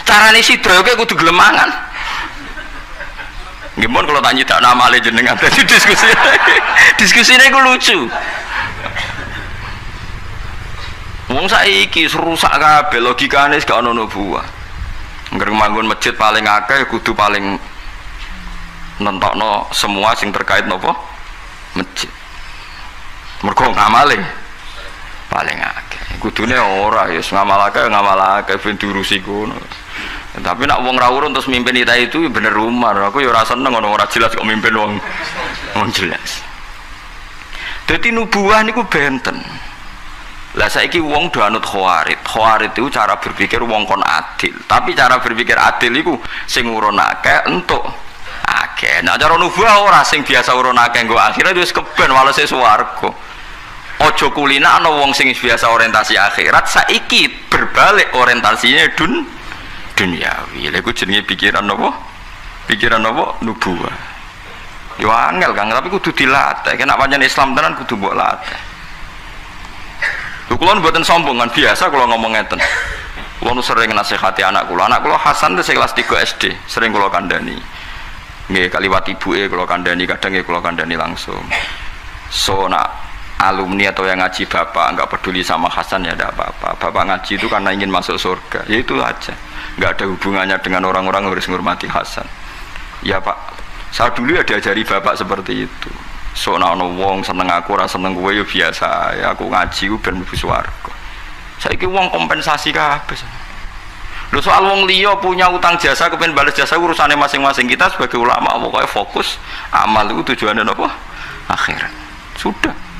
Carane sidra kowe kudu gelem mangan. Nggih mon kula tak nyidak namale jenengan dadi diskusi. Diskusine iku lucu. Wong saiki rusak kabeh logikane gak ono nubuwah. Ngger manggon masjid paling akeh kudu paling nentokno semua sing terkait napa? Masjid. Mergo ngamale paling akeh. Kudune ora ya ngamalake ben diurusi ngono. Tapi nak wong ra urun terus mimpin kita itu bener umar. Aku ya ora seneng ono ora jelas kok mimpin wong jelas. Dadi nubuwah niku benten. Lah saiki wong do anut khawarid. Khawarid itu cara berpikir wong kon adil. Tapi cara berpikir adil iku sing urun akeh entuk akeh. Nah cara nubuwah ora sing biasa urun akeh nggo akhirat wis keben walese swarga. Aja kulina ana wong sing biasa orientasi akhirat saiki berbalik orientasinya duniawi. Lha iku jenenge pikiran apa? Pikiran apa? Nubuwah. Yo angel Kang, tapi kudu dilatih. Nek pancen Islam tenan kudu mbok latih. Lho kula mboten sombong kan biasa kula ngomong ngeten. Kula nu sering nasihati anak kula. Anak kula Hasan itu kelas 3 SD, sering kula kandhani. Nggih kaliwat ibuke kula kandhani, kadang nggih kula kandhani langsung. So nak alumni atau yang ngaji bapak enggak peduli sama Hasan ya tidak apa-apa. Bapak ngaji itu karena ingin masuk surga. Ya itu aja. Enggak ada hubungannya dengan orang-orang harus menghormati Hasan. Ya Pak, saya dulu ya diajari bapak seperti itu. So ana wong seneng aku ora seneng kowe ya biasa ya aku ngaji ku ben mlebu swarga. Saiki wong kompensasi kabeh. Lho soal wong liya punya utang jasa kepen balas jasa urusane masing-masing. Kita sebagai ulama pokoknya fokus amal itu tujuannya apa? Akhirat. Sudah.